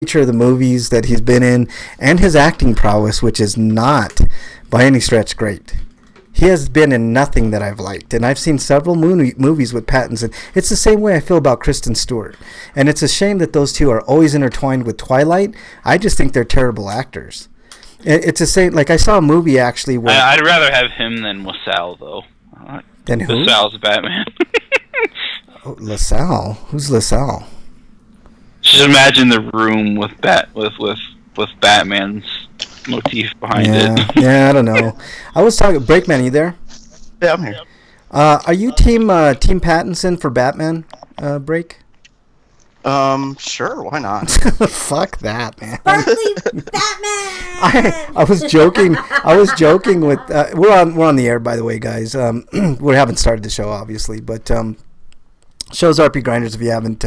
nature of the movies that he's been in, and his acting prowess, which is not by any stretch great. He has been in nothing that I've liked, and I've seen several movies with Pattinson. It's the same way I feel about Kristen Stewart, and it's a shame that those two are always intertwined with Twilight. I just think they're terrible actors. It's the same. Like I saw a movie actually where I'd rather have him than LaSalle though. Than who? LaSalle's Batman. Oh, LaSalle. Who's LaSalle? Just imagine the room with Batman's motif behind it. Yeah, I don't know. I was talking. Breakman, are you there? Yeah, I'm here. Are you team Pattinson for Batman? Break. Sure, why not? Fuck that, man. Sparkly Batman. I was joking. I was joking with. We're on the air, by the way, guys. We haven't started the show, obviously, but show's RPGrinders. If you haven't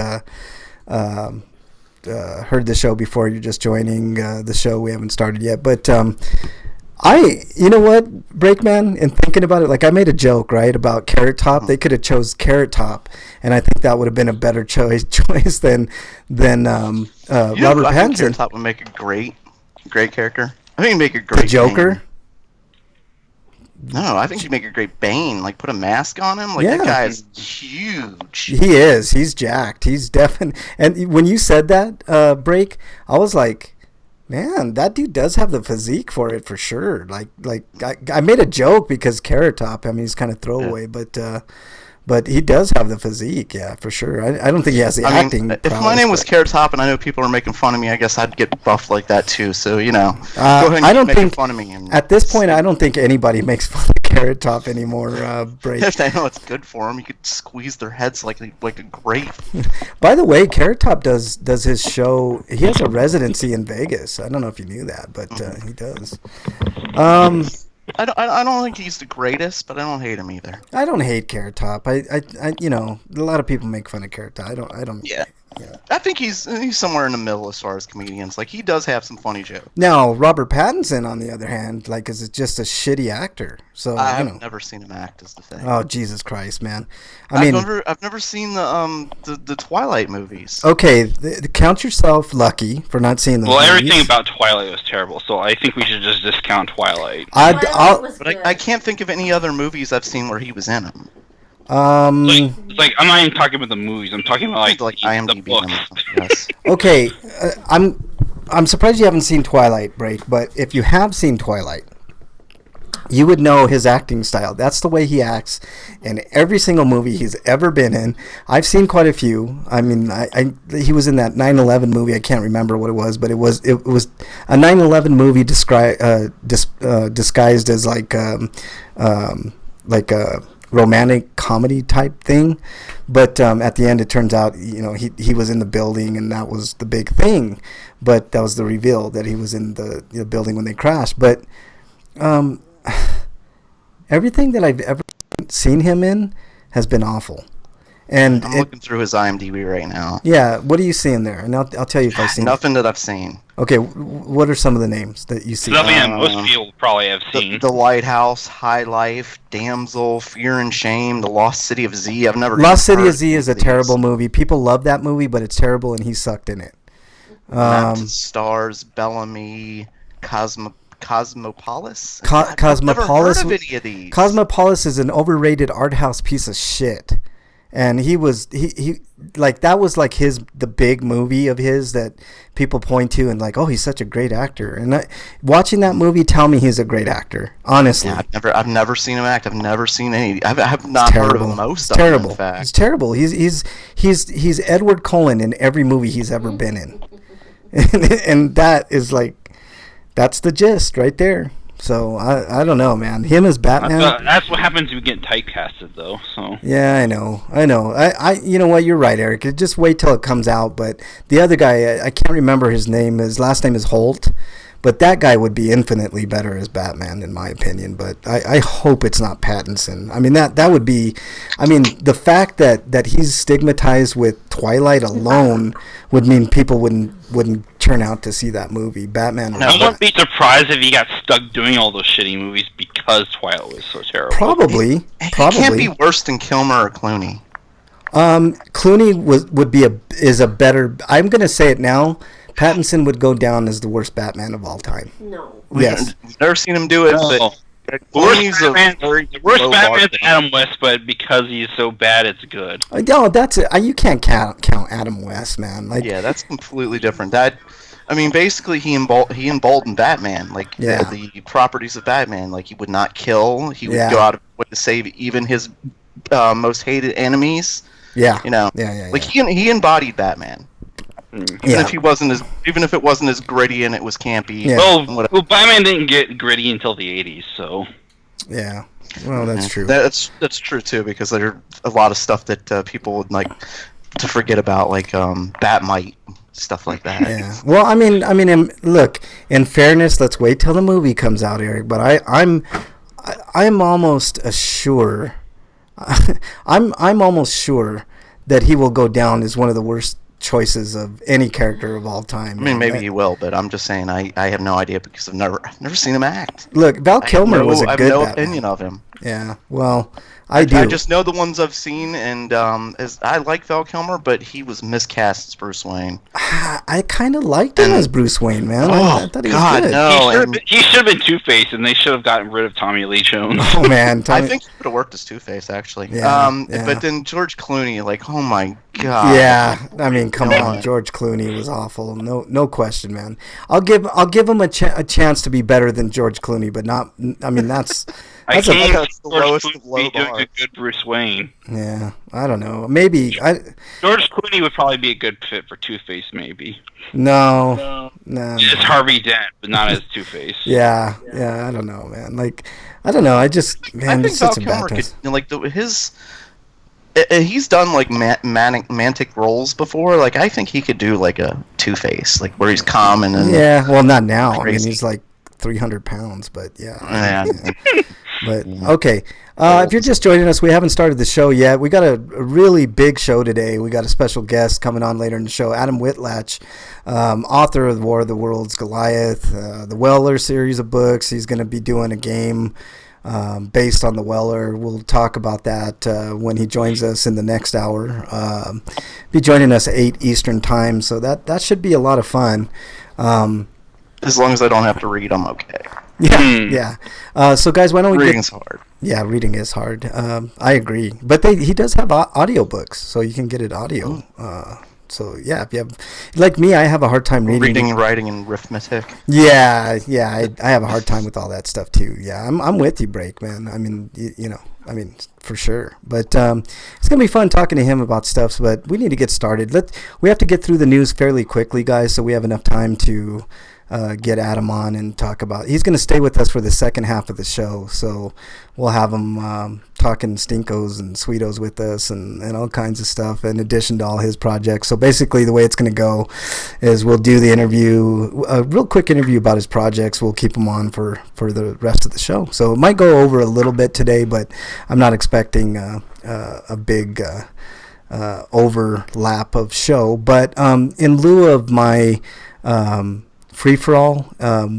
heard the show before, you're just joining the show. We haven't started yet, but you know what, Breakman, in thinking about it, like I made a joke, right, about Carrot Top. They could have chose Carrot Top, and I think that would have been a better choice than Robert Pattinson. I think Carrot Top would make a great character. I think he'd make a great The Joker. Bane. No, I think he'd make a great Bane. Like put a mask on him. Like Yeah. that guy is huge. He is. He's jacked. He's definitely. And when you said that, Break, I was like, man, that dude does have the physique for it for sure. Like I made a joke because Carrot Top. I mean, he's kind of throwaway, but he does have the physique, yeah, for sure. I don't think he has the acting. If my name was Carrot Top and I know people are making fun of me, I guess I'd get buffed like that too. So go ahead and I don't keep making think fun of me. And at this point, I don't think anybody makes fun of Carrot Top anymore. Break. if they know it's good for them, you could squeeze their heads like a grape. By the way, Carrot Top does his show. He has a residency in Vegas. I don't know if you knew that, but he does. I don't think he's the greatest, but I don't hate him either. I don't hate Carrot Top. I you know, a lot of people make fun of Carrot Top. I don't. Yeah. I think he's somewhere in the middle as far as comedians. Like he does have some funny jokes. Now Robert Pattinson, on the other hand, like is just a shitty actor. So I've never seen him act, is the thing. Oh Jesus Christ, man! I've never seen the Twilight movies. Okay, count yourself lucky for not seeing those. Well, movies. everything about Twilight was terrible, so I think we should just discount Twilight. I can't think of any other movies I've seen where he was in them. Like I'm not even talking about the movies. I'm talking about like the books. Yes. Okay, I'm surprised you haven't seen Twilight, Break. But if you have seen Twilight, you would know his acting style. That's the way he acts in every single movie he's ever been in. I've seen quite a few. I mean, he was in that 9/11 movie. I can't remember what it was, but it was a 9/11 movie disguised as like a romantic comedy type thing, but at the end it turns out, you know, he was in the building and that was the big thing, but that was the reveal that he was in the building when they crashed. But everything that I've ever seen him in has been awful. And I'm looking through his IMDb right now. Yeah, what are you seeing there? And I'll tell you if I've seen nothing that I've seen. Okay, what are some of the names that you see? Something that most people probably have seen. The Lighthouse, High Life, Damsel, Fear and Shame, The Lost City of Z. I've never. Lost City of Z is a terrible movie. People love that movie, but it's terrible, and he sucked in it. Stars, Bellamy, Cosmopolis. Cosmopolis. I've never heard of any of these. Cosmopolis is an overrated art house piece of shit. And he like that was like the big movie of his that people point to and like, oh, he's such a great actor. And watching that movie tell me he's a great actor. Honestly, yeah, I've never seen him act. I've never seen any. I have not heard of most of them. In fact. He's terrible. He's Edward Cullen in every movie he's ever been in, and that is like, that's the gist right there. So I don't know, man. Him as Batman. That's what happens if you get typecasted, though. So yeah, I know. I you know what? You're right, Eric. Just wait till it comes out. But the other guy, I can't remember his name. His last name is Holt. But that guy would be infinitely better as Batman, in my opinion. But I hope it's not Pattinson. I mean, that would be... I mean, the fact that he's stigmatized with Twilight alone would mean people wouldn't turn out to see that movie. Batman... I wouldn't be surprised if he got stuck doing all those shitty movies because Twilight was so terrible. Probably. It can't be worse than Kilmer or Clooney. Clooney is a better... I'm going to say it now. Pattinson would go down as the worst Batman of all time. No. Yes. We've never seen him do it, No. but The worst Clooney's a Batman, very the worst low bar. Batman's Adam West, but because he's so bad, it's good. No, that's it. You can't count Adam West, man. Like, Yeah, that's completely different. I mean, basically, he emboldened Batman. Like, Yeah. the properties of Batman. Like, he would not kill. He would Yeah. go out of his way to save even his most hated enemies. yeah, You know, yeah. like he embodied Batman. Even Yeah. if it wasn't as gritty and it was campy. Yeah. Well, Batman didn't get gritty until the 80s, so... Yeah. Well, that's true. That's true too, because there's a lot of stuff that people would like to forget about, like Batmite, stuff like that. Yeah. Well, I mean, look. In fairness, let's wait till the movie comes out, Eric. But I'm almost sure. I'm almost sure that he will go down as one of the worst choices of any character of all time. I mean, maybe he will, but I'm just saying I have no idea because I've never seen him act. Look, Val Kilmer was a I have good no Batman. opinion of him. Yeah. Well, I do. I just know the ones I've seen, and as I like Val Kilmer, but he was miscast as Bruce Wayne. I kind of liked him as Bruce Wayne, man. I thought he was God, good. no. He should have been Two-Face, and they should have gotten rid of Tommy Lee Jones. Oh man, I think he would have worked as Two-Face, actually. Yeah, yeah. But then George Clooney, like, oh my god. Yeah, I mean, come God. on, George Clooney was awful. No question, man. I'll give him a chance to be better than George Clooney, but not. I mean, that's I that's a, can't that's the George lowest Clooney of low be doing bars. a good Bruce Wayne. yeah. I don't know. Maybe George Clooney would probably be a good fit for Two-Face, maybe. no. Just Harvey Dent, but not as Two-Face. Yeah. I don't know, man. Like, I don't know. I just man, I think it's such a Val bad Kilmer test. could, like, he's done like mantic roles before. Like, I think he could do like a Two-Face, like where he's calm and then Yeah. Well, not now. I mean, Crazy. he's like 300 pounds, but yeah. Yeah. But okay, if you're just joining us, we haven't started the show yet. We got a really big show today. We got a special guest coming on later in the show, Adam Whitlatch, author of the War of the Worlds, Goliath, the Weller series of books. He's going to be doing a game based on the Weller. We'll talk about that when he joins us in the next hour. Be joining us at 8 Eastern time, so that should be a lot of fun. As long as I don't have to read, I'm okay. Yeah. So guys, why don't we Reading's hard. Yeah, reading is hard. I agree, but he does have audiobooks, so you can get it audio. So yeah, if you have, like me, I have a hard time Reading, writing, and arithmetic. Yeah, I have a hard time with all that stuff too. Yeah, I'm with you, Break, man. I mean, I mean, for sure. But it's gonna be fun talking to him about stuff. But we need to get started. We have to get through the news fairly quickly, guys, so we have enough time to get Adam on and talk about. He's going to stay with us for the second half of the show, so we'll have him talking Stinkos and Sweetos with us and all kinds of stuff in addition to all his projects. So basically the way it's going to go is we'll do the interview, a real quick interview about his projects. We'll keep him on for the rest of the show. So it might go over a little bit today, but I'm not expecting a big overlap of show. But in lieu of my free for all,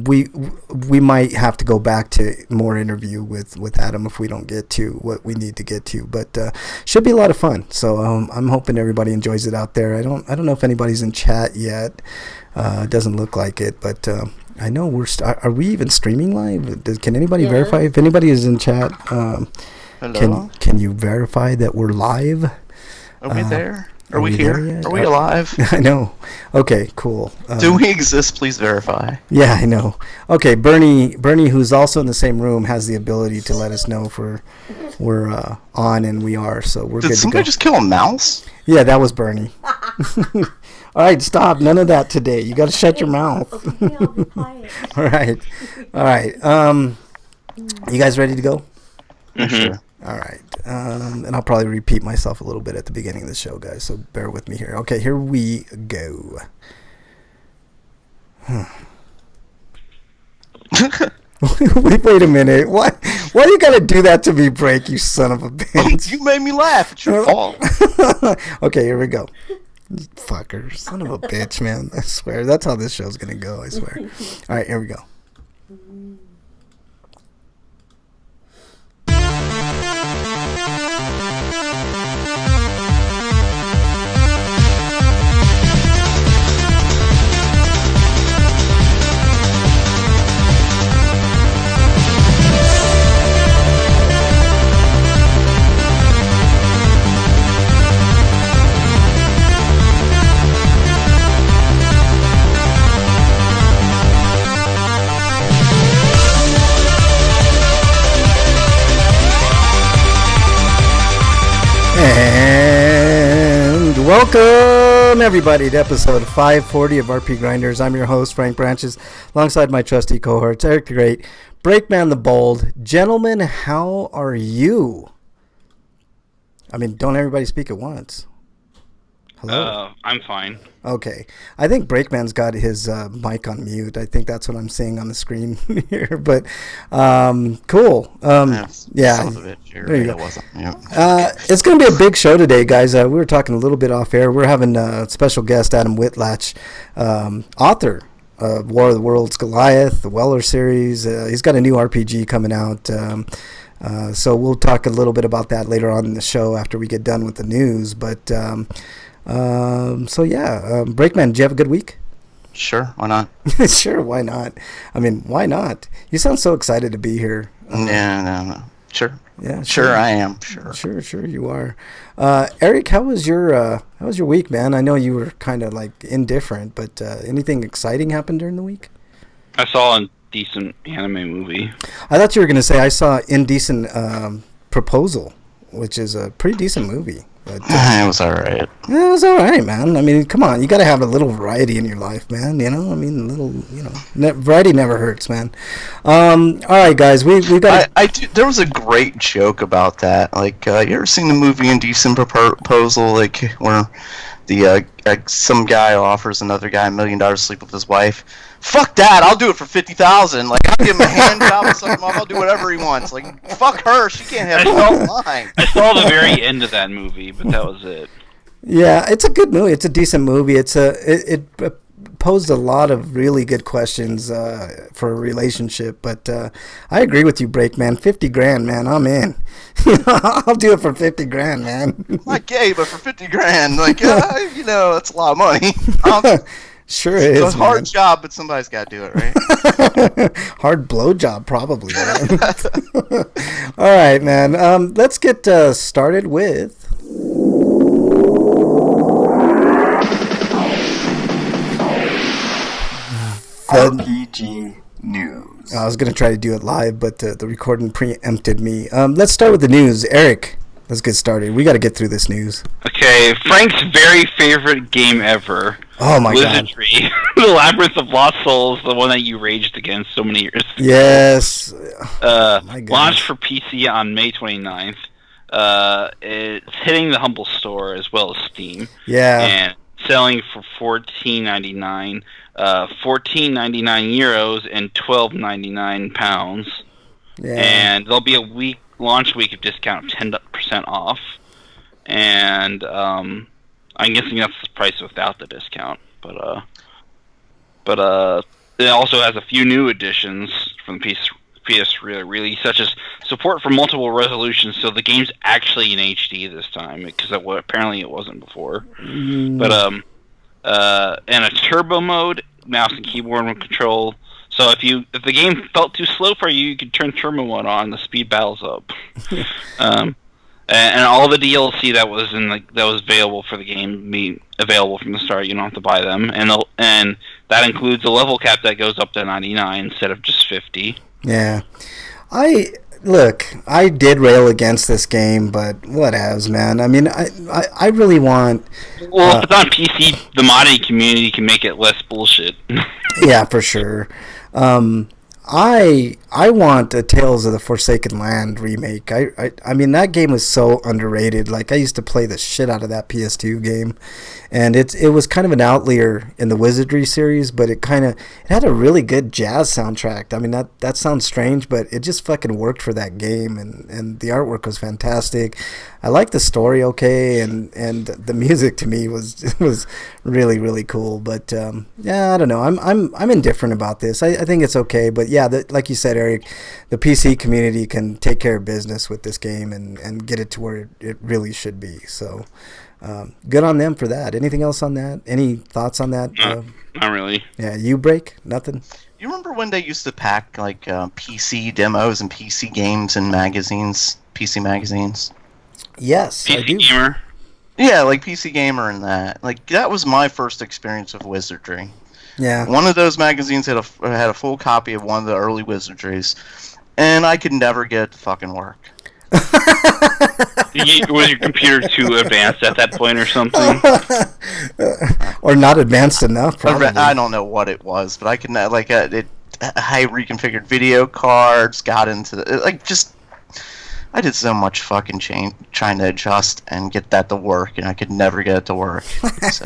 we might have to go back to more interview with Adam if we don't get to what we need to get to, but should be a lot of fun. So I'm hoping everybody enjoys it out there. I don't know if anybody's in chat yet. It doesn't look like it, but I know are we even streaming live? Can anybody verify if anybody is in chat? Hello? Can you verify that we're live? Are we there? Are we we there here? yet? Are we alive? I know. Okay, cool. Do we exist? Please verify. Yeah, I know. Okay, Bernie, who's also in the same room, has the ability to let us know if we're on, and we are. So we're good Did to somebody go. just kill a mouse? Yeah, that was Bernie. All right, stop. None of that today. You got to shut your mouth. Okay, I'll be quiet. All right. You guys ready to go? Sure. All right. And I'll probably repeat myself a little bit at the beginning of the show, guys, so bear with me here. Okay, here we go. Wait a minute. Why do you gotta do that to me, Break, you son of a bitch? You made me laugh. It's your fault. Okay, here we go. Fucker. Son of a bitch, man. I swear. That's how this show's gonna go, I swear. All right, here we go. everybody, to episode 540 of RPGrinders. I'm your host, Frank Branches, alongside my trusty cohorts, Eric the Great, Breakman the Bold. Gentlemen, how are you? I mean, don't everybody speak at once. Hello? I'm fine. Okay. I think Breakman's got his mic on mute. I think that's what I'm seeing on the screen here. But, cool. Yeah. There you go. It's going to be a big show today, guys. We were talking a little bit off air. We're having a special guest, Adam Whitlatch, author of War of the Worlds Goliath, the Weller series. He's got a new RPG coming out. So we'll talk a little bit about that later on in the show after we get done with the news. But... Breakman, did you have a good week? Sure, why not? Sure, why not? I mean, why not? You sound so excited to be here. No. Sure. Yeah, sure I am. Sure you are. Eric, how was your week, man? I know you were kind of like indifferent, but anything exciting happened during the week? I saw a decent anime movie. I thought you were going to say I saw Indecent Proposal, which is a pretty decent movie. But, it was alright. Yeah, it was alright, man. I mean, come on, you got to have a little variety in your life, man. You know, I mean, variety never hurts, man. All right, guys, we got. There was a great joke about that. Like, you ever seen the movie Indecent Proposal? Like, where the some guy offers another guy $1 million to sleep with his wife. Fuck that! I'll do it for $50,000. Like, I'll give him a hand job and suck him off. I'll do whatever he wants. Like, fuck her. She can't have no line. I saw the very end of that movie, but that was it. Yeah, it's a good movie. It's a decent movie. It posed a lot of really good questions for a relationship. But I agree with you, Breakman. $50,000, man. I'm in. I'll do it for $50,000, man. I'm not gay, but for $50,000, like, that's a lot of money. Sure is. It's a hard job, but somebody's got to do it, right? Hard blowjob, probably. Right? All right, man. Let's get started with RPG news. I was going to try to do it live, but the recording preempted me. Let's start with the news. Eric, let's get started. We got to get through this news. Okay, Frank's very favorite game ever. Oh my Wizardry. God. The Labyrinth of Lost Souls, the one that you raged against so many years ago. Yes. Launched for PC on May 29th. It's hitting the Humble Store as well as Steam. Yeah. And selling for $14.99. €14.99 and £12.99. Yeah. And there'll be a launch week of discount of 10% off. And I'm guessing that's the price without the discount. But it also has a few new additions from the PS release, such as support for multiple resolutions, so the game's actually in HD this time, because apparently it wasn't before. But and a turbo mode, mouse and keyboard control. So if the game felt too slow for you, you could turn turbo mode on. The speed battles up. And all the DLC that was available for the game be available from the start. You don't have to buy them, and that includes a level cap that goes up to 99 instead of just 50. Yeah, I did rail against this game, but whatevs, man. I mean, I really want. Well, if it's on PC, the modding community can make it less bullshit. Yeah, for sure. I want a Tales of the Forsaken Land remake. I mean, that game was so underrated. Like, I used to play the shit out of that PS2 game, and it was kind of an outlier in the Wizardry series, but it had a really good jazz soundtrack. I mean, that sounds strange, but it just fucking worked for that game, and the artwork was fantastic. I liked the story okay, and the music to me was really, really cool. But yeah, I don't know. I'm indifferent about this. I think it's okay, but yeah, like you said, Eric, the PC community can take care of business with this game and get it to where it really should be. So good on them for that. Anything else on that? Any thoughts on that? Not really. Yeah, you break? Nothing? You remember when they used to pack like PC demos and PC games in magazines, PC magazines? Yes, I do. PC Gamer? Yeah, like PC Gamer and that. Like, that was my first experience of Wizardry. Yeah. One of those magazines had a full copy of one of the early Wizardries, and I could never get it to fucking work. Was your computer too advanced at that point or something? Or not advanced enough, probably. I don't know what it was, but I could like I reconfigured video cards, got into just. I did so much fucking trying to adjust and get that to work, and I could never get it to work. So.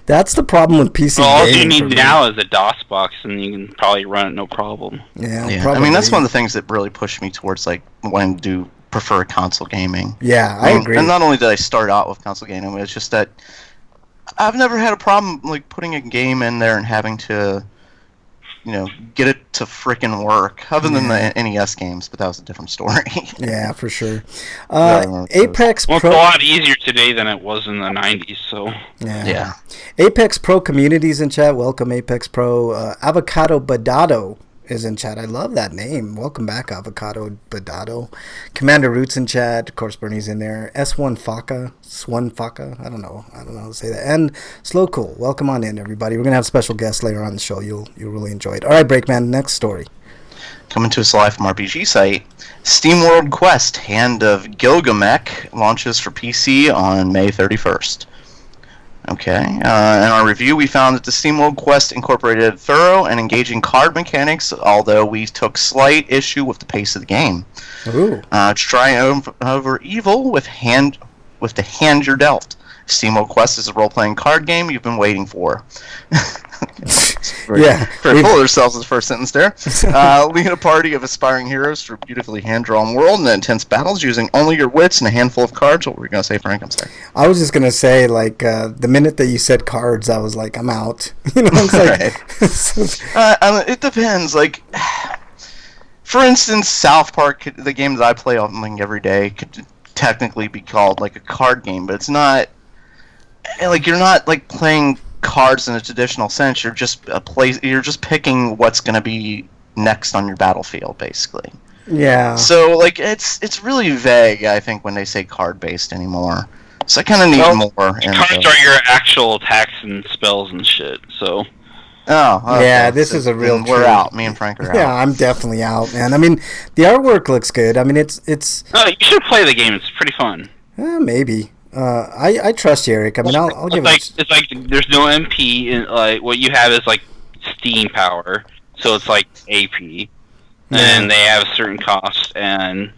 That's the problem with PC all gaming. You need now is a DOS box, and you can probably run it no problem. Yeah. I mean, that's one of the things that really pushed me towards like wanting to prefer console gaming. Yeah, I agree. And not only did I start out with console gaming, it's just that I've never had a problem like putting a game in there and having to, get it to frickin' work. Other than the NES games, but that was a different story. Yeah, for sure. Apex Pro. Well, it's a lot easier today than it was in the 90s, so... Yeah. Apex Pro communities in chat. Welcome, Apex Pro. Avocado Badado is in chat. I love that name. Welcome back, Avocado Badado. Commander Roots in chat. Of course, Bernie's in there. S1 Faka. Swan Faka. I don't know how to say that. And Slow Cool. Welcome on in, everybody. We're going to have special guests later on the show. You'll really enjoy it. All right, Breakman, next story. Coming to us live from RPG site, SteamWorld Quest Hand of Gilgamesh launches for PC on May 31st. Okay, in our review we found that the SteamWorld Quest incorporated thorough and engaging card mechanics, although we took slight issue with the pace of the game. Ooh. Triumph over evil with the hand you're dealt. SteamWorld Quest is a role-playing card game you've been waiting for. Very full of themselves in the first sentence there. Lead a party of aspiring heroes through a beautifully hand-drawn world and intense battles using only your wits and a handful of cards. What were you going to say, Frank? I'm sorry. I was just going to say, like, the minute that you said cards, I was like, I'm out. It's like... It depends. Like, for instance, South Park, the game that I play every day, could technically be called, like, a card game, but it's not... Like, you're not, like, playing cards in a traditional sense. You're just you're just picking what's going to be next on your battlefield, basically. Yeah. So, like, it's really vague, I think, when they say card-based anymore. So I kind of need more. Cards are your actual attacks and spells and shit, so... Oh, okay. Yeah, this is a real... We're out. Me and Frank are out. Yeah, I'm definitely out, man. I mean, the artwork looks good. I mean, it's... No, you should play the game. It's pretty fun. Maybe. I trust you, Eric. I mean, I'll give it... It's like there's no MP. Like, what you have is, like, steam power. So it's like AP. And they have a certain cost. And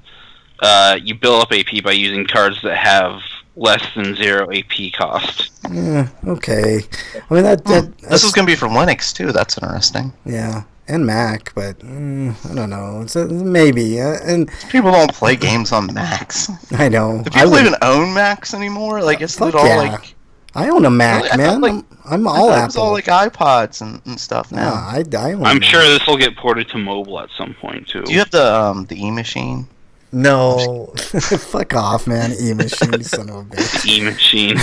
you build up AP by using cards that have less than 0 AP cost. Yeah, okay. I mean, this is going to be for Linux, too. That's interesting. Yeah, and Mac, but I don't know. It's maybe. And people don't play games on Macs. I know. Do people even own Macs anymore? Like, isn't it all like... I own a Mac, man. I'm all Apple. It's all like iPods and stuff now. I'm sure this will get ported to mobile at some point, too. Do you have the E-machine? No. Fuck off, man. E-machine, son of a bitch. E-machine.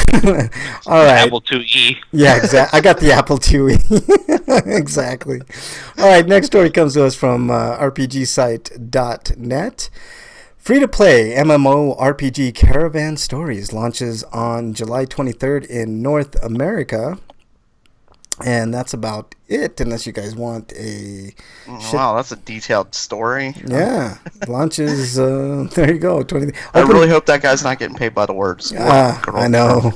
All right. Apple IIe. Yeah, exactly. I got the Apple IIe. Exactly. All right, next story comes to us from RPGsite.net. Free-to-play MMO RPG Caravan Stories launches on July 23rd in North America. And that's about it, unless you guys want a... Wow, that's a detailed story. Yeah. Launches, there you go. I really hope that guy's not getting paid by the words. I know.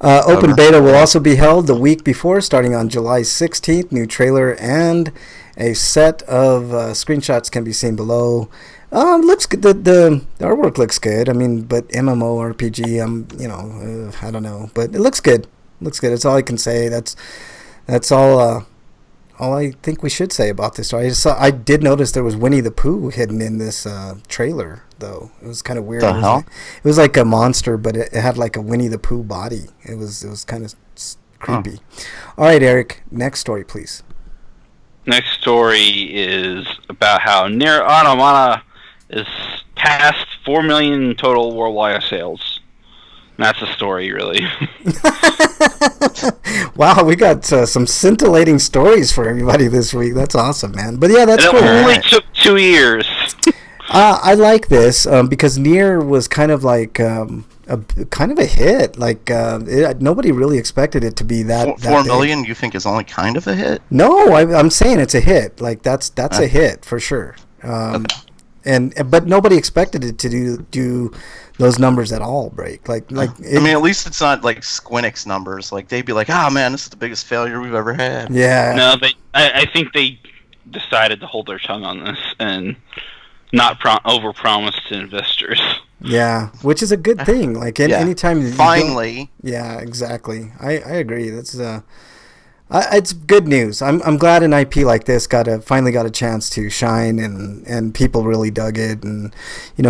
Open beta will also be held the week before, starting on July 16th. New trailer and a set of screenshots can be seen below. Looks good. The artwork looks good. I mean, but MMORPG, I don't know. But it looks good. Looks good. That's all I can say. That's all I think we should say about this story. I did notice there was Winnie the Pooh hidden in this trailer, though. It was kind of weird. The hell? It was like a monster, but it had like a Winnie the Pooh body. It was kind of creepy. All right, Eric, next story, please. Next story is about how Nier Automata is past 4 million total worldwide sales. And that's the story, really. Wow, we got some scintillating stories for everybody this week. That's awesome, man. But yeah, that's cool. It only took 2 years. I like this because Nier was kind of like a hit. Like nobody really expected it to be that. 4 million, you think is only kind of a hit? No, I'm saying it's a hit. Like that's a hit for sure. but nobody expected it to do those numbers at all. Break I mean, at least it's not like Squinix numbers. Like they'd be like, "Oh man, this is the biggest failure we've ever had." Yeah. No, I think they decided to hold their tongue on this and not overpromise to investors. Yeah, which is a good thing. Like anytime. Finally. Yeah, exactly. I agree. That's it's good news. I'm glad an IP like this finally got a chance to shine, and people really dug it. And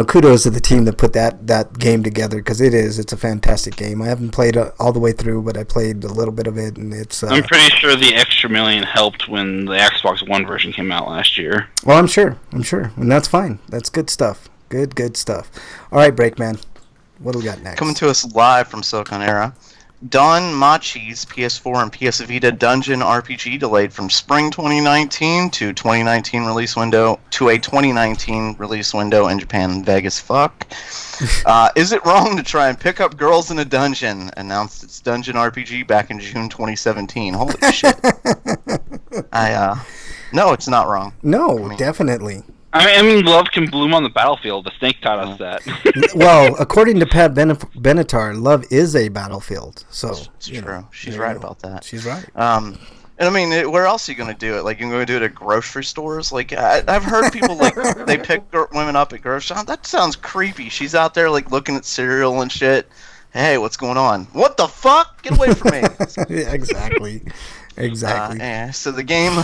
kudos to the team that put that game together, because it's a fantastic game. I haven't played all the way through, but I played a little bit of it, and it's. I'm pretty sure the extra $1 million helped when the Xbox One version came out last year. Well, I'm sure, and that's fine. That's good stuff. Good stuff. All right, Breakman, what do we got next? Coming to us live from Silicon Era. Don Machi's PS4 and PS Vita Dungeon RPG delayed from spring 2019 to 2019 release window to a 2019 release window in Japan and Vegas. Fuck. Is it wrong to try and pick up girls in a dungeon? Announced its Dungeon RPG back in June 2017. Holy shit. No, it's not wrong. No, definitely. I mean, love can bloom on the battlefield. The Snake taught us that. Well, according to Pat Benatar, love is a battlefield. So it's true. She's right about that. She's right. And I mean, where else are you going to do it? Like, you're going to do it at grocery stores? Like, I've heard people, like, they pick women up at grocery stores. That sounds creepy. She's out there, like, looking at cereal and shit. Hey, what's going on? What the fuck? Get away from me. Yeah, exactly. So the game,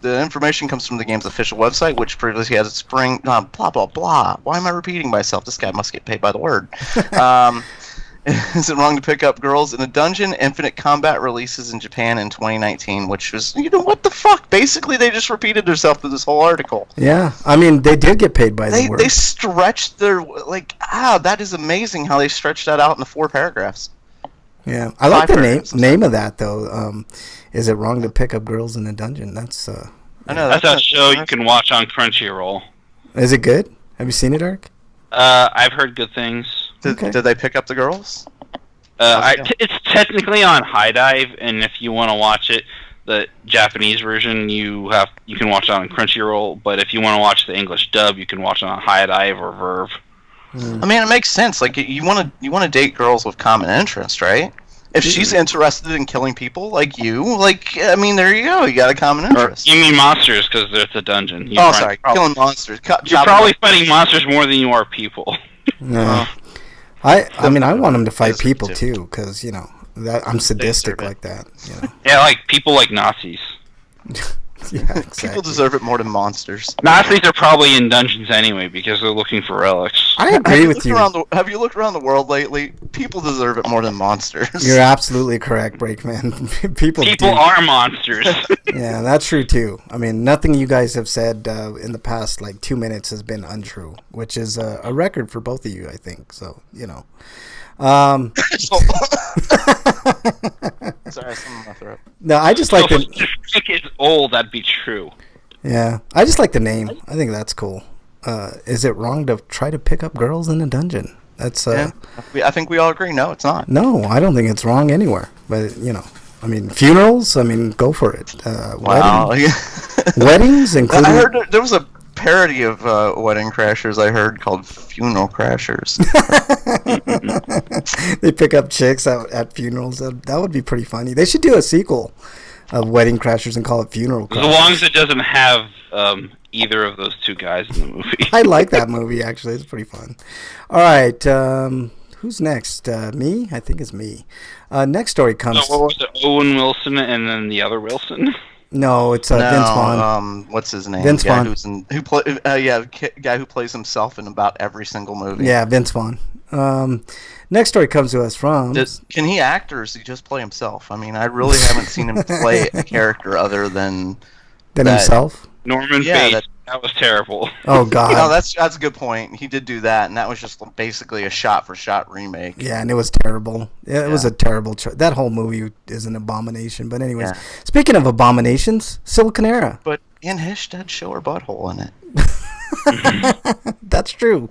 the information comes from the game's official website, which previously has its spring, blah, blah, blah. Why am I repeating myself? This guy must get paid by the word. Is it wrong to pick up girls in a dungeon? Infinite Combat releases in Japan in 2019, which was, what the fuck? Basically, they just repeated themselves through this whole article. Yeah, I mean, they did get paid by the word. They stretched their, that is amazing how they stretched that out into 4 paragraphs. Yeah, I like the name of that, though. Is it wrong to pick up girls in a dungeon? That's I know that's a show you can watch on Crunchyroll. Is it good? Have you seen it, Eric? I've heard good things. Did they pick up the girls? It's technically on High Dive, and if you want to watch it, the Japanese version, you can watch it on Crunchyroll. But if you want to watch the English dub, you can watch it on High Dive or Verve. I mean, it makes sense. Like, you want to date girls with common interest, right? If she's interested in killing people like you, I mean, there you go. You got a common interest. Or you mean monsters, because there's a dungeon. Sorry. Killing monsters. You're probably fighting monsters more than you are people. No. I mean, I want them to fight people, too, because, I'm sadistic like that. Yeah, like people like Nazis. Yeah, exactly. People deserve it more than monsters. Nazis are probably in dungeons anyway because they're looking for relics. I agree with you. Have you looked around the world lately? People deserve it more than monsters. You're absolutely correct, Breakman. People are monsters. Yeah, that's true too. I mean, nothing you guys have said in the past 2 minutes has been untrue, which is a record for both of you, I think. So, Sorry, something in my throat. No, I just like if it's old, that'd be true. Yeah, I just like the name. I think that's cool. Is it wrong to try to pick up girls in a dungeon? That's I think we all agree. No, it's not. No, I don't think it's wrong anywhere. But I mean, funerals. I mean, go for it. Wow. Weddings, including. I heard there was a parody of Wedding Crashers. I heard called Funeral Crashers. They pick up chicks at funerals. That would be pretty funny. They should do a sequel of Wedding Crashers and call it Funeral Crashers. As long as it doesn't have either of those two guys in the movie. I like that movie, actually. It's pretty fun. All right. Who's next? Me? I think it's me. Next story comes... So what was it? Owen Wilson and then the other Wilson? No, it's Vince Vaughn. What's his name? Vince Vaughn. Guy who plays himself in about every single movie. Yeah, Vince Vaughn. Next story comes to us from... Can he act, or does he just play himself? I mean, I really haven't seen him play a character other than himself? Norman Bates. That was terrible. Oh, God. No, that's a good point. He did do that, and that was just basically a shot-for-shot remake. Yeah, and it was terrible. It was a terrible... that whole movie is an abomination. But anyways, Speaking of abominations, Silicon Era. But Ian Hish did show her butthole in it. That's true.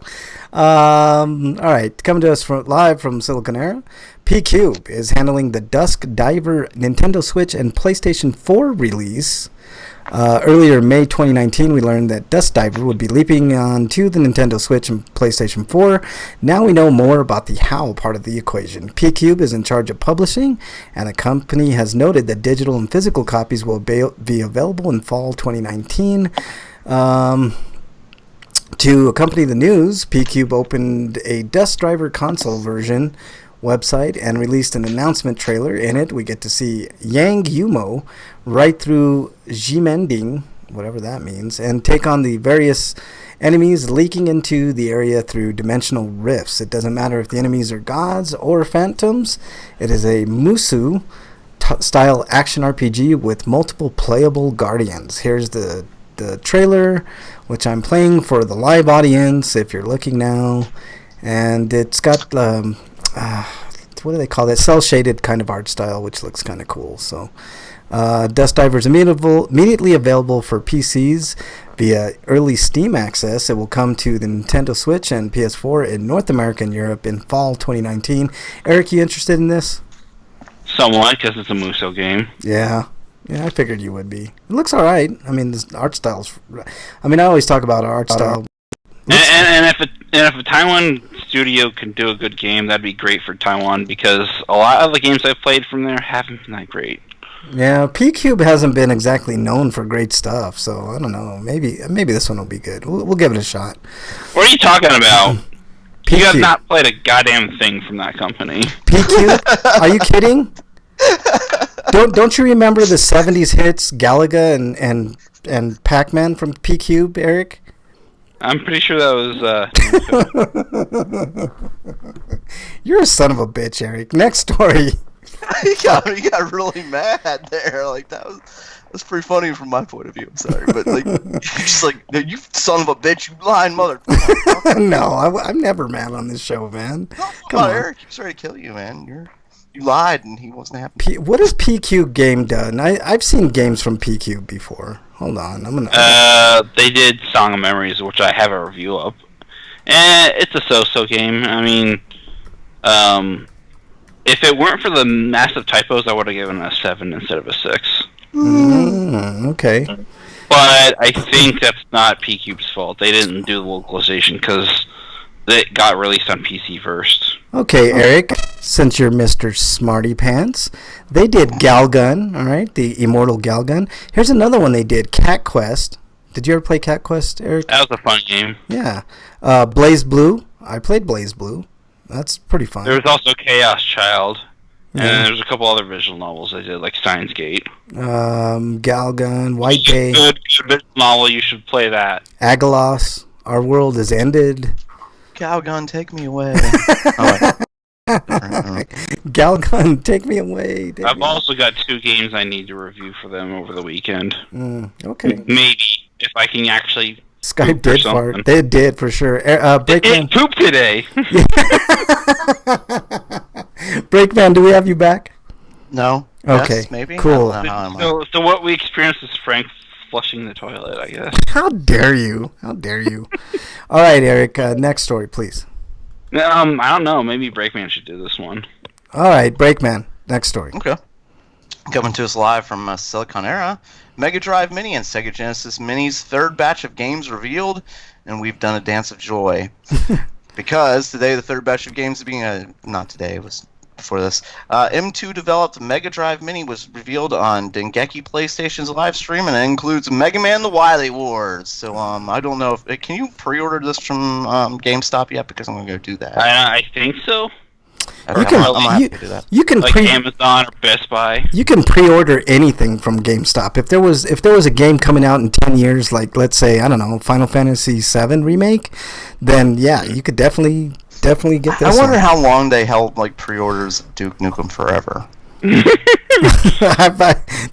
All right, coming to us live from Siliconera, P-Cube is handling the Dusk Diver Nintendo Switch and PlayStation 4 release. Earlier in May 2019, we learned that Dusk Diver would be leaping onto the Nintendo Switch and PlayStation 4. Now we know more about the how part of the equation. P-Cube is in charge of publishing, and the company has noted that digital and physical copies will be available in fall 2019. To accompany the news, P-Cube opened a Dusk Diver console version website and released an announcement trailer. In it, we get to see Yang Yumo ride through Jimending, whatever that means, and take on the various enemies leaking into the area through dimensional rifts. It doesn't matter if the enemies are gods or phantoms. It is a Musu style action RPG with multiple playable guardians. Here's the trailer, which I'm playing for the live audience if you're looking now, and it's got what do they call that, cell shaded kind of art style, which looks kind of cool. So Dusk Diver is immediately available for PCs via early Steam access. It will come to the Nintendo Switch and PS4 in North America and Europe in fall 2019. Eric, you interested in this? Somewhat, because it's a Muso game. Yeah, I figured you would be. It looks all right. I mean, this art style's... I mean, I always talk about art style. And if a Taiwan studio can do a good game, that'd be great for Taiwan, because a lot of the games I've played from there haven't been that great. Yeah, P-Cube hasn't been exactly known for great stuff, so I don't know. Maybe this one will be good. We'll give it a shot. What are you talking about? P-Cube. You have not played a goddamn thing from that company. P-Cube? Are you kidding? Don't you remember the 70s hits Galaga and Pac-Man from P-Cube, Eric? I'm pretty sure that was... You're a son of a bitch, Eric. Next story. He got really mad there. Like, that's pretty funny from my point of view. I'm sorry, but like, you're just like, you son of a bitch, you lying mother. No, I'm never mad on this show, man. No, come on, Eric. He was ready to kill you, man. You lied, and he wasn't happy. What has P-Cube game done? I've seen games from P-Cube before. Hold on, I'm gonna. They did Song of Memories, which I have a review of. And it's a so-so game. I mean, if it weren't for the massive typos, I would have given it a 7 instead of a 6. Okay. But I think that's not P-Cube's fault. They didn't do the localization because it got released on PC first. Okay, Eric, since you're Mr. Smarty Pants, they did Galgun, all right, the Immortal Galgun. Here's another one they did, Cat Quest. Did you ever play Cat Quest, Eric? That was a fun game. Yeah. Blaze Blue. I played Blaze Blue. That's pretty fun. There was also Chaos Child. Yeah. And there's a couple other visual novels I did, like Steins Gate. Galgun, White Day. Good visual novel, you should play that. Agalos, Our World Is Ended. Galgun, take me away. Galgun, take me away. I've also got 2 games I need to review for them over the weekend. Okay. Maybe, if I can actually... Skype did fart. They did, for sure. Breakman. It pooped today. Breakman, do we have you back? No. Okay. Yes, maybe. Cool. So what we experienced is Frank flushing the toilet, I guess. How dare you? How dare you? All right, Eric. Next story, please. I don't know. Maybe Breakman should do this one. All right, Breakman. Next story. Okay. Coming to us live from Siliconera, Mega Drive Mini and Sega Genesis Mini's third batch of games revealed, and we've done a dance of joy. Because today the third batch of games being not today, it was before this. M2 developed Mega Drive Mini was revealed on Dengeki PlayStation's live stream, and it includes Mega Man: The Wily Wars. So I don't know if can you pre-order this from GameStop yet? Because I'm gonna go do that. I think so. Okay, you can like Amazon or Best Buy. You can pre-order anything from GameStop. If there was a game coming out in 10 years, like let's say I don't know Final Fantasy VII remake, then yeah, you could definitely get this. I wonder how long they held like pre-orders of Duke Nukem Forever.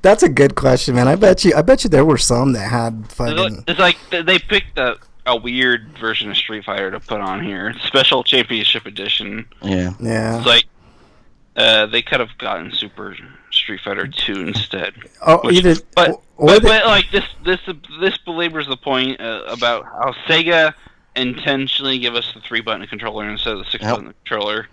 That's a good question, man. I bet you there were some that had fucking. It's like they picked a weird version of Street Fighter to put on here. Special Championship Edition. Yeah. Yeah. It's like, They could have gotten Super Street Fighter 2 instead. Oh, either. But like this belabors the point about how Sega intentionally give us the 3-button controller instead of the 6-button controller.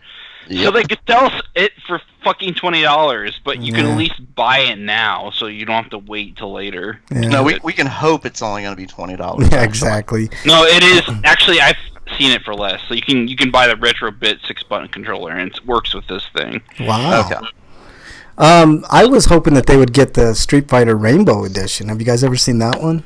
Yep. So they could sell us it for fucking $20, but you can at least buy it now, so you don't have to wait till later. Yeah. No, we can hope it's only going to be $20. Yeah, exactly. No, it is actually. I've seen it for less. So you can buy the RetroBit 6-button controller, and it works with this thing. Wow. Okay. I was hoping that they would get the Street Fighter Rainbow Edition. Have you guys ever seen that one?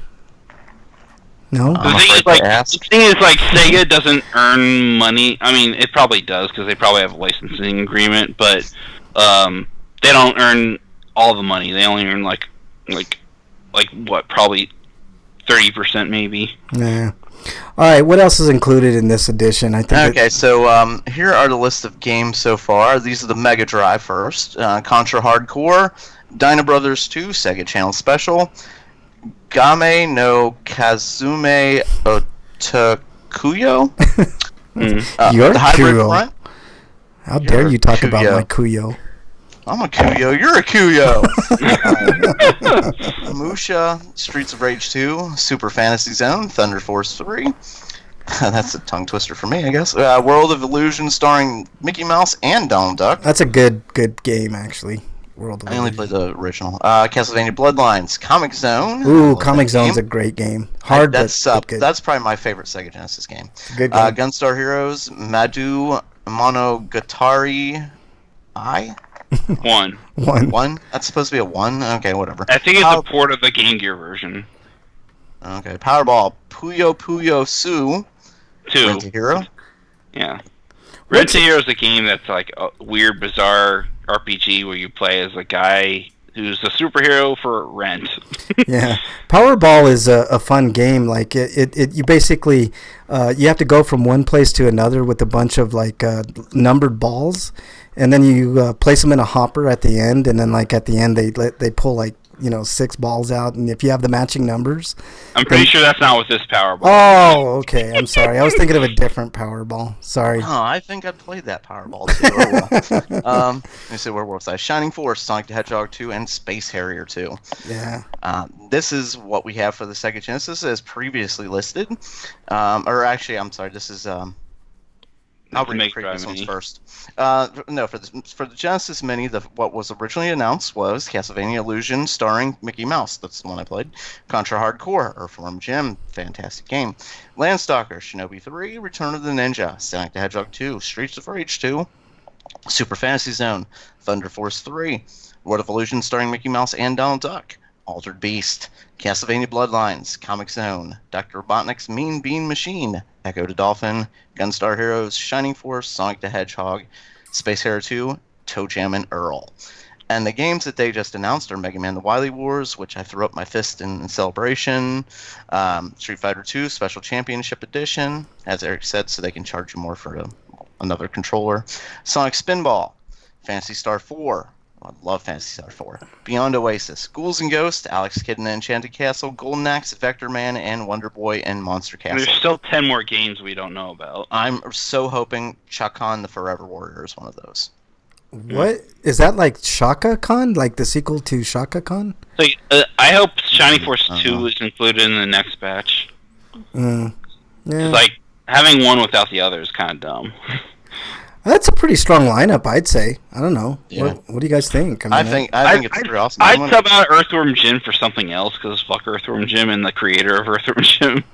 No. I'm The thing is, Sega doesn't earn money. I mean, it probably does because they probably have a licensing agreement, but they don't earn all the money. They only earn like what, probably 30% maybe. Yeah. All right. What else is included in this edition? I think. Okay, so here are the list of games so far. These are the Mega Drive first. Contra Hardcore, Dyna Brothers 2, Sega Channel Special, Game no Kazume Otakuyo. You're the Hybrid Kuyo. Front. How dare you talk about Kuyo. my Kuyo? I'm a Kuyo. You're a Kuyo. Musha, Streets of Rage 2, Super Fantasy Zone, Thunder Force 3. That's a tongue twister for me, I guess. World of Illusion starring Mickey Mouse and Donald Duck. That's a good game, actually. World of I only Illusion. played the original. Castlevania Bloodlines, Comic Zone. Ooh, Comic Zone's a great game. Hard, but good. That's probably my favorite Sega Genesis game. Good game. Gunstar Heroes, Madu Monogatari I? One. One? That's supposed to be a 1? Okay, whatever. I think it's a port of the Game Gear version. Okay, Powerball, Puyo Puyo Su. 2. Rent a Hero. Yeah. Rent a Hero is a game that's like a weird, bizarre RPG where you play as a guy who's a superhero for rent. Yeah, Powerball is a fun game. Like it you basically you have to go from one place to another with a bunch of like numbered balls, and then you place them in a hopper at the end, and then like at the end they pull like 6 balls out, and if you have the matching numbers. I'm pretty sure that's not what this Powerball. Oh, okay. I'm sorry. I was thinking of a different Powerball. Sorry. Oh, I think I played that Powerball too. Let me see, where was I? Shining Force, Sonic the Hedgehog 2, and Space Harrier 2. Yeah. This is what we have for the Sega Genesis as previously listed. Or actually, I'm sorry, this is... I'll read the previous ones first. No, for the Genesis Mini, what was originally announced was Castlevania Illusion starring Mickey Mouse. That's the one I played. Contra Hardcore, Earthworm Jim, fantastic game. Landstalker, Shinobi 3, Return of the Ninja, Sonic the Hedgehog 2, Streets of Rage 2, Super Fantasy Zone, Thunder Force 3, World of Illusion starring Mickey Mouse and Donald Duck, Altered Beast, Castlevania Bloodlines, Comic Zone, Dr. Robotnik's Mean Bean Machine, Echo the Dolphin, Gunstar Heroes, Shining Force, Sonic the Hedgehog, Space Harrier 2, Toe Jam, and Earl. And the games that they just announced are Mega Man The Wily Wars, which I threw up my fist in celebration, Street Fighter 2 Special Championship Edition, as Eric said, so they can charge you more for another controller, Sonic Spinball, Phantasy Star 4, I love Phantasy Star 4. Beyond Oasis, Ghouls and Ghosts, Alex Kidd and the Enchanted Castle, Golden Axe, Vector Man, and Wonder Boy and Monster Castle. There's still 10 more games we don't know about. I'm so hoping Chakan the Forever Warrior is one of those. What is that, like Shaka Khan, like the sequel to Shaka Khan? So, I hope Shining Force 2 is included in the next batch. Yeah. It's like having one without the other is kind of dumb. That's a pretty strong lineup, I'd say. I don't know. Yeah. What do you guys think? I think it's pretty awesome. I'd sub out Earthworm Jim for something else because fuck Earthworm Jim and the creator of Earthworm Jim.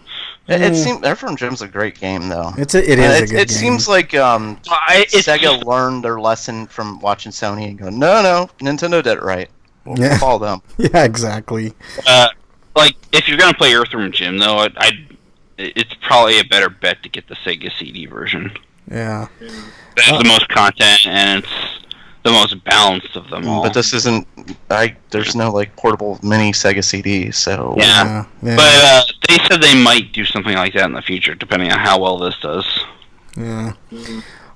It seems Earthworm Jim's a great game, though. It is a good game. It seems like Sega learned their lesson from watching Sony and go, no, Nintendo did it right. We'll follow them. Yeah, exactly. Like if you're gonna play Earthworm Jim, though, it's probably a better bet to get the Sega CD version. Yeah. That's the most content, and it's the most balanced of them all. But this isn't... there's no, like, portable mini Sega CD, so... Yeah. But they said they might do something like that in the future, depending on how well this does. Yeah.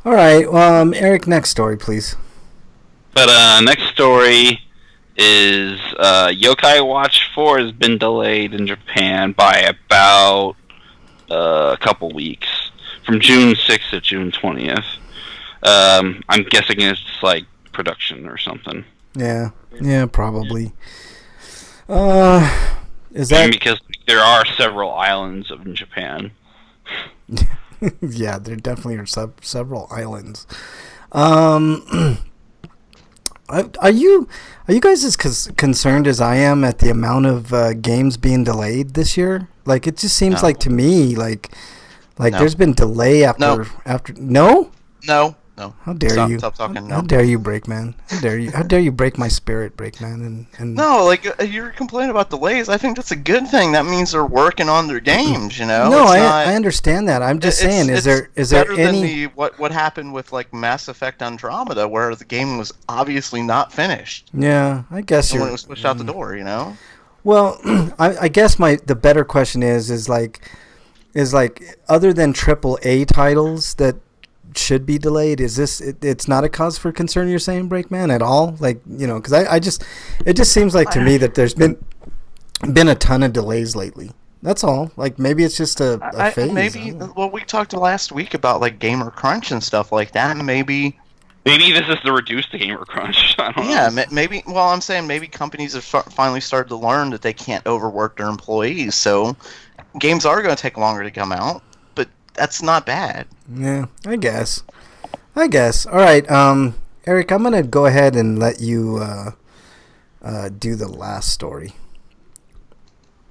All right. Eric, next story, please. But next story is Yokai Watch 4 has been delayed in Japan by about a couple weeks. From June 6th to June 20th. I'm guessing it's like production or something. Yeah, probably. Is that because there are several islands in Japan? Yeah, there definitely are several islands. Are you guys as concerned as I am at the amount of games being delayed this year? Like, it just seems like to me like No. there's been delay after no. How dare you? Stop talking. How dare you, Breakman? How dare you? How dare you break my spirit, Breakman? And No, like you're complaining about delays. I think that's a good thing. That means they're working on their games. You know. No, I understand that. I'm just saying, is there better any than what happened with like Mass Effect Andromeda, where the game was obviously not finished. Yeah, I guess when it was pushed out the door. You know. Well, I guess the better question is like other than AAA titles that should be delayed, is this it's not a cause for concern, you're saying, Breakman, at all? Like, you know, because it just seems like to me that there's been a ton of delays lately. That's all. Like, maybe it's just a phase. Maybe we talked last week about like gamer crunch and stuff like that. Maybe this is to reduce the gamer crunch. I don't know. Yeah, maybe. Well, I'm saying maybe companies have finally started to learn that they can't overwork their employees, so games are going to take longer to come out. But that's not bad. Yeah, I guess. All right, Eric, I'm gonna go ahead and let you do the last story.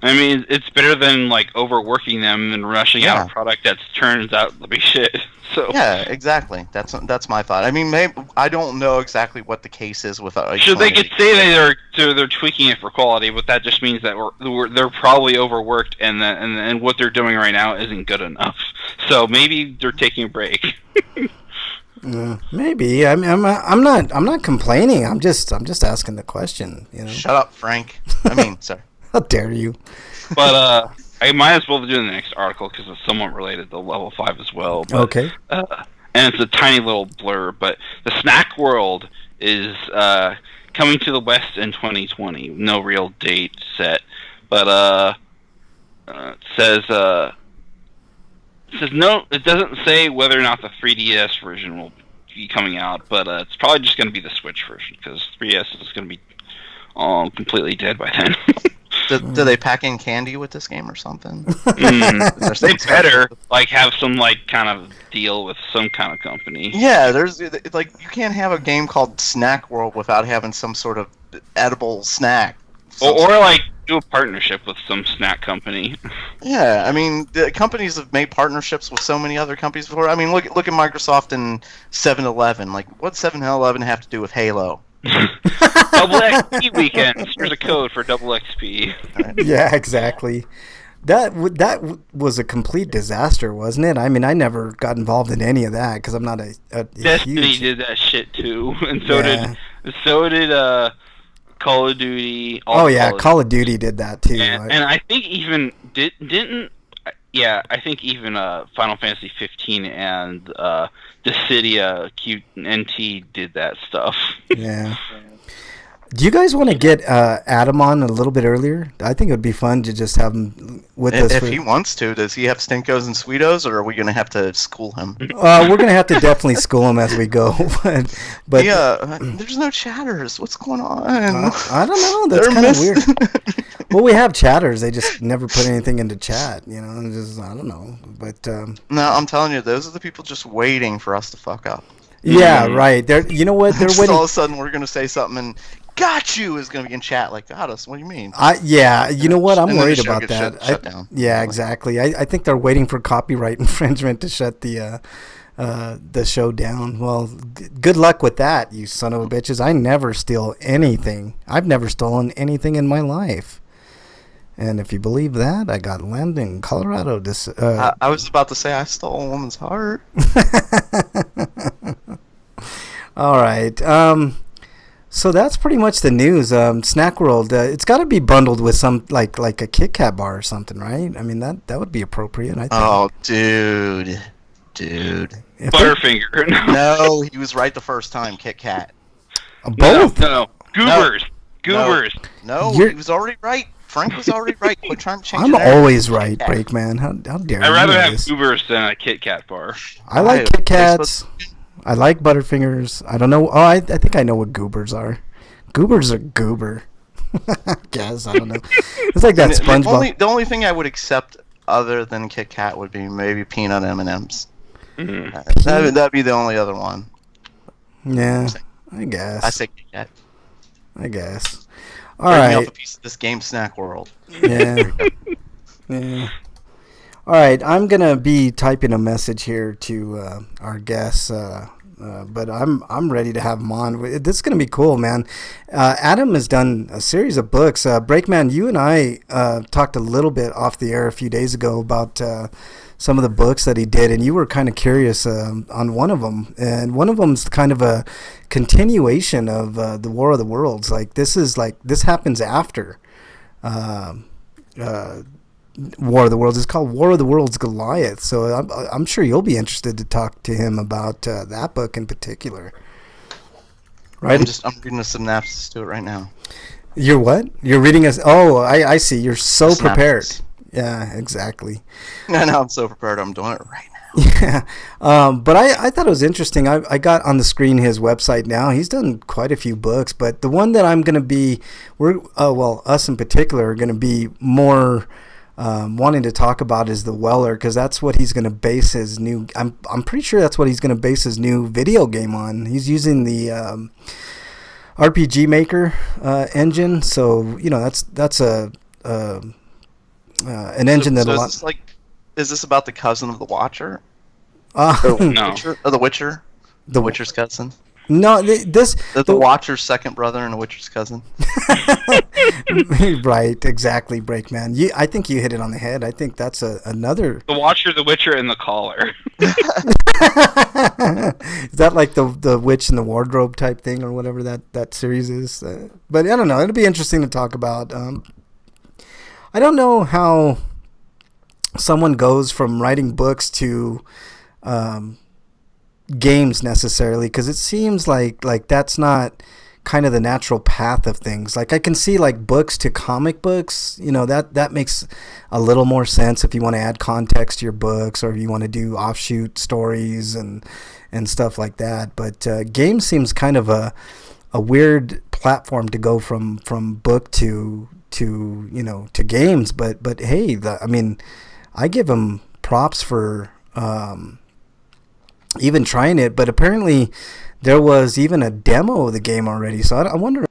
I mean, it's better than like overworking them and rushing out a product that turns out to be shit. So yeah, exactly. That's my thought. I mean, maybe I don't know exactly what the case is with. Sure, they could say they're tweaking it for quality, but that just means that they're probably overworked, and what they're doing right now isn't good enough. So maybe they're taking a break. Maybe. I mean, I'm not complaining. I'm just asking the question. You know. Shut up, Frank. I mean, sorry. How dare you? But I might as well do the next article because it's somewhat related to level 5 as well. But, okay. And it's a tiny little blurb, but the Snack World is coming to the West in 2020. No real date set, but it says no. It doesn't say whether or not the 3DS version will be coming out, but it's probably just going to be the Switch version because 3DS is going to be completely dead by then. Do they pack in candy with this game or something? They better have some kind of deal with some kind of company. Yeah, there's you can't have a game called Snack World without having some sort of edible snack. Or do a partnership with some snack company. Yeah, I mean, the companies have made partnerships with so many other companies before. I mean, look at Microsoft and 7-Eleven. Like, what's 7-Eleven have to do with Halo? Double XP weekends. Here's a code for double XP. Yeah, exactly. That was a complete disaster, wasn't it? I mean, I never got involved in any of that because I'm not a Destiny did that shit too, and so did Call of Duty. Call of Duty did that too. And I think even I think even Final Fantasy 15 and Dissidia QNT did that stuff. Yeah. Do you guys want to get Adam on a little bit earlier? I think it would be fun to just have him with us. If he wants to. Does he have Stinkos and Sweetos, or are we going to have to school him? We're going to have to definitely school him as we go. but yeah, there's no chatters. What's going on? I don't know. That's kind of weird. Well, we have chatters. They just never put anything into chat. You know, I don't know. But no, I'm telling you, those are the people just waiting for us to fuck up. Yeah, right. You know what? They're waiting. All of a sudden, we're going to say something and "got you" is going to be in chat. Like, got us. What do you mean? Yeah, you know what? I'm worried about that. Shut down. Yeah, exactly. I think they're waiting for copyright infringement to shut the show down. Well, good luck with that, you son of a bitches. I never steal anything. I've never stolen anything in my life. And if you believe that, I got land in Colorado. I was about to say I stole a woman's heart. All right. So that's pretty much the news. Snack World, it's got to be bundled with some like a Kit Kat bar or something, right? I mean that would be appropriate. I think. Oh, dude. Butterfinger. No, he was right the first time. Kit Kat. Both. No. Goobers. No, he was already right. Frank was already right. Quit trying to change I'm always right, Breakman. How dare you? I'd rather have Goobers than a Kit Kat bar. I like Kit Kats. I like Butterfingers. I don't know. Oh, I think I know what goobers are. Goobers are goober. I guess. I don't know. It's like that SpongeBob. The only thing I would accept other than Kit Kat would be maybe peanut M&Ms. That'd be the only other one. Yeah, I guess. I say Kit Kat. I guess. All right. Bring me off a piece of this game snack world. Yeah. Yeah. All right, I'm gonna be typing a message here to our guests, but I'm ready to have them on. This is gonna be cool, man. Adam has done a series of books. Breakman, you and I talked a little bit off the air a few days ago about some of the books that he did, and you were kind of curious on one of them. And one of them's kind of a continuation of the War of the Worlds. This happens after. War of the Worlds. It's called War of the Worlds Goliath. So I'm sure you'll be interested to talk to him about that book in particular. Right? I'm reading a synopsis to it right now. You're what? You're reading us? Oh, I see. You're so prepared. Synopsis. Yeah, exactly. I know. I'm so prepared. I'm doing it right now. Yeah. But I thought it was interesting. I got on the screen his website now. He's done quite a few books, but the one that I'm going to be, us in particular are going to be more wanting to talk about is the Weller, because that's what he's going to base his new. I'm pretty sure that's what he's going to base his new video game on. He's using the RPG Maker engine, so that's an engine that a lot. Is this about the cousin of the Watcher? No. The Witcher. The Witcher's cousin. No, the Watcher's second brother and the Witcher's cousin. Right, exactly, Breakman. I think you hit it on the head. I think that's another. The Watcher, the Witcher, and the Caller. Is that like the Witch in the Wardrobe type thing or whatever that series is? But I don't know. It'll be interesting to talk about. I don't know how someone goes from writing books to games necessarily, because it seems like that's not kind of the natural path of things. Like I can see like books to comic books, that makes a little more sense if you want to add context to your books, or if you want to do offshoot stories and stuff like that. But games seems kind of a weird platform to go from book to games. But hey, I give him props for even trying it, but apparently there was even a demo of the game already. So I wonder,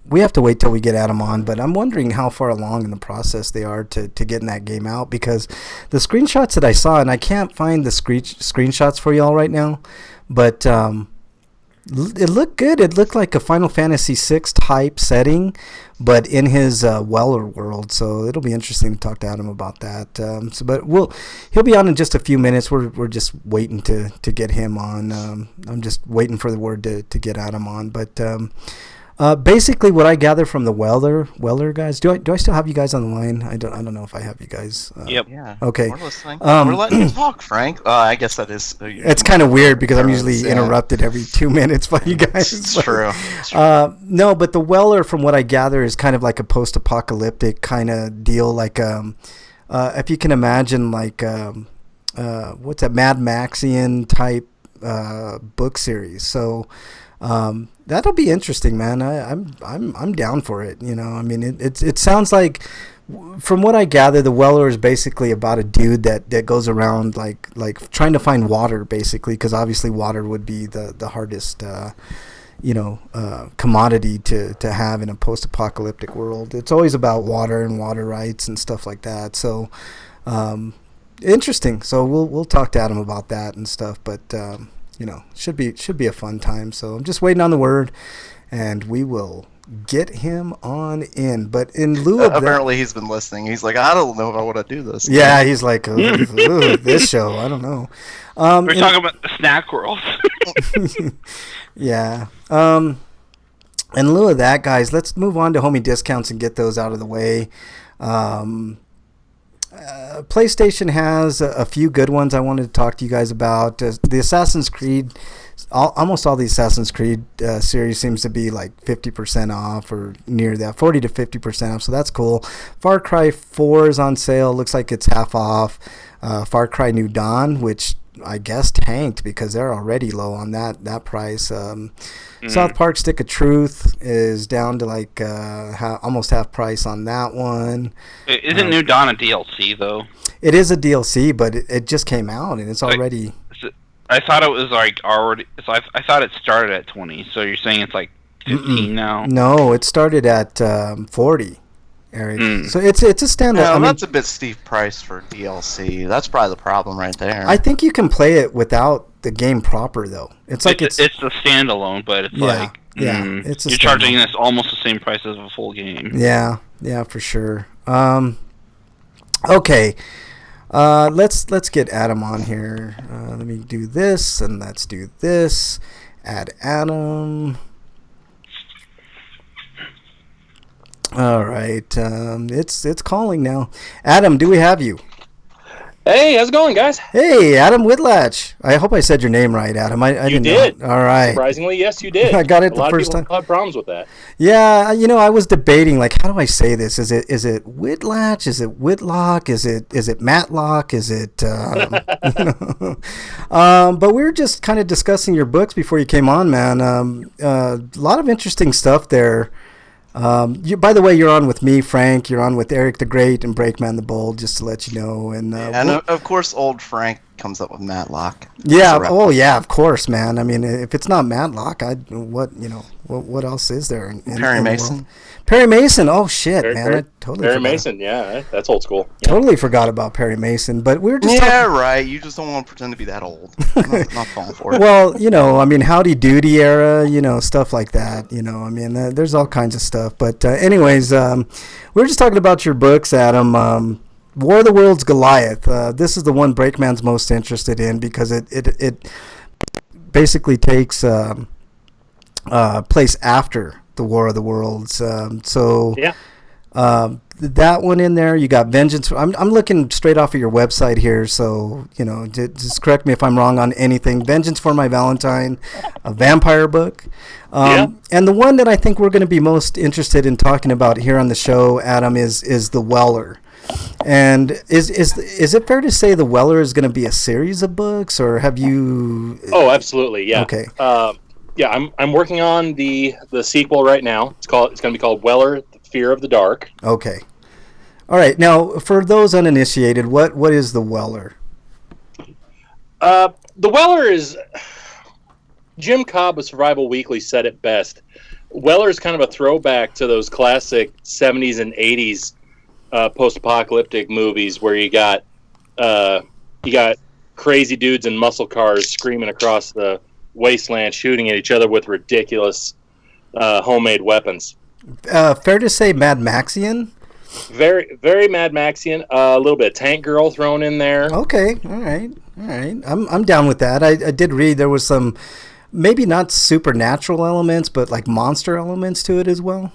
we have to wait till we get Adam on, but I'm wondering how far along in the process they are to getting that game out, because the screenshots that I saw, and I can't find the screenshots for y'all right now, but it looked good. It looked like a Final Fantasy VI type setting, but in his Weller world. So it'll be interesting to talk to Adam about that. But he'll be on in just a few minutes. We're just waiting to get him on. I'm just waiting for the word to get Adam on. But basically, what I gather from the Weller guys. Do I still have you guys on the line? I don't know if I have you guys. Yep. Yeah. Okay. We're listening. We're letting you talk, Frank. I guess that is. It's kind of weird because I'm usually interrupted every 2 minutes by you guys. It's true. No, but the Weller, from what I gather, is kind of like a post-apocalyptic kind of deal. Like, if you can imagine, like, what's that, Mad Maxian type book series. So. That'll be interesting, man. I'm down for it. It sounds like, from what I gather, the Weller is basically about a dude that goes around like trying to find water, basically, because obviously water would be the hardest commodity to have in a post-apocalyptic world. It's always about water and water rights and stuff like that. So interesting. So we'll talk to Adam about that and stuff, but should be a fun time. So I'm just waiting on the word, and we will get him on in. But in lieu of apparently he's been listening. He's like, I don't know if I want to do this. Yeah, he's like, ooh, this show, I don't know. We're talking about the snack world. Yeah. In lieu of that, guys, let's move on to homie discounts and get those out of the way. PlayStation has a few good ones I wanted to talk to you guys about. The Assassin's Creed, almost all the Assassin's Creed series seems to be like 50% off or near that, 40 to 50% off, so that's cool. Far Cry 4 is on sale. Looks like it's half off. Far Cry New Dawn, which I guess, tanked because they're already low on that price. South Park Stick of Truth is down to like almost half price on that one. Isn't New Dawn a DLC though? It is a DLC, but it just came out and it's already. I thought it was like already. So I thought it started at 20. So you're saying it's like 15 now? No, it started at 40. Eric. So it's a standard. Well, that's a bit steep price for DLC. That's probably the problem right there. I think you can play it without the game proper though. It's like it's a standalone, but it's you're charging this almost the same price as a full game. Yeah, for sure. Okay. Let's get Adam on here. Let me do this and let's do this. Add Adam. All right, it's calling now. Adam, do we have you? Hey, how's it going, guys? Hey, Adam Whitlatch. I hope I said your name right, Adam. I you didn't did. Know. All right. Surprisingly, yes, you did. I got it the first time. A lot of people have problems with that. Yeah, I was debating like, how do I say this? Is it Whitlatch? Is it Whitlock? Is it Matlock? Is it? But we were just kind of discussing your books before you came on, man. A lot of interesting stuff there. By the way, you're on with me, Frank. You're on with Eric the Great and Breakman the Bold, just to let you know. And of course, old Frank comes up with Matlock. Yeah. Oh, yeah. Of course, man. I mean, if it's not Matlock, what else is there? Perry Mason. Perry Mason. Oh shit, man! I totally Perry forgot. Mason. Yeah, that's old school. Yeah. Totally forgot about Perry Mason, but we were just right. You just don't want to pretend to be that old. I'm not falling for it. Well, I mean, Howdy Doody era, stuff like that. I mean, there's all kinds of stuff. But anyways, we were just talking about your books, Adam. War of the Worlds Goliath. This is the one Breakman's most interested in because it basically takes place after the War of the Worlds. That one in there, you got Vengeance. I'm looking straight off of your website here, so just correct me if I'm wrong on anything. Vengeance for My Valentine, a vampire book, and the one that I think we're going to be most interested in talking about here on the show, Adam, is the Weller. And is it fair to say the Weller is going to be a series of books, or have you? Oh, absolutely, yeah. Okay. I'm working on the sequel right now. It's going to be called Weller: The Fear of the Dark. Okay. All right. Now, for those uninitiated, what is the Weller? The Weller is Jim Cobb of Survival Weekly said it best. Weller is kind of a throwback to those classic 70s and 80s post-apocalyptic movies where you got crazy dudes in muscle cars screaming across the wasteland, shooting at each other with ridiculous homemade weapons. Fair to say Mad Maxian? Very, very Mad Maxian. A little bit of Tank Girl thrown in there. Okay, all right. I'm down with that. I did read there was some maybe not supernatural elements, but like monster elements to it as well.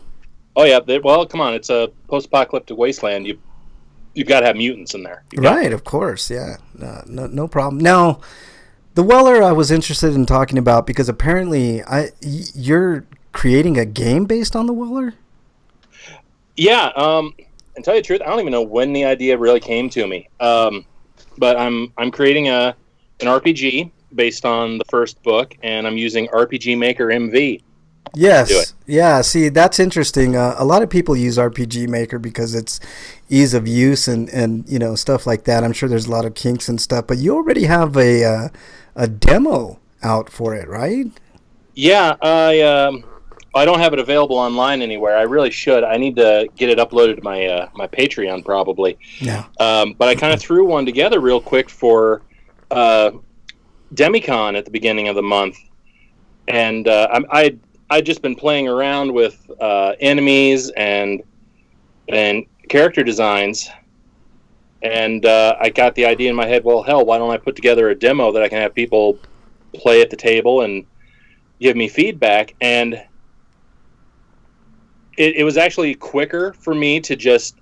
Oh yeah, well, come on, it's a post-apocalyptic wasteland. You've got to have mutants in there. Right, of course, yeah, no problem. Now, the Weller I was interested in talking about because apparently you're creating a game based on the Weller. Yeah, and tell you the truth, I don't even know when the idea really came to me. But I'm creating an RPG based on the first book, and I'm using RPG Maker MV. Yes. Yeah. See, that's interesting. A lot of people use RPG Maker because it's ease of use and stuff like that. I'm sure there's a lot of kinks and stuff, but you already have a demo out for it, right? Yeah. I don't have it available online anywhere. I really should. I need to get it uploaded to my Patreon probably. Yeah. But I kind of threw one together real quick for Demicon at the beginning of the month, and I'd just been playing around with enemies and character designs, and I got the idea in my head, well, hell, why don't I put together a demo that I can have people play at the table and give me feedback? And it was actually quicker for me to just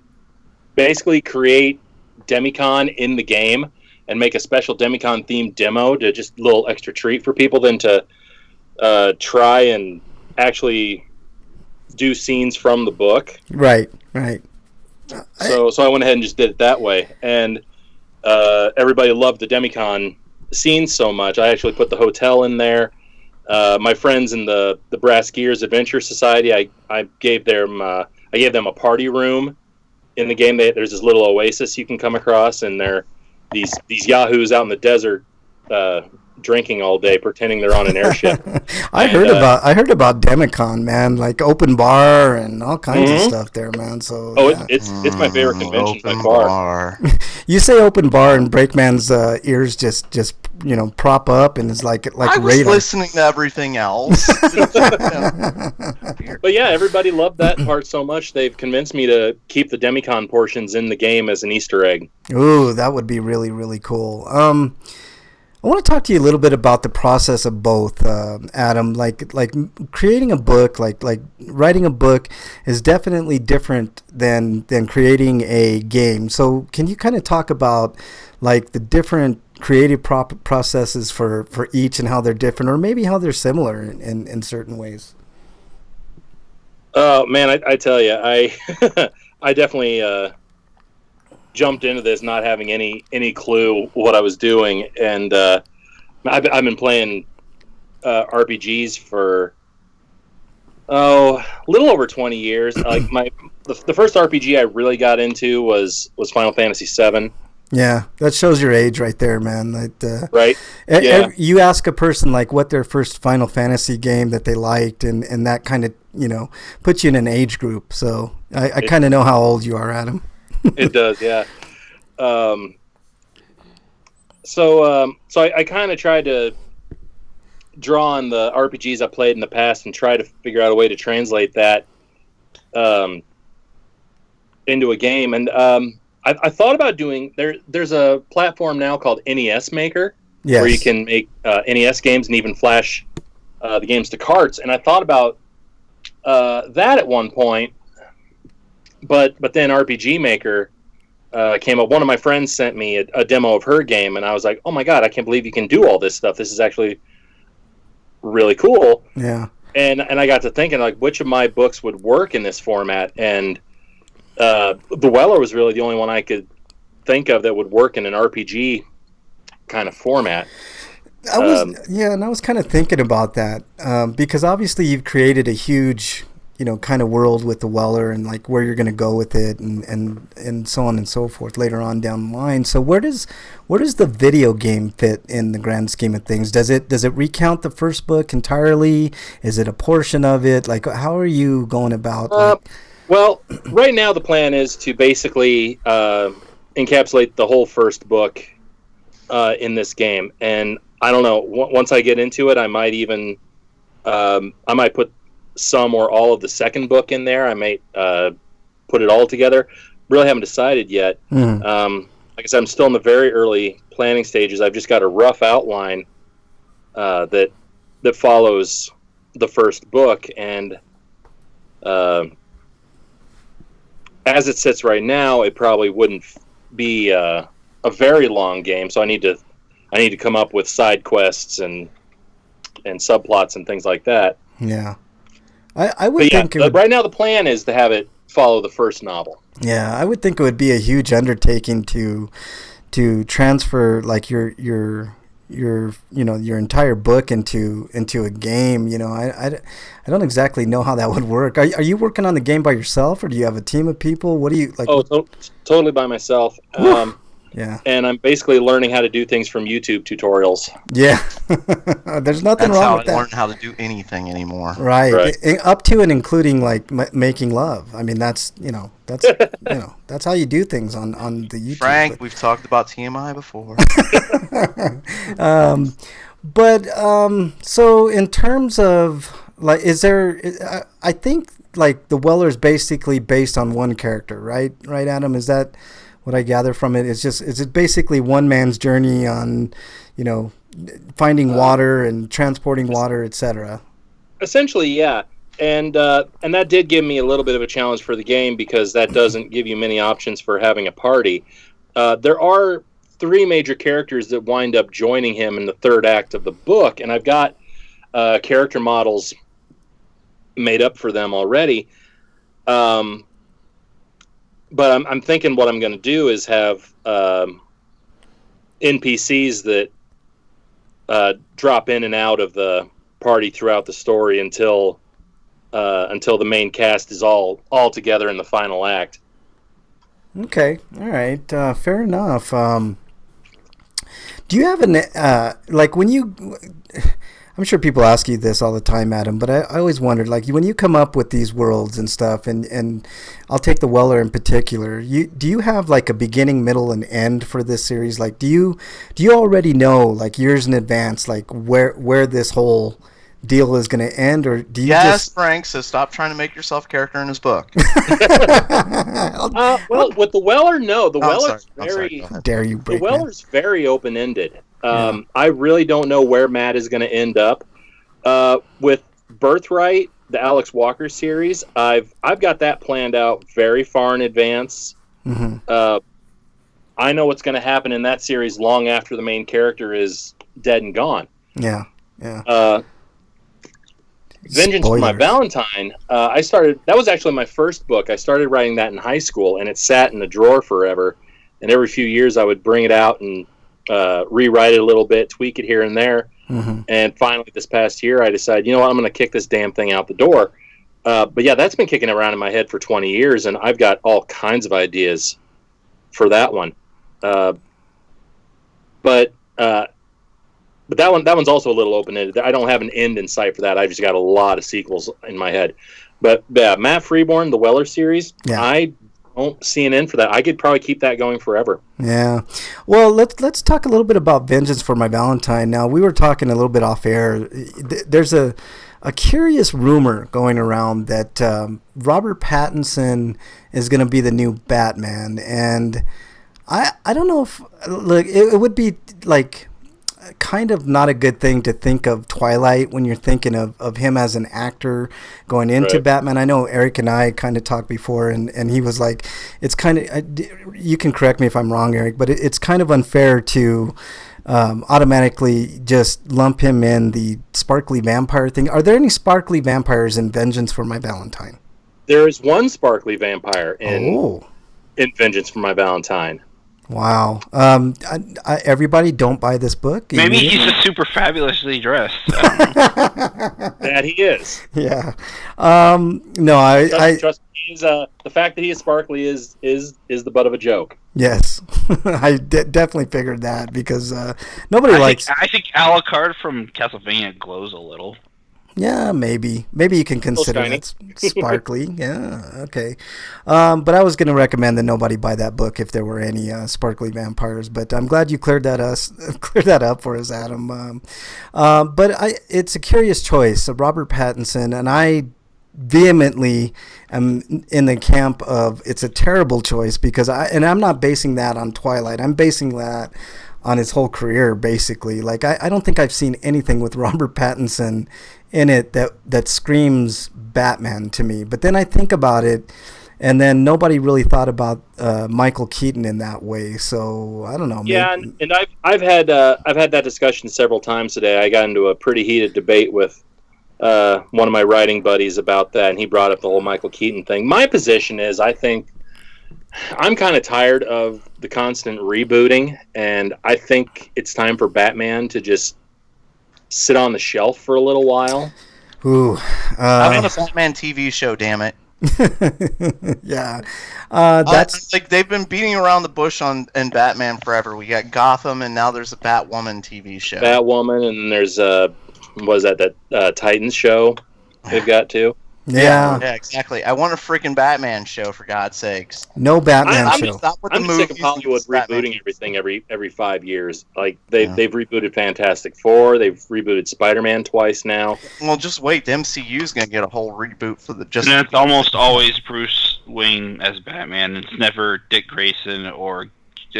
basically create Demicon in the game and make a special Demicon themed demo to just a little extra treat for people than to try and actually do scenes from the book. Right. So I went ahead and just did it that way, and everybody loved the Demicon scenes so much. I actually put the hotel in there. My friends in the Brass Gears Adventure Society, I gave them a party room in the game. There's this little oasis you can come across, and they're these yahoos out in the desert drinking all day, pretending they're on an airship. I heard about Demicon, man, like open bar and all kinds of stuff there, man. So it's my favorite convention by far. You say open bar, and Breakman's ears just prop up, and it's like I was radar. listening to everything else. But yeah, everybody loved that part so much they've convinced me to keep the Demicon portions in the game as an Easter egg. Ooh, that would be really, really cool. I want to talk to you a little bit about the process of both, Adam. Like creating a book, like writing a book, is definitely different than creating a game. So, can you kind of talk about like the different creative processes for each and how they're different, or maybe how they're similar in certain ways? Oh man, I tell you, I I definitely jumped into this not having any clue what I was doing, and I've been playing RPGs for a little over 20 years. Like the first RPG I really got into was Final Fantasy VII. Yeah, that shows your age right there, man. Right? Yeah. You ask a person like what their first Final Fantasy game that they liked, and that kind of puts you in an age group. So I kind of know how old you are, Adam. It does, yeah. So I kind of tried to draw on the RPGs I played in the past and try to figure out a way to translate that into a game. And I thought about doing there's a platform now called NES Maker, yes, where you can make NES games and even flash the games to carts. And I thought about that at one point, but then RPG Maker came up. One of my friends sent me a demo of her game, and I was like, "Oh my god, I can't believe you can do all this stuff! This is actually really cool." Yeah. And I got to thinking, like, which of my books would work in this format? And The Weller was really the only one I could think of that would work in an RPG kind of format. I was kind of thinking about that because obviously you've created a huge kind of world with the Weller, and like where you're going to go with it, and so on and so forth later on down the line. So where does the video game fit in the grand scheme of things? Does it recount the first book entirely? Is it a portion of it? Like, how are you going about? Well, right now the plan is to basically encapsulate the whole first book in this game, and I don't know. Once I get into it, I might even put some or all of the second book in there. I might put it all together. Really haven't decided yet. Like I said, I'm still in the very early planning stages. I've just got a rough outline that follows the first book, and as it sits right now, it probably wouldn't be a very long game. So I need to come up with side quests and subplots and things like that. Yeah. I would think right now the plan is to have it follow the first novel. Yeah, I would think it would be a huge undertaking to transfer like your entire book into a game. I don't exactly know how that would work. Are you working on the game by yourself, or do you have a team of people? What do you like? Oh, totally by myself. Yeah. And I'm basically learning how to do things from YouTube tutorials. Yeah. There's nothing wrong with that. That's how I learn how to do anything anymore. Right. Up to and including like making love. I mean, that's that's how you do things on the YouTube. Frank, we've talked about TMI before. So in terms of like, is there? I think like the Weller's basically based on one character, right? Right, Adam? Is that what I gather from it? Is it basically one man's journey on, finding water and transporting water, etc.? Essentially, yeah. And that did give me a little bit of a challenge for the game, because that doesn't give you many options for having a party. There are 3 major characters that wind up joining him in the third act of the book, and I've got character models made up for them already. But I'm thinking what I'm going to do is have NPCs that drop in and out of the party throughout the story until the main cast is all together in the final act. Okay, all right, fair enough. Do you have like when you? I'm sure people ask you this all the time, Adam, but I always wondered, like, when you come up with these worlds and stuff, and I'll take the Weller in particular. Do you have like a beginning, middle, and end for this series? Like, do you already know, like, years in advance, like where this whole deal is going to end, or do you just... Frank, so stop trying to make yourself a character in his book. Well, with the Weller, no. The Weller's very... Dare you break, the Weller's very open-ended. I really don't know where Matt is going to end up. With Birthright, the Alex Walker series, I've got that planned out very far in advance. Mm-hmm. I know what's going to happen in that series long after the main character is dead and gone. Yeah. Vengeance for My Valentine, that was actually my first book. I started writing that in high school, and it sat in the drawer forever. And every few years I would bring it out and rewrite it a little bit, tweak it here and there. Mm-hmm. And finally this past year I decided, you know what, I'm going to kick this damn thing out the door. But yeah, that's been kicking around in my head for 20 years, and I've got all kinds of ideas for that one. But that one's also a little open-ended. I don't have an end in sight for that. I've just got a lot of sequels in my head. But yeah, Matt Freeborn, the Weller series, I don't see an end for that. I could probably keep that going forever. Yeah. Well, let's talk a little bit about Vengeance for My Valentine. Now, we were talking a little bit off air. There's a curious rumor going around that Robert Pattinson is going to be the new Batman. And I don't know if... Look, it would be like... kind of not a good thing to think of Twilight when you're thinking of him as an actor going into Batman. I know Eric and I kind of talked before, and he was like, it's kind of, you can correct me if I'm wrong, Eric, but it's kind of unfair to automatically just lump him in the sparkly vampire thing. Are there any sparkly vampires in Vengeance for My Valentine? There is one sparkly vampire in Vengeance for My Valentine. Wow. Everybody don't buy this book. Maybe he's just super fabulously dressed. I don't know. That he is. Yeah. No, trust me, the fact that he is sparkly is the butt of a joke. Yes. I definitely figured that because nobody likes... I think Alucard from Castlevania glows a little. Yeah, maybe you can consider that sparkly. Yeah, okay. But I was going to recommend that nobody buy that book if there were any sparkly vampires. But I'm glad you cleared that up for us, Adam. But it's a curious choice, Robert Pattinson, and I vehemently am in the camp of it's a terrible choice because I'm not basing that on Twilight. I'm basing that on his whole career, basically. Like I don't think I've seen anything with Robert Pattinson in it that screams Batman to me. But then I think about it, and then nobody really thought about Michael Keaton in that way. So I don't know. Yeah, and I've had that discussion several times today. I got into a pretty heated debate with one of my writing buddies about that, and he brought up the whole Michael Keaton thing. My position is, I think I'm kind of tired of the constant rebooting, and I think it's time for Batman to just sit on the shelf for a little while. Ooh, I'm on a Batman TV show, damn it. Yeah, that's like they've been beating around the bush in Batman forever. We got Gotham, and now there's a Batwoman TV show. Batwoman, and there's that Titans show they've got too. Yeah, exactly. I want a freaking Batman show, for God's sakes. No Batman show. I'm sick of Hollywood rebooting everything every 5 years. Like they've rebooted Fantastic Four, they've rebooted Spider-Man twice now. Well, just wait. The MCU's gonna get a whole reboot for the just. And it's almost always Bruce Wayne as Batman. It's never Dick Grayson or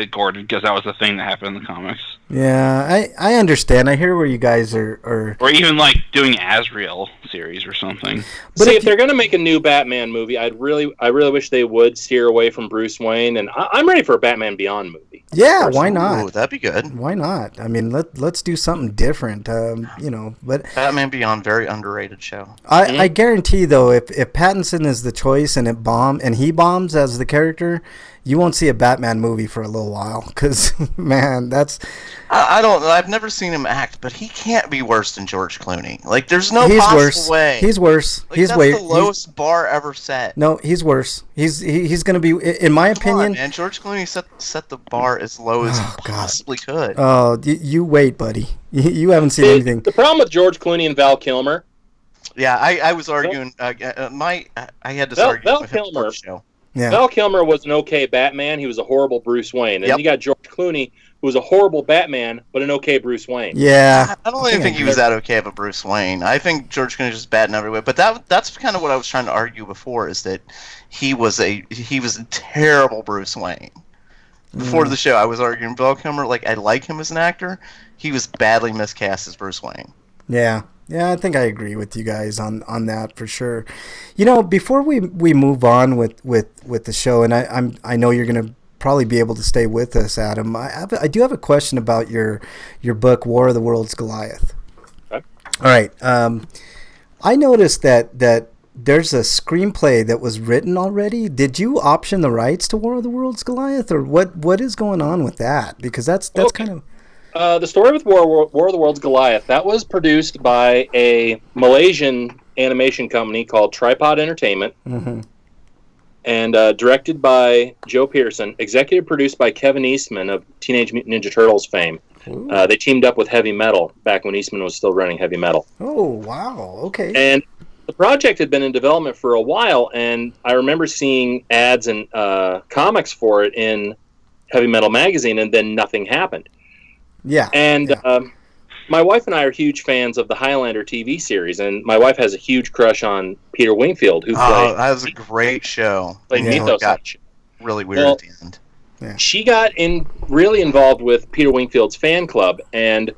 Gordon, because that was the thing that happened in the comics. Yeah, I understand. I hear where you guys are... Or even like doing Azrael series or something. But if they're going to make a new Batman movie, I really wish they would steer away from Bruce Wayne, and I'm ready for a Batman Beyond movie. Yeah, why not? Ooh, that'd be good. Why not? I mean, let's do something different. But Batman Beyond, very underrated show. I guarantee though, if Pattinson is the choice and he bombs as the character, you won't see a Batman movie for a little while. Because, man, that's... I don't know. I've never seen him act, but he can't be worse than George Clooney. Like, there's no he's possible worse. way. He's worse. Like, He's that's way, the lowest bar ever set. No, he's worse. He's going to be, in my opinion... And George Clooney set the bar as low as he possibly could. Oh, you wait, buddy. You haven't seen anything. The problem with George Clooney and Val Kilmer... Yeah, I was arguing. I had this argument with him before the show. Yeah. Val Kilmer was an okay Batman. He was a horrible Bruce Wayne. And then you got George Clooney, who was a horrible Batman, but an okay Bruce Wayne. Yeah. I don't even think he was that okay of a Bruce Wayne. I think George Clooney was just bad in every way. But that's kind of what I was trying to argue before, is that he was a terrible Bruce Wayne. Before the show, I was arguing Val Kilmer, like, I like him as an actor. He was badly miscast as Bruce Wayne. Yeah. Yeah, I think I agree with you guys on that for sure. You know, before we move on with the show, and I know you're going to probably be able to stay with us, Adam. I do have a question about your book, War of the Worlds, Goliath. Okay. All right. I noticed that there's a screenplay that was written already. Did you option the rights to War of the Worlds, Goliath, or what is going on with that? Because that's kind of... The story with War of the Worlds Goliath, that was produced by a Malaysian animation company called Tripod Entertainment, and directed by Joe Pearson, executive produced by Kevin Eastman of Teenage Mutant Ninja Turtles fame. They teamed up with Heavy Metal back when Eastman was still running Heavy Metal. Oh, wow. Okay. And the project had been in development for a while, and I remember seeing ads and comics for it in Heavy Metal magazine, and then nothing happened. Yeah. And my wife and I are huge fans of the Highlander TV series, and my wife has a huge crush on Peter Wingfield, who played... that was a great show. Played Mythos. Got really weird at the end. Yeah. She got really involved with Peter Wingfield's fan club, and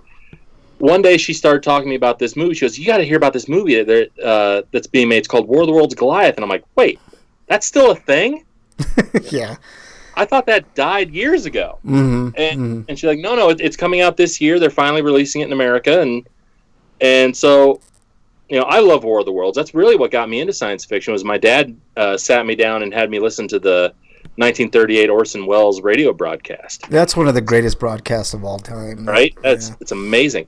one day she started talking to me about this movie. She goes, "You got to hear about this movie that's being made. It's called War of the Worlds Goliath." And I'm like, "Wait, that's still a thing?" Yeah. I thought that died years ago. And she's like, no, it's coming out this year. They're finally releasing it in America. And so, you know, I love War of the Worlds. That's really what got me into science fiction. Was my dad sat me down and had me listen to the 1938 Orson Welles radio broadcast. That's one of the greatest broadcasts of all time. Right? It's amazing.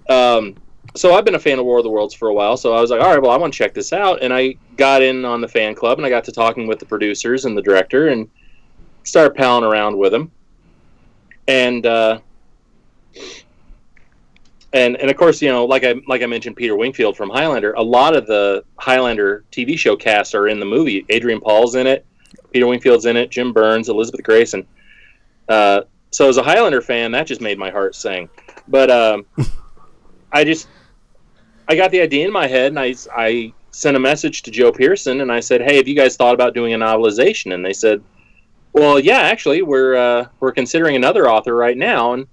So I've been a fan of War of the Worlds for a while. So I was like, all right, well, I want to check this out. And I got in on the fan club, and I got to talking with the producers and the director, and started palling around with him, and of course, you know, like I mentioned, Peter Wingfield from Highlander. A lot of the Highlander TV show casts are in the movie. Adrian Paul's in it, Peter Wingfield's in it, Jim Burns, Elizabeth Grayson. So as a Highlander fan, that just made my heart sing. But I got the idea in my head, and I sent a message to Joe Pearson, and I said, "Hey, have you guys thought about doing a novelization?" And they said, "Well, yeah, actually, we're considering another author right now," and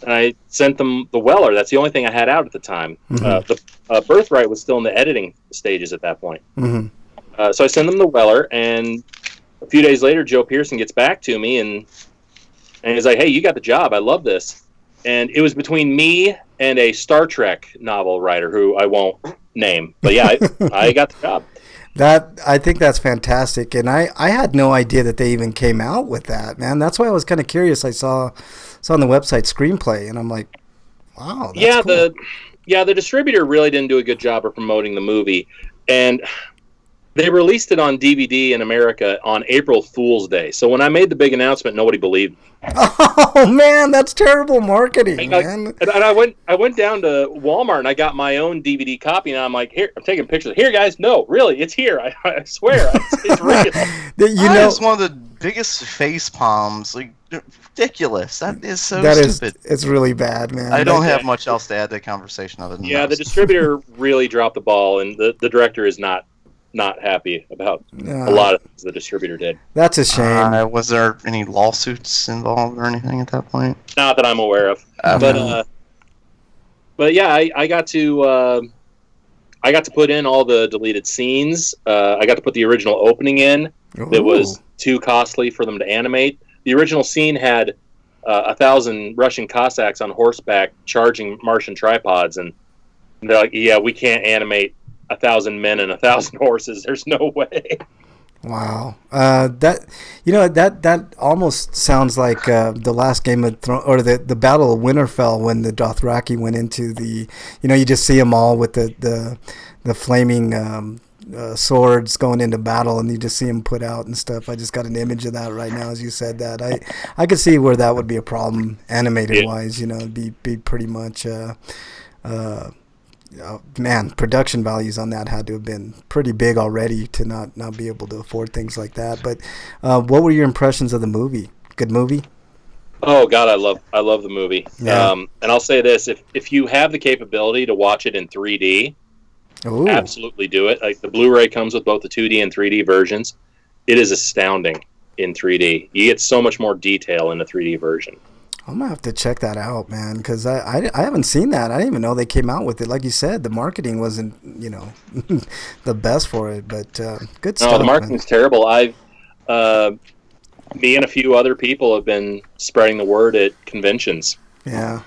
I sent them The Weller. That's the only thing I had out at the time. The Birthright was still in the editing stages at that point. So I sent them The Weller, and a few days later, Joe Pearson gets back to me, and he's like, "Hey, you got the job. I love this." And it was between me and a Star Trek novel writer who I won't name, but yeah, I got the job. I think that's fantastic, and I had no idea that they even came out with that, man. That's why I was kind of curious. I saw on the website screenplay, and I'm like, wow. That's cool. The distributor really didn't do a good job of promoting the movie, and they released it on DVD in America on April Fool's Day. So when I made the big announcement, nobody believed me. Oh man, that's terrible marketing, man. And I went down to Walmart and I got my own DVD copy, and I'm like, here, I'm taking pictures. Here, guys, no, really, it's here. I swear, it's real. It's one of the biggest face palms. Like, ridiculous. That is so stupid. It's really bad, man. I don't have much else to add to the conversation other than the distributor really dropped the ball, and the director is not happy about a lot of things the distributor did. That's a shame. Was there any lawsuits involved or anything at that point? Not that I'm aware of. But yeah, I got to put in all the deleted scenes. I got to put the original opening in. Ooh. That was too costly for them to animate. The original scene had 1,000 Russian Cossacks on horseback charging Martian tripods, and they're like, "Yeah, we can't animate 1,000 men and 1,000 horses. There's no way." Wow, that almost sounds like the last Game of Thrones or the Battle of Winterfell when the Dothraki went into the, you just see them all with the flaming swords going into battle, and you just see them put out and stuff. I just got an image of that right now as you said that. I could see where that would be a problem animated wise. It'd be pretty much. Man, production values on that had to have been pretty big already to not be able to afford things like that. But what were your impressions of the movie? Good movie? Oh God, I love the movie. Yeah. And I'll say this: if you have the capability to watch it in 3D, Ooh. absolutely do it. Like the Blu-ray comes with both the 2D and 3D versions. It is astounding in 3D. You get so much more detail in the 3D version. I'm gonna have to check that out, man, because I haven't seen that. I didn't even know they came out with it. Like you said, the marketing wasn't the best for it, but good stuff. No, the marketing's terrible. Me and a few other people have been spreading the word at conventions. Yeah.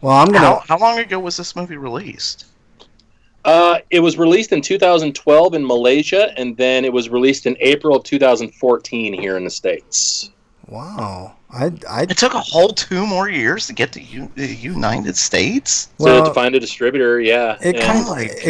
Well, I'm gonna. How long ago was this movie released? It was released in 2012 in Malaysia, and then it was released in April of 2014 here in the States. Wow. It took a whole 2 more years to get to the United States. So to find a distributor, yeah. It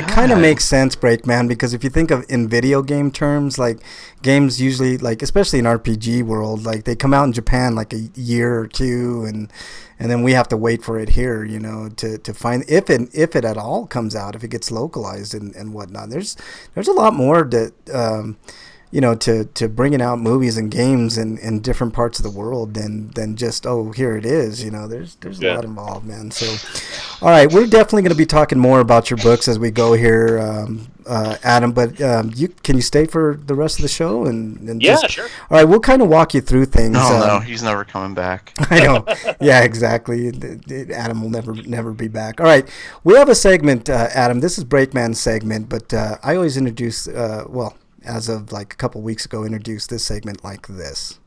kind of makes sense, Breakman, because if you think of in video game terms, like games usually, like especially in RPG world, like they come out in Japan like a year or two, and then we have to wait for it here, to find if it at all comes out, if it gets localized and whatnot. There's a lot more that. To bringing out movies and games in different parts of the world than just, here it is. There's a lot involved, man. So, all right, we're definitely going to be talking more about your books as we go here, Adam. But can you stay for the rest of the show? And sure. All right, we'll kind of walk you through things. No, he's never coming back. I know. Yeah, exactly. Adam will never be back. All right, we have a segment, Adam. This is Breakman's segment, but I always introduce as of like a couple weeks ago, introduced this segment like this.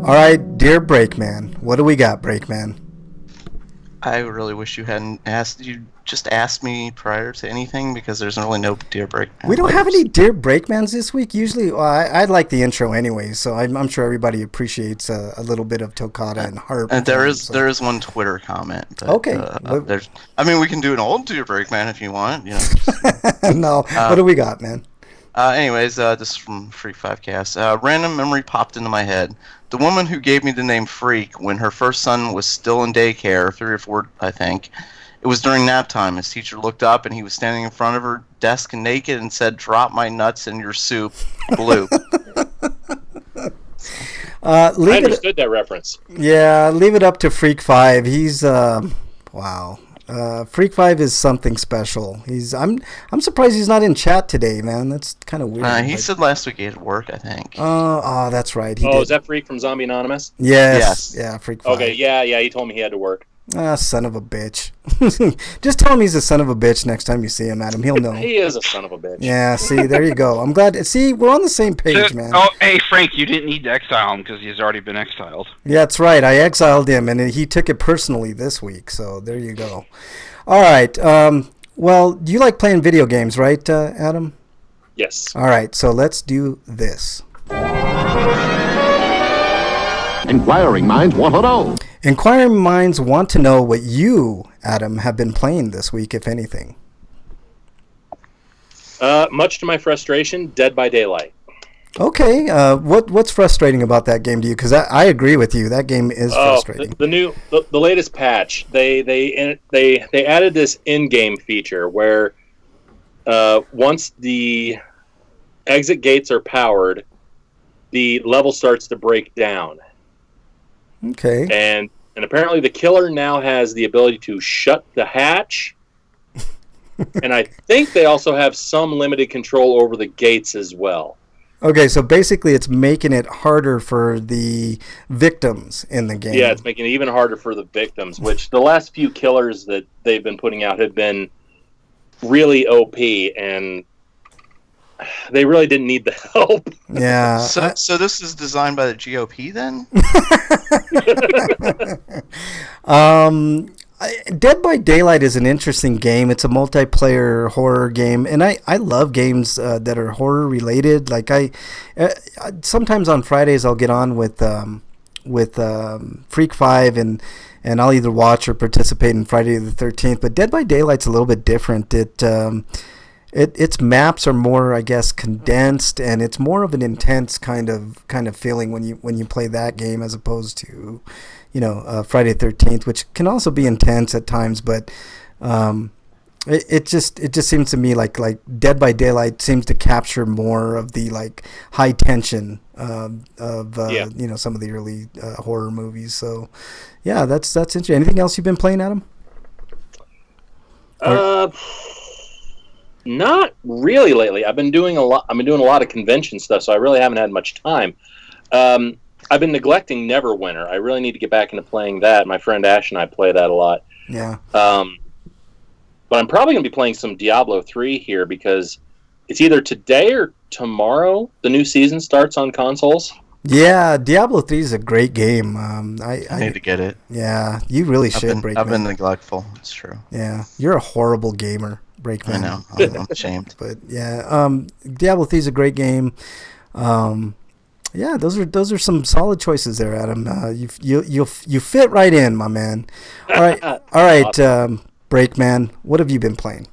All right, dear Breakman, what do we got, Breakman? I really wish you hadn't asked. You just asked me prior to anything because there's really no Dear Breakman. We don't have any Dear Breakmans this week. Usually, I like the intro anyway, so I'm sure everybody appreciates a little bit of toccata and harp. And there is one Twitter comment. But, okay. We can do an old Dear Breakman if you want. No. What do we got, man? Anyways, this is from Freak 5Cast. Random memory popped into my head. The woman who gave me the name Freak when her first son was still in daycare, 3 or 4, I think. It was during nap time. His teacher looked up and he was standing in front of her desk naked and said, "Drop my nuts in your soup." Blue. I understood that reference. Yeah, leave it up to Freak 5. He's wow. Freak 5 is something special. I'm surprised he's not in chat today, man. That's kind of weird. He said last week he had work, I think. That's right. He did. Is that Freak from Zombie Anonymous? Yes. Yeah, Freak 5. Okay, yeah, he told me he had to work. Son of a bitch. Just tell him he's a son of a bitch next time you see him, Adam. He'll know. He is a son of a bitch. Yeah, see, there you go. I'm glad. See, we're on the same page, man. Oh, hey, Frank, you didn't need to exile him because he's already been exiled. Yeah, that's right. I exiled him, and he took it personally this week, so there you go. All right. Well, you like playing video games, right, Adam? Yes. All right, so let's do this. Inquiring minds want to know. Inquiring minds want to know what you, Adam, have been playing this week, if anything. Much to my frustration, Dead by Daylight. Okay, what's frustrating about that game to you? Because I agree with you. That game is frustrating. The latest patch, they added this in-game feature where once the exit gates are powered, the level starts to break down. Okay. And apparently the killer now has the ability to shut the hatch. And I think they also have some limited control over the gates as well. Okay, so basically it's making it harder for the victims in the game. Yeah, it's making it even harder for the victims, which the last few killers that they've been putting out have been really OP, and they really didn't need the help. Yeah. So this is designed by the GOP then? Dead by Daylight is an interesting game. It's a multiplayer horror game, and I love games that are horror related. Like sometimes on Fridays I'll get on with Freak 5 and I'll either watch or participate in Friday the 13th. But Dead by Daylight's a little bit different. Its maps are more, I guess, condensed, and it's more of an intense kind of feeling when you play that game as opposed to, Friday the 13th, which can also be intense at times. But it just seems to me like Dead by Daylight seems to capture more of the like high tension of some of the early horror movies. So yeah, that's interesting. Anything else you've been playing, Adam? Not really lately. I've been doing a lot of convention stuff, so I really haven't had much time. I've been neglecting Neverwinter. I really need to get back into playing that. My friend Ash and I play that a lot. Yeah. But I'm probably going to be playing some Diablo 3 here because it's either today or tomorrow the new season starts on consoles. Yeah, Diablo 3 is a great game. I need to get it. Yeah, you really should. I've been neglectful. It's true. Yeah, you're a horrible gamer, Breakman. I know. I'm ashamed. But yeah, Diablo 3 is a great game. Yeah, those are some solid choices there, Adam. You fit right in, my man. All right, Awesome. Breakman, what have you been playing?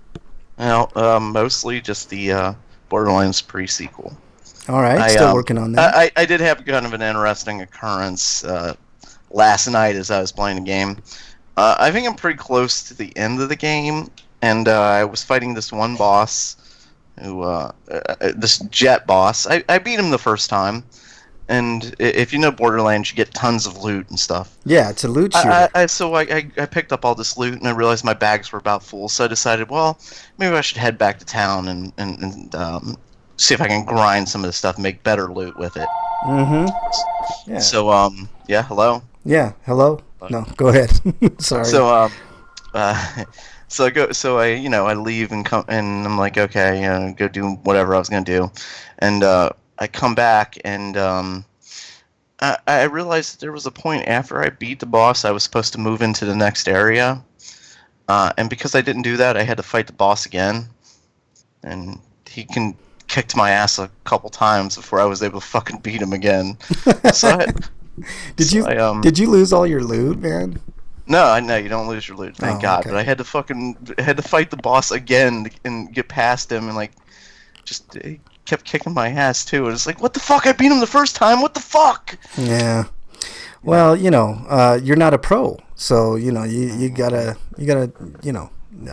Well, mostly just the Borderlands pre-sequel. All right, still working on that. I did have kind of an interesting occurrence last night as I was playing the game. I think I'm pretty close to the end of the game, and I was fighting this one boss, this jet boss. I beat him the first time, and if you know Borderlands, you get tons of loot and stuff. Yeah, it's a loot shooter. So I picked up all this loot, and I realized my bags were about full, so I decided, well, maybe I should head back to town and see if I can grind some of the stuff and make better loot with it. Mm-hmm. Yeah. So, yeah, hello? Yeah, hello? No, go ahead. Sorry. So, I leave and come, and I'm like, okay, go do whatever I was gonna do, and I come back, and I realized that there was a point after I beat the boss, I was supposed to move into the next area, and because I didn't do that, I had to fight the boss again, and he kicked my ass a couple times before I was able to fucking beat him again. So did you lose all your loot, man? No, you don't lose your loot, thank God. Okay. But I had to fight the boss again and get past him, and like just he kept kicking my ass too. And it's like, what the fuck? I beat him the first time. What the fuck? Yeah. Well, you're not a pro, so you gotta.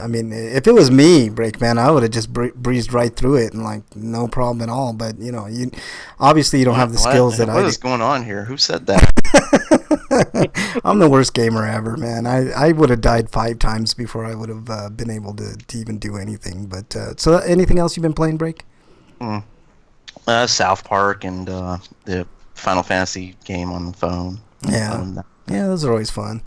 I mean, if it was me, Breakman, I would have just breezed right through it and like no problem at all. But you obviously you don't have the skills that I do. What is going on here? Who said that? I'm the worst gamer ever, man. I would have died 5 times before I would have been able to even do anything. But so anything else you've been playing, Break? South Park and the Final Fantasy game on the phone. Yeah. Yeah, those are always fun.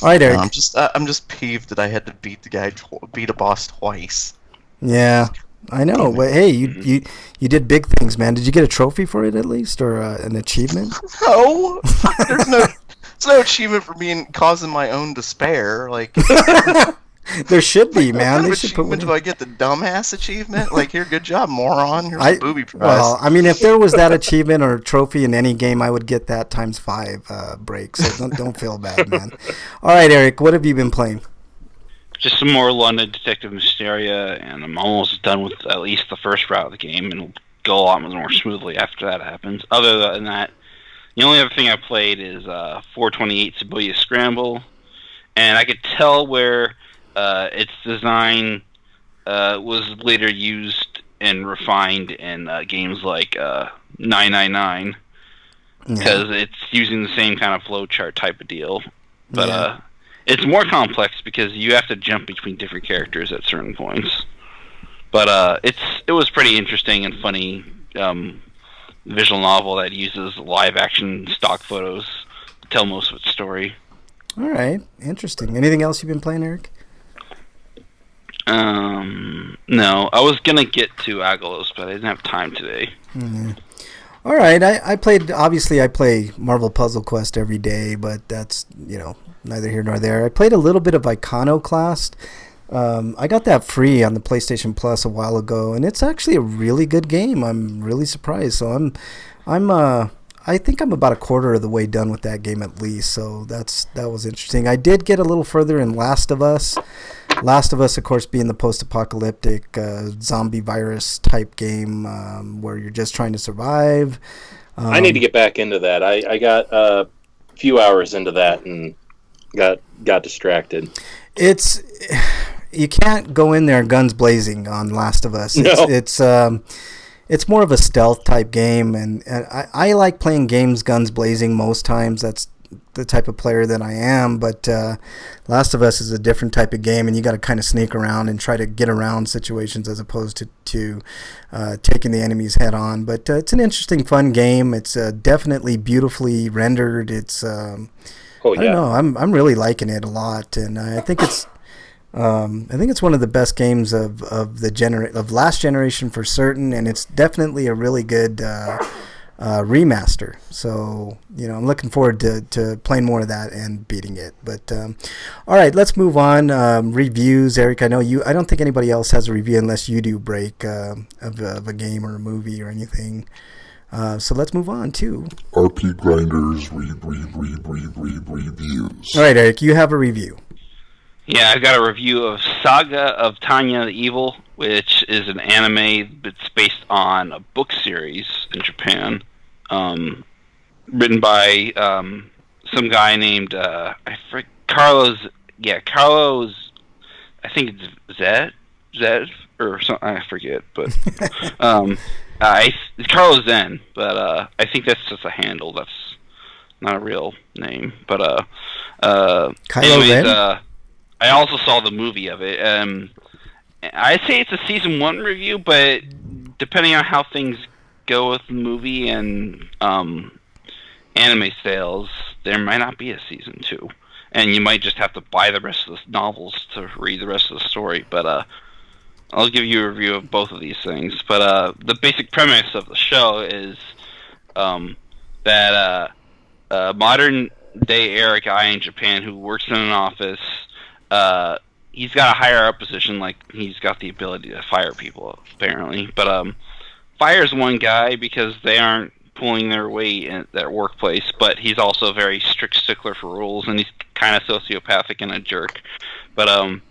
All right, Eric. I'm just peeved that I had to beat a boss twice. Yeah, I know. But hey, you did big things, man. Did you get a trophy for it at least, or an achievement? No, there's no achievement for causing my own despair. Like there should be, man. What kind they of should achievement do I get? The dumbass achievement? Like, here, good job, moron. Here's a booby prize. Well, I mean, if there was that achievement or trophy in any game, I would get that times 5 Break. So don't feel bad, man. All right, Eric, what have you been playing? Just some more London Detective Mysteria, and I'm almost done with at least the first route of the game, and it'll go a lot more smoothly after that happens. Other than that, the only other thing I played is 428 Sibilia Scramble, and I could tell where its design was later used and refined in games like 999, because it's using the same kind of flowchart type of deal. But it's more complex because you have to jump between different characters at certain points. But it was pretty interesting and funny visual novel that uses live action stock photos to tell most of its story. All right, interesting. Anything else you've been playing, Eric? No, I was gonna get to Agalos, but I didn't have time today. All right, I played. Obviously, I play Marvel Puzzle Quest every day, but that's neither here nor there. I played a little bit of Iconoclast. I got that free on the PlayStation Plus a while ago, and it's actually a really good game. I'm really surprised. So I think I'm about a quarter of the way done with that game at least. So that was interesting. I did get a little further in Last of Us. Last of Us, of course, being the post-apocalyptic zombie virus type game where you're just trying to survive. I need to get back into that. I got a few hours into that and got distracted. You can't go in there guns blazing on Last of Us. It's more of a stealth type game, and I like playing games guns blazing most times. That's the type of player that I am, but Last of Us is a different type of game, and you got to kind of sneak around and try to get around situations as opposed to taking the enemies head on. But it's an interesting, fun game. It's definitely beautifully rendered. It's I don't know. I'm really liking it a lot, and I think it's one of the best games of last generation for certain, and it's definitely a really good remaster. So I'm looking forward to playing more of that and beating it. But all right, let's move on. Reviews, Eric. I know you. I don't think anybody else has a review unless you do, break of a game or a movie or anything. So let's move on to RPGrinders reviews. All right, Eric, you have a review. Yeah, I've got a review of Saga of Tanya the Evil, which is an anime that's based on a book series in Japan, written by some guy named Carlos. Yeah, Carlos. I think it's Zed or something. I forget, but it's Carlos Zen. But I think that's just a handle. That's not a real name. But Kylo Ren? I also saw the movie of it. I'd say it's a season 1 review, but depending on how things go with the movie and anime sales, there might not be a season 2. And you might just have to buy the rest of the novels to read the rest of the story. But I'll give you a review of both of these things. But the basic premise of the show is that modern-day era guy in Japan who works in an office, he's got a higher up position, like he's got the ability to fire people, apparently. But fires one guy because they aren't pulling their weight in their workplace, but he's also a very strict stickler for rules, and he's kind of sociopathic and a jerk. But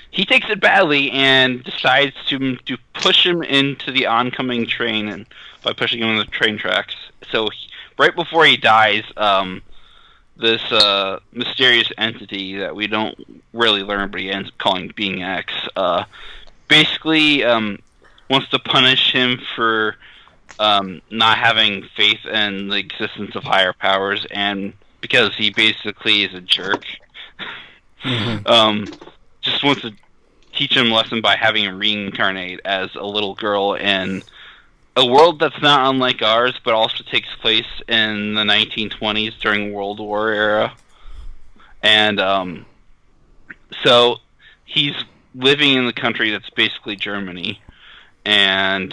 he takes it badly and decides to push him into the oncoming train, and by pushing him on the train tracks. So right before he dies, this mysterious entity that we don't really learn, but he ends up calling Being X, basically wants to punish him for not having faith in the existence of higher powers, and because he basically is a jerk, just wants to teach him a lesson by having him reincarnate as a little girl in a world that's not unlike ours, but also takes place in the 1920s during World War era. And so he's living in the country that's basically Germany, and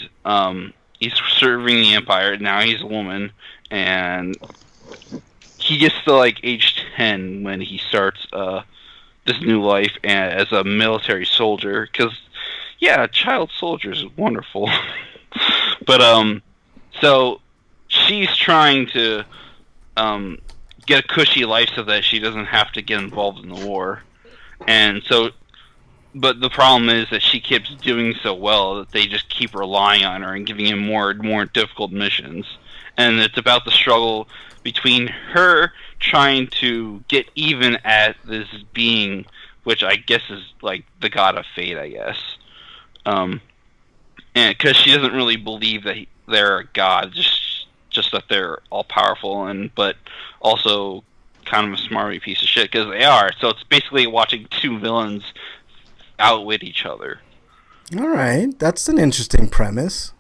he's serving the Empire. Now he's a woman, and he gets to like age 10 when he starts this new life as a military soldier. Because, yeah, child soldiers is wonderful. But so she's trying to get a cushy life so that she doesn't have to get involved in the war, and so. But the problem is that she keeps doing so well that they just keep relying on her and giving him more and more difficult missions. And it's about the struggle between her trying to get even at this being, which I guess is like the god of fate, I guess. And because she doesn't really believe that they're a god, just that they're all powerful, but also kind of a smarmy piece of shit, because they are. So it's basically watching two villains outwit each other. All right, that's an interesting premise.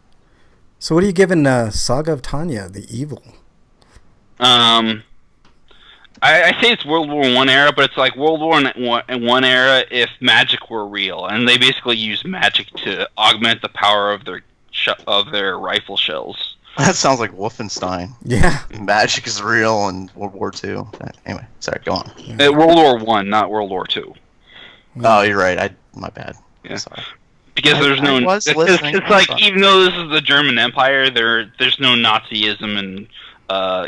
So what are you giving Saga of Tanya, the Evil? I'm I say it's World War One era, but it's like World War One era if magic were real, and they basically use magic to augment the power of their rifle shells. That sounds like Wolfenstein. Yeah. Magic is real in World War II. Anyway, sorry, go on. World War One, not World War Two. Oh, you're right. My bad. Yeah. Sorry. Because there's no. It's like Sorry. even though this is the German Empire, there's no Nazism and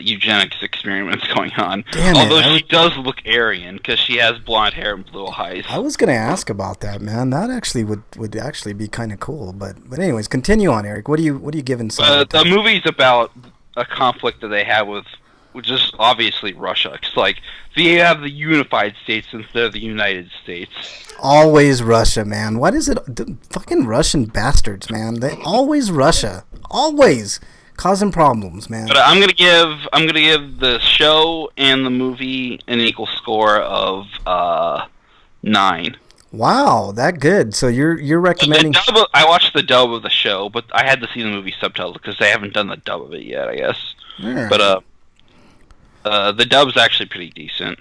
eugenics experiments going on. Although she does look Aryan because she has blonde hair and blue eyes. I was gonna ask about that, man. That actually would actually be kind of cool. But anyways, continue on, Eric. What are you giving? The movie's about a conflict that they have with, which is obviously Russia. It's like they have the unified states instead of the United States. Always Russia, man. What is it? The fucking Russian bastards, man. They always Russia. Always causing problems, man. But I'm gonna give the show and the movie an equal score of 9. Wow, that good. So you're recommending? I watched the dub of the show, but I had to see the movie subtitled because they haven't done the dub of it yet, I guess. Right. But the dub's actually pretty decent.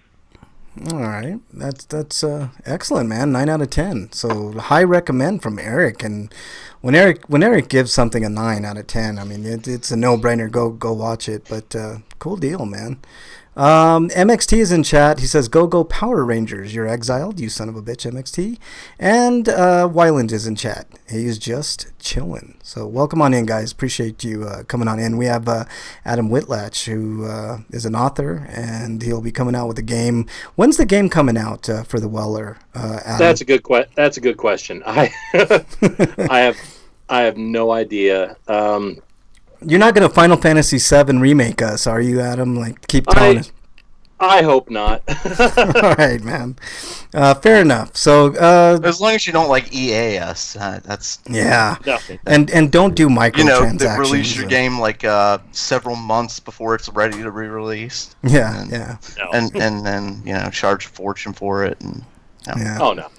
All right, that's excellent, man. 9 out of 10. So high recommend from Eric. And when Eric gives something a 9 out of 10, I mean it's a no-brainer. Go watch it. But cool deal, man. MXT is in chat. He says, "Go Power Rangers! You're exiled, you son of a bitch, MXT." And Wyland is in chat. He's just chilling. So welcome on in, guys. Appreciate you coming on in. We have Adam Whitlatch, who is an author, and he'll be coming out with a game. When's the game coming out for the Weller? Adam? That's a good question. I have no idea. You're not going to Final Fantasy VII remake us, are you, Adam? Like, keep telling us. I hope not. All right, man. Fair enough. So, as long as you don't like EA us, that's yeah. Nothing. And don't do microtransactions. They release your game like several months before it's ready to re-release. Yeah, and, yeah. No. And then charge a fortune for it. And yeah. Oh no.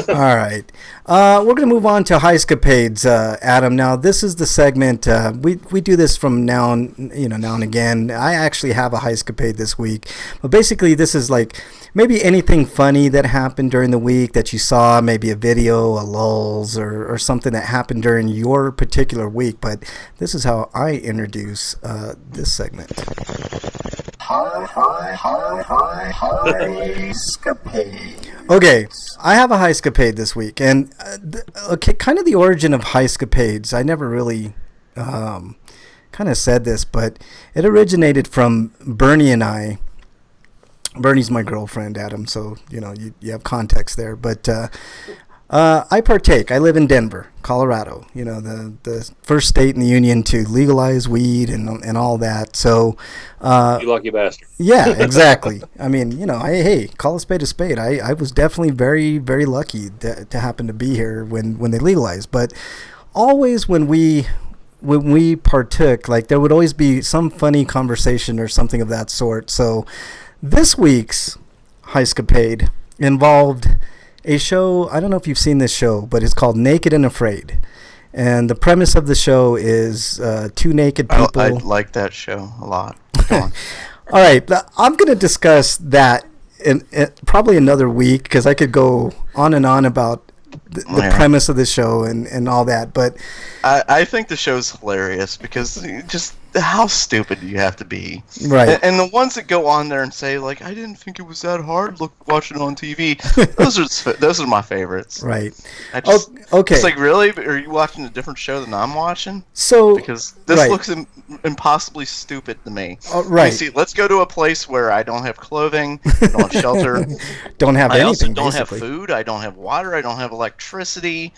All right. We're going to move on to Highscapades, Adam. Now, this is the segment. We do this from now and again. I actually have a Highscapade this week. But basically, this is like maybe anything funny that happened during the week that you saw, maybe a video, a lulz, or something that happened during your particular week. But this is how I introduce this segment. Highscapade. Okay, I have a Highscapade this week, and kind of the origin of Highscapades. I never really kind of said this, but it originated from Bernie and I. Bernie's my girlfriend, Adam, so you have context there. But I partake. I live in Denver, Colorado. The first state in the union to legalize weed and all that. So you lucky bastard. Yeah, exactly. I mean, hey, call a spade a spade. I was definitely very, very lucky to happen to be here when they legalized. But always when we partook, like there would always be some funny conversation or something of that sort. So this week's Highscapade involved a show. I don't know if you've seen this show, but it's called Naked and Afraid. And the premise of the show is two naked people. I like that show a lot. Go on. All right, I'm going to discuss that in probably another week because I could go on and on about the premise of the show and all that. But I think the show's hilarious because just how stupid you have to be. Right. And the ones that go on there and say, like, I didn't think it was that hard watching it on TV, those are my favorites. Right. Okay. It's like, really? Are you watching a different show than I'm watching? So because this looks impossibly stupid to me. Right. See, let's go to a place where I don't have clothing, don't have shelter, don't have anything. I also don't have food. I don't have water. I don't have electricity.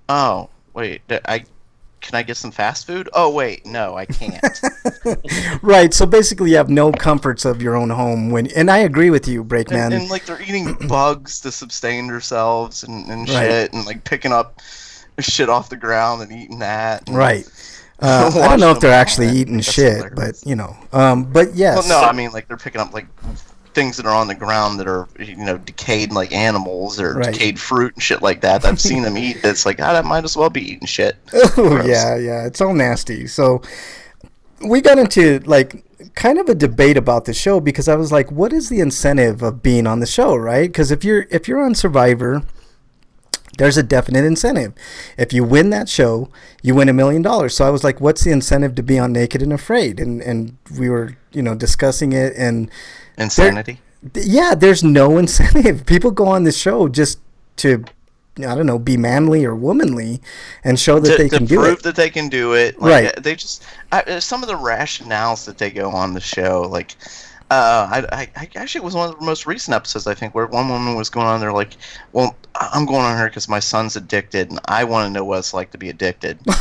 Oh, wait. Can I get some fast food? Oh, wait, no, I can't. Right, so basically you have no comforts of your own home. And I agree with you, Breakman. And like, they're eating bugs to sustain themselves and shit, and, like, picking up shit off the ground and eating that. Right. I don't know if they're actually eating shit, but, but yes. Well, no, I mean, like, they're picking up, like, things that are on the ground that are decayed like animals or decayed fruit and shit like that. I've seen them eat. It's like, that might as well be eating shit. Oh yeah, it's all nasty. So we got into like kind of a debate about the show because I was like, what is the incentive of being on the show, right? Because if you're on Survivor, there's a definite incentive. If you win that show, you win $1 million. So I was like, what's the incentive to be on Naked and Afraid? And we were, discussing it, and Insanity. There's no incentive. People go on the show just to, I don't know, be manly or womanly and show that they can do it. To prove that they can do it. Right. They just some of the rationales that they go on the show, like I actually, it was one of the most recent episodes, I think, where one woman was going on there like, well, I'm going on here because my son's addicted and I want to know what it's like to be addicted. How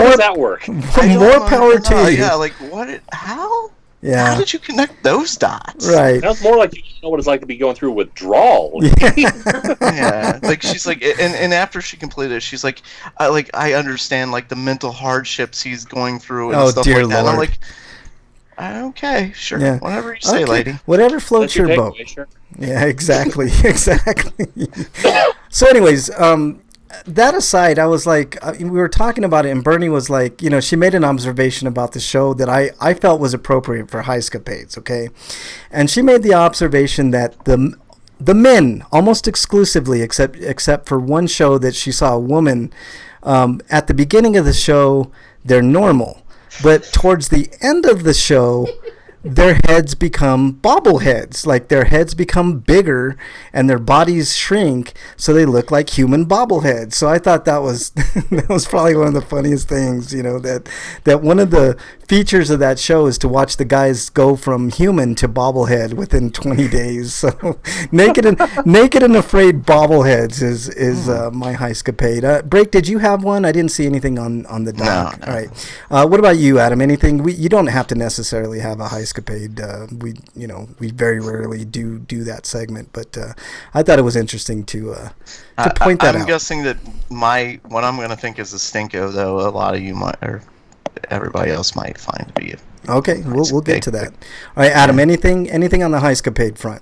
does that work? More power to you. Yeah, like what? How? Yeah. How did you connect those dots? Right. Sounds more like you know what it's like to be going through withdrawal. Yeah. Like she's like, and after she completed it, she's like, I understand like the mental hardships he's going through and stuff dear like that. And I'm Lord. like, okay, sure, Yeah. whatever you say, Okay. lady. Whatever floats That's your your boat. takeaway, sure. Yeah, exactly. Exactly. So anyways, that aside, I was like, we were talking about it, and Bernie was like, she made an observation about the show that I felt was appropriate for Highscapades, okay? And she made the observation that the men, almost exclusively, except for one show that she saw a woman, at the beginning of the show, they're normal. But towards the end of the show, their heads become bobbleheads. Like their heads become bigger and their bodies shrink, so they look like human bobbleheads. So I thought that was that was probably one of the funniest things, that one of the features of that show is to watch the guys go from human to bobblehead within 20 days. So naked and afraid bobbleheads is my Highscapade. Break, did you have one? I didn't see anything on the doc. No. All right. What about you, Adam? Anything? You don't have to necessarily have a Highscapade. We very rarely do that segment, but I thought it was interesting to point that out. I'm guessing that what I'm going to think is a stinko, though. A lot of you might, or everybody else might find to be. Okay, we'll get to that. All right, Adam. Anything on the Highscapade front?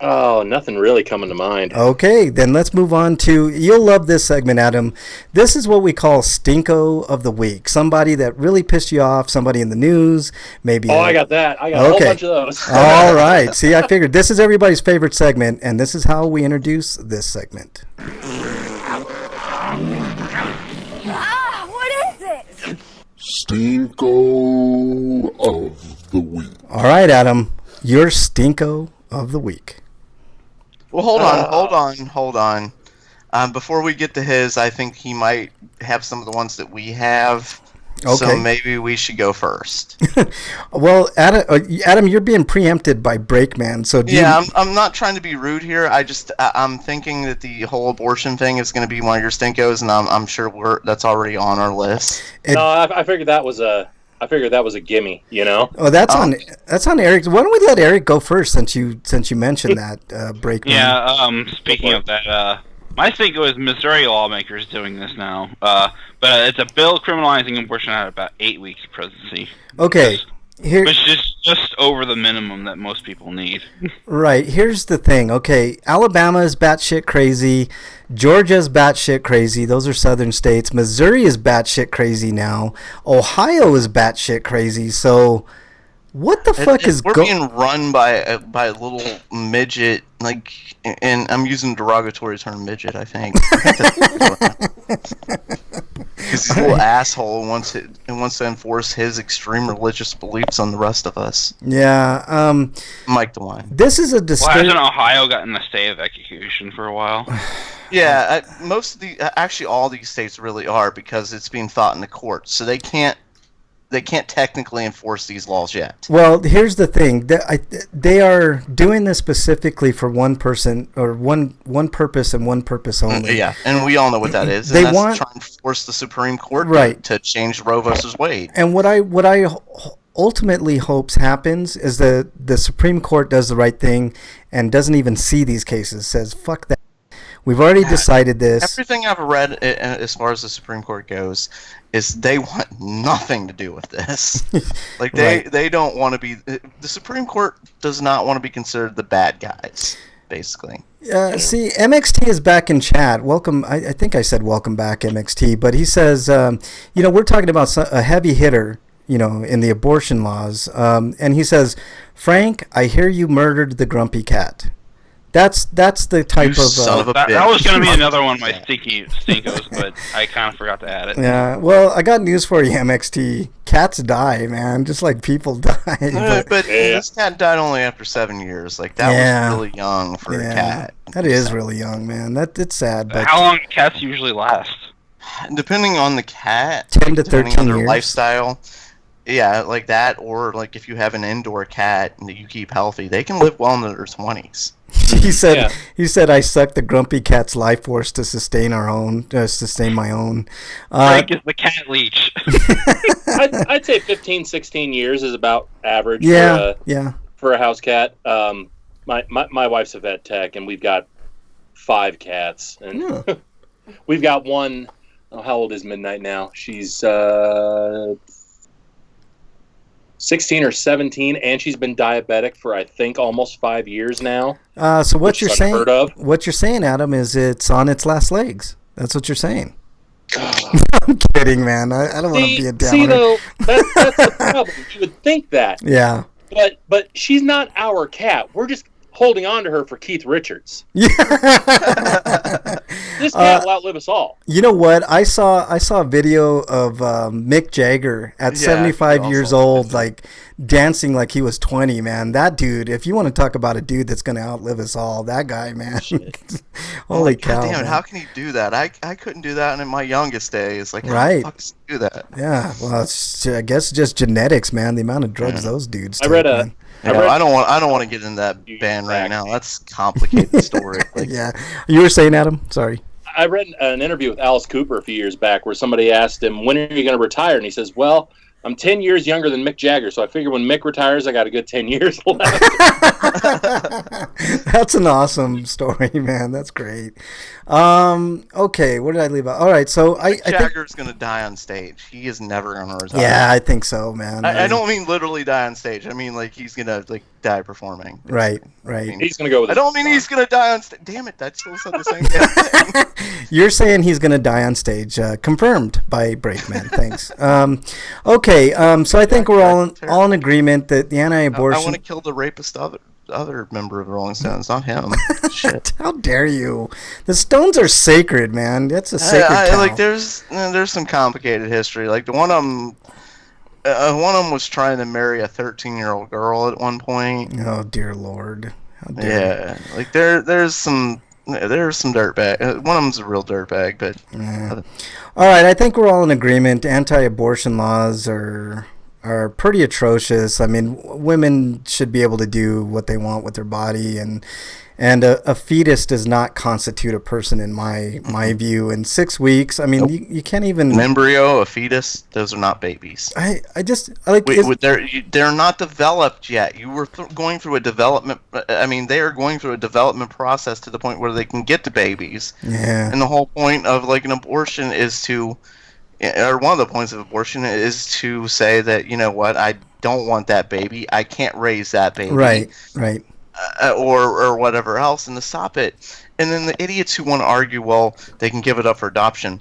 Oh, nothing really coming to mind. Okay, then let's move on to, you'll love this segment, Adam. This is what we call Stinko of the Week. Somebody that really pissed you off, somebody in the news, maybe. Oh, I got that. I got a whole bunch of those. All right. See, I figured this is everybody's favorite segment, and this is how we introduce this segment. What is it? Stinko of the Week. All right, Adam, your Stinko of the Week. Well, hold on. Before we get to his, I think he might have some of the ones that we have. Okay. So maybe we should go first. Well, Adam, you're being preempted by Breakman. So I'm not trying to be rude here. I'm thinking that the whole abortion thing is going to be one of your stinkos, and I'm sure that's already on our list. I figured that was a gimme, Oh, that's on Eric. Why don't we let Eric go first since you mentioned that, Breakman? Yeah. Speaking of that, my thinking was Missouri lawmakers doing this now, but it's a bill criminalizing abortion at about 8 weeks of pregnancy. Okay. Which is just over the minimum that most people need. Right. Here's the thing. Okay, Alabama is batshit crazy. Georgia's batshit crazy. Those are southern states. Missouri is batshit crazy now. Ohio is batshit crazy. So, what the fuck is going? We're being run by a little midget, like, and I'm using the derogatory term midget, I think. Because he's a little asshole wants to enforce his extreme religious beliefs on the rest of us. Yeah. Mike DeWine. This is a hasn't Ohio gotten a stay of execution for a while? Yeah, actually all these states really are, because it's being fought in the courts, so they can't technically enforce these laws yet. Well, here's the thing: they are doing this specifically for one person or one purpose and one purpose only. Yeah, and we all know what that is. They and want trying to force the Supreme Court to change Roe versus Wade. And what I ultimately hopes happens is that the Supreme Court does the right thing and doesn't even see these cases. Says fuck that. We've already decided this. Everything I've read as far as the Supreme Court goes is they want nothing to do with this. Like they don't want to be. The Supreme Court does not want to be considered the bad guys, basically. See, MXT is back in chat. Welcome. I think I said welcome back, MXT. But he says, we're talking about a heavy hitter in the abortion laws. And he says, Frank, I hear you murdered the grumpy cat. That's the type of son of a bitch. that was going to be another one of my stinkos, but I kind of forgot to add it. Yeah, well, I got news for you, MXT. Cats die, man, just like people die. But this cat died only after 7 years. Like, that was really young for a cat. That is really young, man. It's sad. But how long do cats usually last? Depending on the cat, 10 to 13 on their years. lifestyle. Yeah, like that, or like if you have an indoor cat that you keep healthy, they can live well into their 20s. He said, I suck the grumpy cat's life force to sustain my own. Frank is the cat leech. I'd say 15, 16 years is about average for a house cat. My wife's a vet tech, and we've got 5 cats. And we've got one, how old is Midnight now? She's 16 or 17, and she's been diabetic for, I think, almost 5 years now. So what you're saying? Unheard of. What you're saying, Adam, is it's on its last legs. That's what you're saying. I'm kidding, man. I don't want to be a downer. See, though, that's the problem. You would think that. Yeah. But she's not our cat. We're just holding on to her for Keith Richards. Yeah. This cat will outlive us all. You know what? I saw a video of Mick Jagger at 75 years old, like dancing like he was 20. Man, that dude. If you want to talk about a dude that's going to outlive us all, that guy, man. Holy cow! God damn it! Man. How can he do that? I couldn't do that in my youngest days. Like, how right? the fuck does he do that? Yeah. Well, I guess just genetics, man. The amount of drugs those dudes take. I don't want to get in that band right now. That's a complicated story. Like, yeah. You were saying, Adam? Sorry. I read an interview with Alice Cooper a few years back where somebody asked him, when are you going to retire? And he says, well, I'm 10 years younger than Mick Jagger, so I figure when Mick retires, I got a good 10 years left. That's an awesome story, man. That's great. Okay, where did I leave out? All right, so I think Jagger's going to die on stage. He is never going to retire. Yeah, I think so, man. I don't mean literally die on stage. I mean, like, he's going to die performing. Right. I mean, he's going to go with I don't mean he's going to die on stage. Damn it, that still said the same thing. You're saying he's going to die on stage. Confirmed by Breakman. Thanks. Okay, so I think we're all in agreement that the anti-abortion... I want to kill the rapist other member of the Rolling Stones, not him. Shit. How dare you? The Stones are sacred, man. That's a sacred cow. Like, there's some complicated history. Like, the one of them was trying to marry a 13-year-old girl at one point. Oh, dear Lord. How dare you. Like, there's some dirtbag. One of them's a real dirtbag, but... Yeah. All right, I think we're all in agreement. Anti-abortion laws are pretty atrocious. I mean, women should be able to do what they want with their body, and a fetus does not constitute a person in my view. In 6 weeks, I mean, you can't even... An embryo, a fetus, those are not babies. I like... They're not developed yet. You were going through a development... I mean, they are going through a development process to the point where they can get to babies. Yeah. And the whole point of, like, an abortion is to... Or one of the points of abortion is to say that, you know what, I don't want that baby. I can't raise that baby. Right. Or whatever else, and to stop it. And then the idiots who want to argue, well, they can give it up for adoption.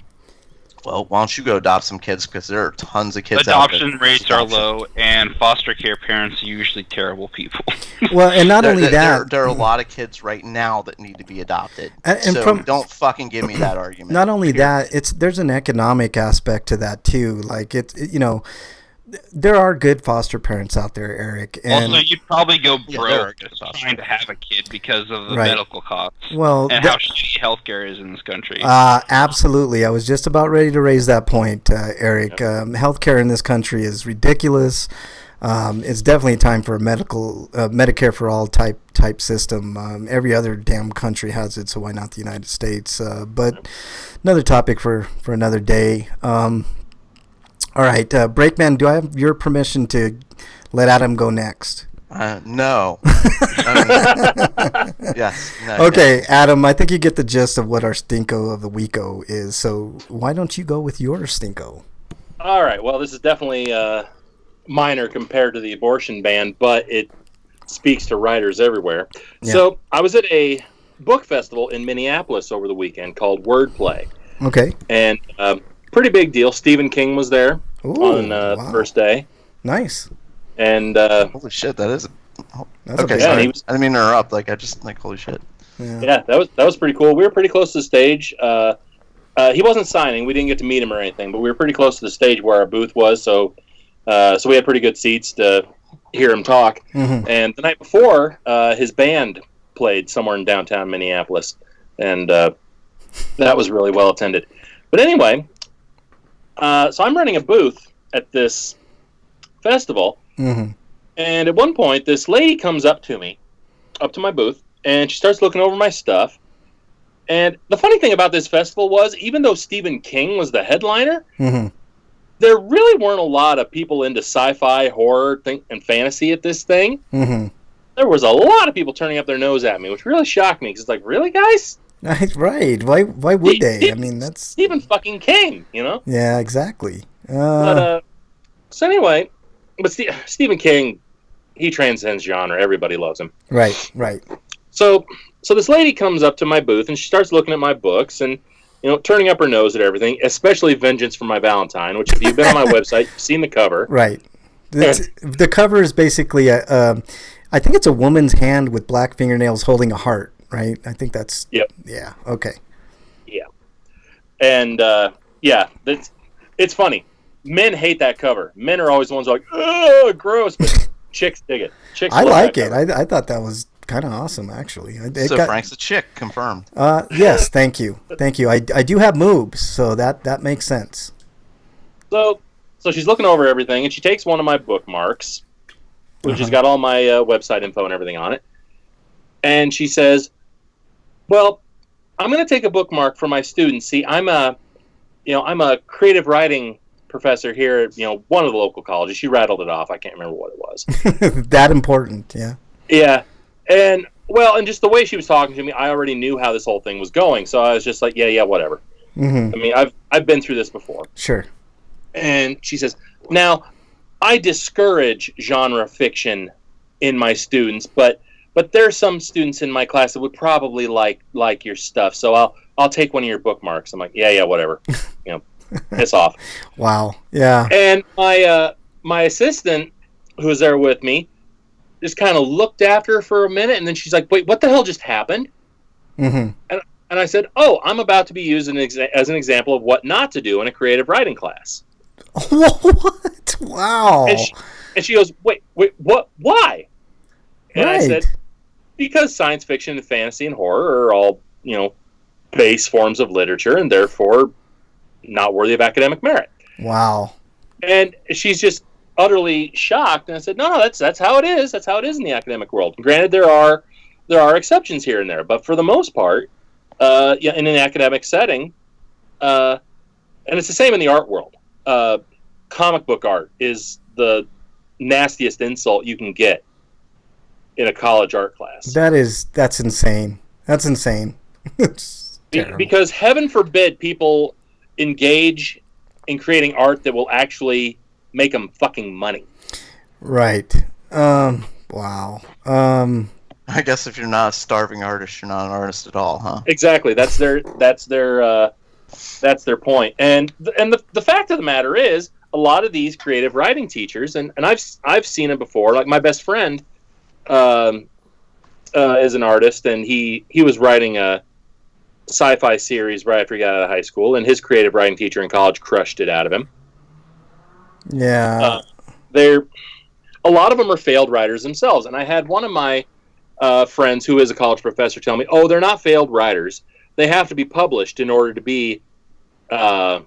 Well, why don't you go adopt some kids, because there are tons of kids out there. Adoption rates are low, and foster care parents are usually terrible people. Well, and not only that... There are a lot of kids right now that need to be adopted. And so don't fucking give me that argument. Not only that, there's an economic aspect to that, too. Like, there are good foster parents out there, Eric. And also, you'd probably go broke trying to have a kid because of the medical costs. Well, and how shitty healthcare is in this country. Absolutely. I was just about ready to raise that point, Eric. Healthcare in this country is ridiculous. It's definitely time for a Medicare for all type system. Every other damn country has it, so why not the United States? But another topic for another day. All right, Breakman, do I have your permission to let Adam go next? No. Yes. No, okay, yes. Adam, I think you get the gist of what our stinko of the weeko is, so why don't you go with your stinko? All right, well, this is definitely minor compared to the abortion ban, but it speaks to writers everywhere. Yeah. So I was at a book festival in Minneapolis over the weekend called Wordplay. Okay. And... pretty big deal. Stephen King was there on the first day. Nice. And Holy shit, that is. That's a Okay, big Yeah, sorry. he was- I didn't mean to interrupt. Like, I just like holy shit. yeah, that was pretty cool. We were pretty close to the stage. He wasn't signing. We didn't get to meet him or anything, but we were pretty close to the stage where our booth was. So we had pretty good seats to hear him talk. Mm-hmm. And the night before, his band played somewhere in downtown Minneapolis, and that was really well attended. But anyway, so I'm running a booth at this festival, Mm-hmm. and at one point, this lady comes up to me, up to my booth, and she starts looking over my stuff. And the funny thing about this festival was, even though Stephen King was the headliner, Mm-hmm. there really weren't a lot of people into sci-fi, horror, and fantasy at this thing. Mm-hmm. There was a lot of people turning up their nose at me, which really shocked me. Because it's like, really, guys? Right. Why would they? I mean, that's... Stephen fucking King, you know? Yeah, exactly. But, so anyway, but Stephen King, he transcends genre. Everybody loves him. Right, right. So this lady comes up to my booth and she starts looking at my books and, you know, turning up her nose at everything, especially Vengeance for My Valentine, which if you've been on my website, you've seen the cover. Right. The cover is basically I think it's a woman's hand with black fingernails holding a heart, right? I think that's... Yep. Yeah, okay. Yeah. And, it's funny. Men hate that cover. Men are always the ones like, oh, gross, but chicks dig it. Chicks I love like that it. cover. I thought that was kind of awesome, actually. Frank's a chick, confirmed. Yes, thank you. Thank you. I do have moobs, so that makes sense. So she's looking over everything, and she takes one of my bookmarks, which has got all my website info and everything on it, and she says, well, I'm going to take a bookmark for my students. See, I'm a creative writing professor here at, one of the local colleges. She rattled it off. I can't remember what it was. That important, yeah. Yeah. And, and just the way she was talking to me, I already knew how this whole thing was going. So I was just like, yeah, whatever. Mm-hmm. I mean, I've been through this before. Sure. And she says, now, I discourage genre fiction in my students, but there's some students in my class that would probably like your stuff. So I'll take one of your bookmarks. I'm like, yeah, whatever. Piss off. Wow. Yeah. And my assistant, who was there with me, just kind of looked after her for a minute, and then she's like, wait, what the hell just happened? Mm-hmm. And I said, oh, I'm about to be used as an example of what not to do in a creative writing class. What? Wow. And she goes, wait, what? Why? And Right. I said, because science fiction and fantasy and horror are all, base forms of literature and therefore not worthy of academic merit. Wow. And she's just utterly shocked. And I said, no, that's how it is. That's how it is in the academic world. Granted, there are exceptions here and there, but for the most part, in an academic setting, and it's the same in the art world. Comic book art is the nastiest insult you can get in a college art class. That's insane. That's insane. It's terrible. Because heaven forbid people engage in creating art that will actually make them fucking money. Right. Wow. I guess if you're not a starving artist, you're not an artist at all, huh? Exactly. That's their point. And the fact of the matter is, a lot of these creative writing teachers, and I've seen it before. Like my best friend is an artist, and he was writing a sci-fi series right after he got out of high school, and his creative writing teacher in college crushed it out of him. Yeah. A lot of them are failed writers themselves, and I had one of my friends who is a college professor tell me, "Oh, they're not failed writers. They have to be published in order to be hired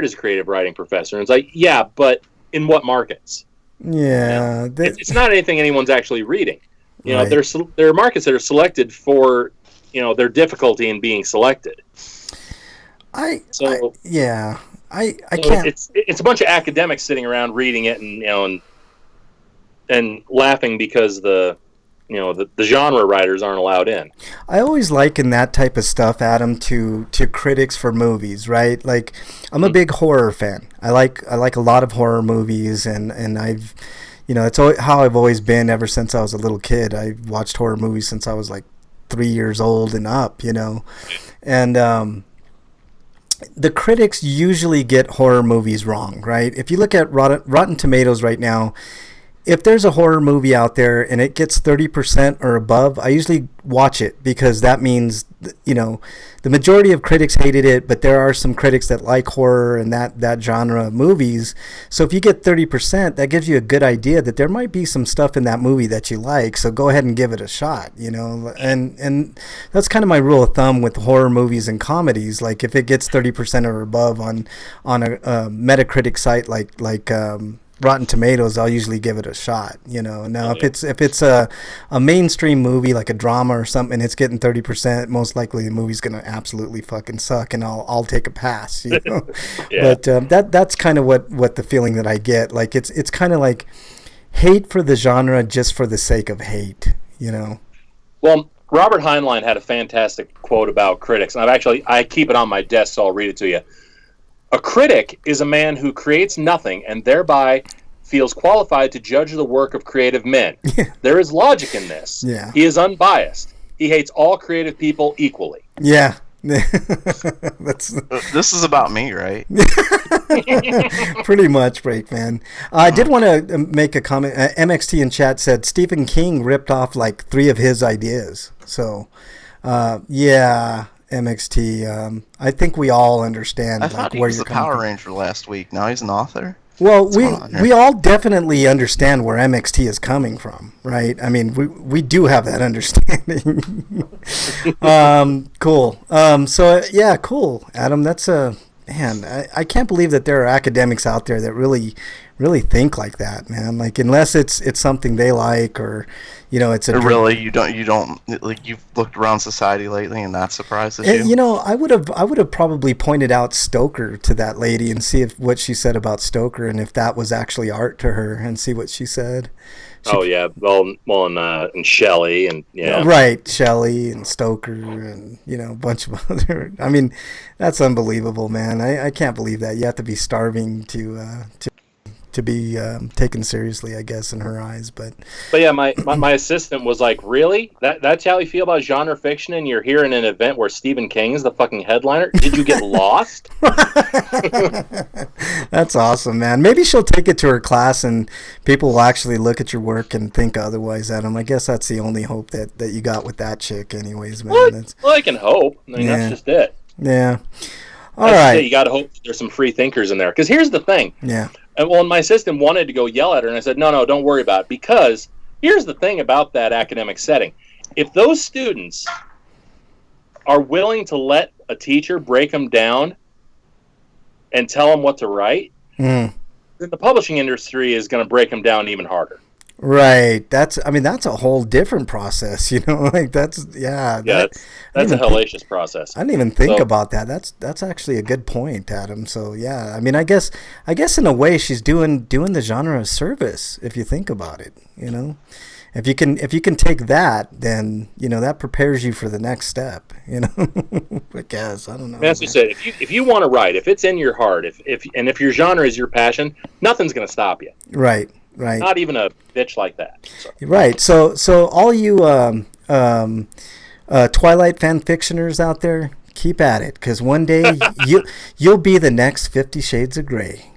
as a creative writing professor." And it's like, yeah, but in what markets? Yeah. It's not anything anyone's actually reading. Right. There are markets that are selected for their difficulty in being selected. I So can't. It's a bunch of academics sitting around reading it and laughing because the genre writers aren't allowed in. I always liken that type of stuff, Adam, to critics for movies, right? Like, I'm a big horror fan. I like a lot of horror movies, and I've, it's how I've always been ever since I was a little kid. I watched horror movies since I was like 3 years old and up, and the critics usually get horror movies wrong, right? If you look at Rotten Tomatoes right now, if there's a horror movie out there and it gets 30% or above, I usually watch it because that means, the majority of critics hated it, but there are some critics that like horror and that genre of movies. So if you get 30%, that gives you a good idea that there might be some stuff in that movie that you like. So go ahead and give it a shot, and that's kind of my rule of thumb with horror movies and comedies. Like if it gets 30% or above on a Metacritic site like Rotten Tomatoes, I'll usually give it a shot. Now if it's a mainstream movie like a drama or something, and it's getting 30%, most likely the movie's gonna absolutely fucking suck, and I'll take a pass. Yeah. But that's kind of what the feeling that I get. Like it's kind of like hate for the genre just for the sake of hate. Well, Robert Heinlein had a fantastic quote about critics, and I keep it on my desk, so I'll read it to you. A critic is a man who creates nothing and thereby feels qualified to judge the work of creative men. Yeah. There is logic in this. Yeah. He is unbiased. He hates all creative people equally. Yeah. This is about me, right? Pretty much, Breakman. I did want to make a comment. MXT in chat said Stephen King ripped off like 3 of his ideas. So, yeah. MXT. I think we all understand I thought he where was you're the coming Power from. Ranger last week. Now he's an author. Well, we all definitely understand where MXT is coming from, right? I mean, we do have that understanding. Cool. So yeah, cool, Adam. That's man. I can't believe that there are academics out there that really think like that, man. Like unless it's something they like or it's a really you don't like you've looked around society lately and that surprises you. I would have probably pointed out Stoker to that lady and see what she said about Stoker and if that was actually art to her and see what she said. And Shelley and right, Shelley and Stoker and a bunch of other. I mean, that's unbelievable, man. I can't believe that you have to be starving to be taken seriously, I guess, in her eyes. But yeah, my assistant was like, really? That's how you feel about genre fiction, and you're here in an event where Stephen King is the fucking headliner? Did you get lost? That's awesome, man. Maybe she'll take it to her class and people will actually look at your work and think otherwise, Adam. I guess that's the only hope that you got with that chick anyways, man. Well, I can hope. I mean, that's just it. Yeah. All right. You got to hope there's some free thinkers in there. Because here's the thing. Yeah. And my assistant wanted to go yell at her, and I said, no, don't worry about it. Because here's the thing about that academic setting. If those students are willing to let a teacher break them down and tell them what to write, then the publishing industry is going to break them down even harder. Right. That's a whole different process, like that's a hellacious process. I didn't even think about that. That's actually a good point, Adam. So yeah, I mean, I guess in a way she's doing the genre a service if you think about it, If you can take that, then that prepares you for the next step. I guess I don't know. As you said, if you want to write, if it's in your heart, if your genre is your passion, nothing's going to stop you. Right. Right. Not even a bitch like that. So. Right. So all you Twilight fan fictioners out there, keep at it, because one day you'll be the next 50 Shades of Grey.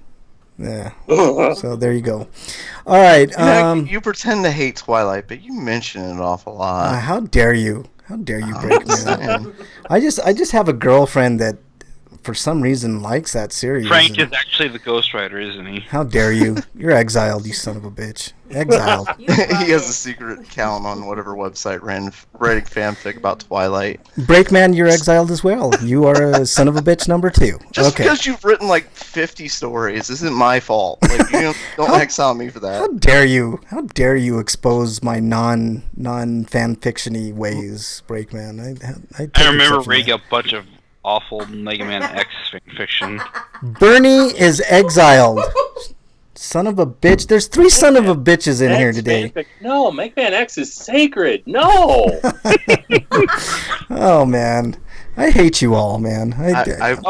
Yeah. So there you go. All right. You pretend to hate Twilight, but you mention it an awful lot. How dare you? How dare you break me? I just have a girlfriend that, for some reason, likes that series. Frank is actually the ghostwriter, isn't he? How dare you? You're exiled, you son of a bitch. Exiled. He has a secret account on whatever website writing fanfic about Twilight. Breakman, you're exiled as well. You are a son of a bitch number 2. Just because you've written like 50 stories isn't my fault. Like you don't exile me for that. How dare you? How dare you expose my non fan fictiony ways, Breakman? I remember reading a bunch of awful Mega Man X fiction. Bernie is exiled. Son of a bitch. There's 3 son of a bitches in here today. No, Mega Man X is sacred. No. Oh, man. I hate you all, man. I read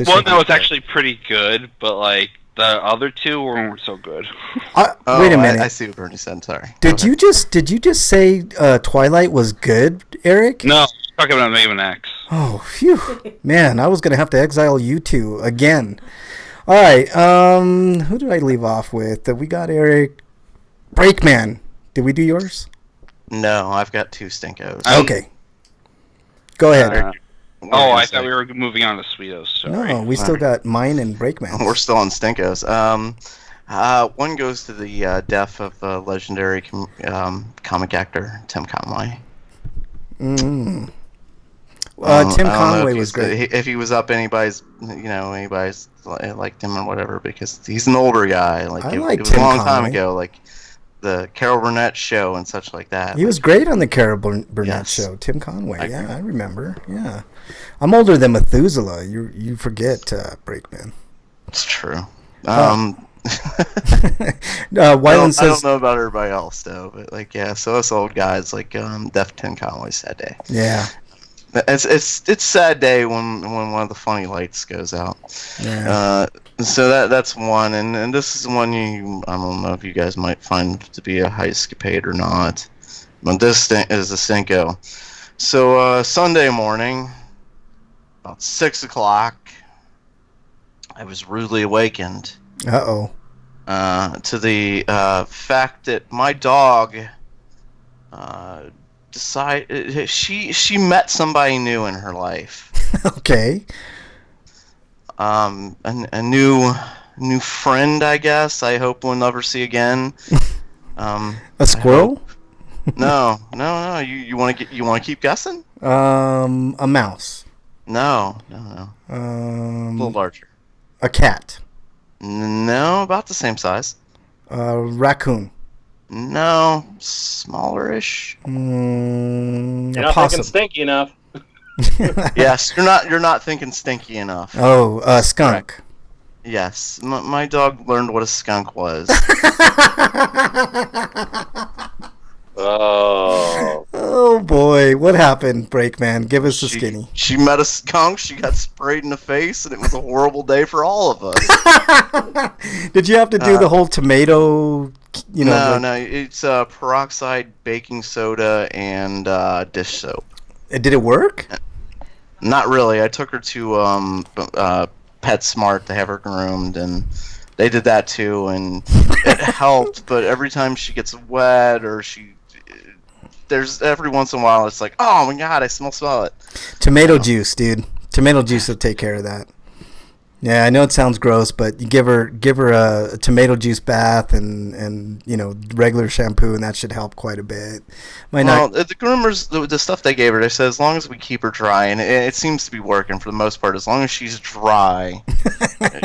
one that was actually pretty good, but like the other 2 weren't so good. Wait a minute. I see what Bernie said. Sorry. Did you just say Twilight was good, Eric? No, talking about Mega Man X. Oh, phew. Man, I was going to have to exile you two again. All right. Who did I leave off with? We got Eric. Breakman. Did we do yours? No, I've got 2 stinkos. Okay. Go ahead. I thought we were moving on to Sweetos. Sorry. No, we still got mine and Breakman. We're still on stinkos. One goes to the death of legendary comic actor Tim Conway. Tim I don't know Conway if was great. If he was up anybody's liked him or whatever, because he's an older guy. Like I it like was Tim a long time Conway. ago, like the Carol Burnett show and such like that. He was great on the Carol Burnett Yes. show. Tim Conway. I agree. I remember. Yeah. I'm older than Methuselah. You forget, Breakman. It's true. Wyland I says... don't know about everybody else though, but like so us old guys like Def Tim Conway's sad day. Yeah. It's sad day when one of the funny lights goes out. Yeah. So that's one, and this is one I don't know if you guys might find to be a high escapade or not, but this is a Cinco. So Sunday morning, about 6:00, I was rudely awakened Uh-oh. to the fact that my dog she met somebody new in her life. Okay. A new friend, I guess. I hope we'll never see again. A squirrel? No. You want to keep guessing? A mouse. No. A little larger. A cat. No, about the same size. A raccoon. No, smallerish. You're A not possum. thinking stinky enough. Yes, you're not thinking stinky enough. Oh, a skunk. Yes, my dog learned what a skunk was. Oh. Oh boy, what happened, Breakman? Give us the skinny. She met a skunk. She got sprayed in the face, and it was a horrible day for all of us. Did you have to do the whole tomato? No. It's peroxide, baking soda, and dish soap. Did it work? Not really. I took her to PetSmart to have her groomed, and they did that too, and it helped. But every time she gets wet, or there's every once in a while, it's like, oh my god, I smell it. Tomato juice, dude. Tomato juice will take care of that. Yeah, I know it sounds gross, but you give her a tomato juice bath and regular shampoo, and that should help quite a bit. The groomers, the stuff they gave her, they said as long as we keep her dry, and it seems to be working for the most part. As long as she's dry,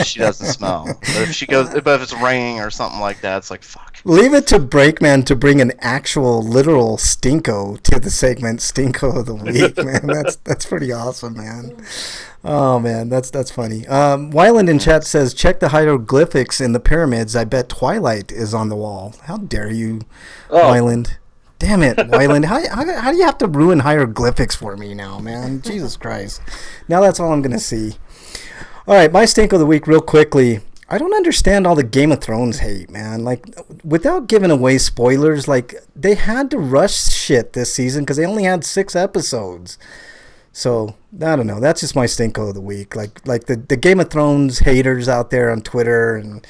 she doesn't smell. But if it's raining or something like that, it's like fuck. Leave it to Breakman to bring an actual literal stinko to the segment Stinko of the Week, man. That's pretty awesome, man. Oh man, that's funny. Wyland in chat says, check the hieroglyphics in the pyramids. I bet Twilight is on the wall. How dare you, Wyland? Damn it, Wyland. How do you have to ruin hieroglyphics for me now, man? Jesus Christ. Now that's all I'm going to see. All right, my stink of the week real quickly. I don't understand all the Game of Thrones hate, man. Like, without giving away spoilers, like, they had to rush shit this season because they only had 6 episodes. So, I don't know. That's just my stinko of the week. Like the Game of Thrones haters out there on Twitter and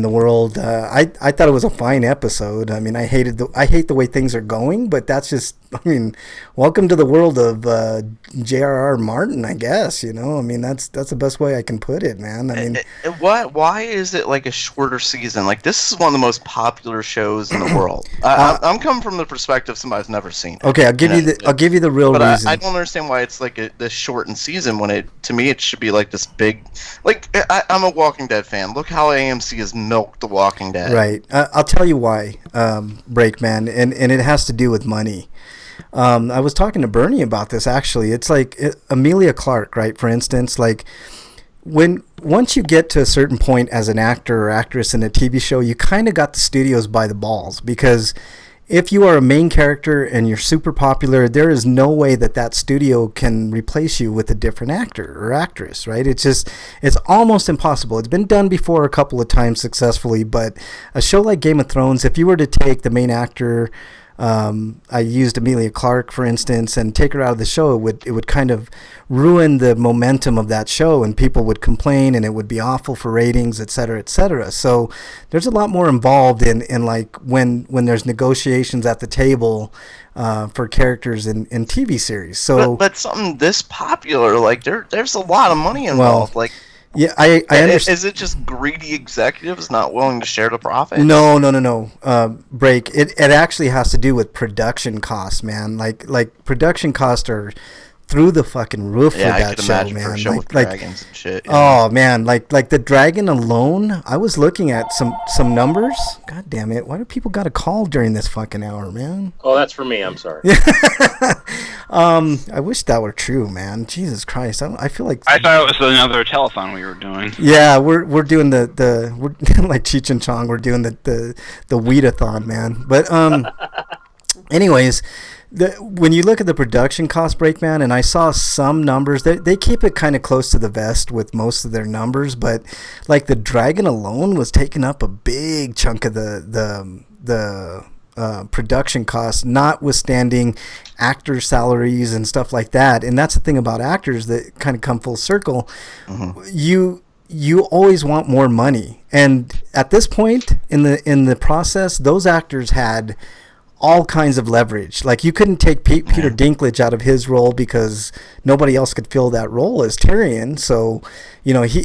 the world. I thought it was a fine episode. I mean, I hate the way things are going, but that's just, I mean, welcome to the world of J.R.R. Martin, I guess, I mean, that's the best way I can put it, man. I mean, why is it like a shorter season? Like, this is one of the most popular shows in the world. I'm coming from the perspective of somebody who's never seen it. Okay, I'll give you the real reason. I don't understand why it's like this shortened season when to me it should be like this big. Like, I'm a Walking Dead fan. Look how AMC has milked The Walking Dead. Right. I'll tell you why, Breakman, and it has to do with money. I was talking to Bernie about this, actually. It's like Emilia Clarke, right, for instance. Like, once you get to a certain point as an actor or actress in a TV show, you kind of got the studios by the balls, because if you are a main character and you're super popular, there is no way that studio can replace you with a different actor or actress, right? It's almost impossible. It's been done before a couple of times successfully, but a show like Game of Thrones, if you were to take the main actor I used Emilia Clarke, for instance, and take her out of the show, it would kind of ruin the momentum of that show, and people would complain, and it would be awful for ratings, et cetera, et cetera. So there's a lot more involved in like when there's negotiations at the table for characters in TV series. So, but something this popular, like there's a lot of money involved. Like, yeah, I understand. Is it just greedy executives not willing to share the profits? No. Break. It actually has to do with production costs, man. Like production costs are through the fucking roof for that show, man. For a show with dragons and shit. Oh man, like the dragon alone. I was looking at some numbers. God damn it! Why do people got a call during this fucking hour, man? Oh, that's for me. I'm sorry. I wish that were true, man. Jesus Christ, I feel like I thought it was another telethon we were doing. Yeah, we're doing the we're like Cheech and Chong. We're doing the weedathon, man. But anyways. When you look at the production cost breakdown, and I saw some numbers, they keep it kind of close to the vest with most of their numbers, but like the dragon alone was taking up a big chunk of the production costs, notwithstanding actor salaries and stuff like that. And that's the thing about actors that kind of come full circle. Mm-hmm. You always want more money, and at this point in the process, those actors had all kinds of leverage. Like you couldn't take Peter Dinklage out of his role because nobody else could fill that role as Tyrion. So,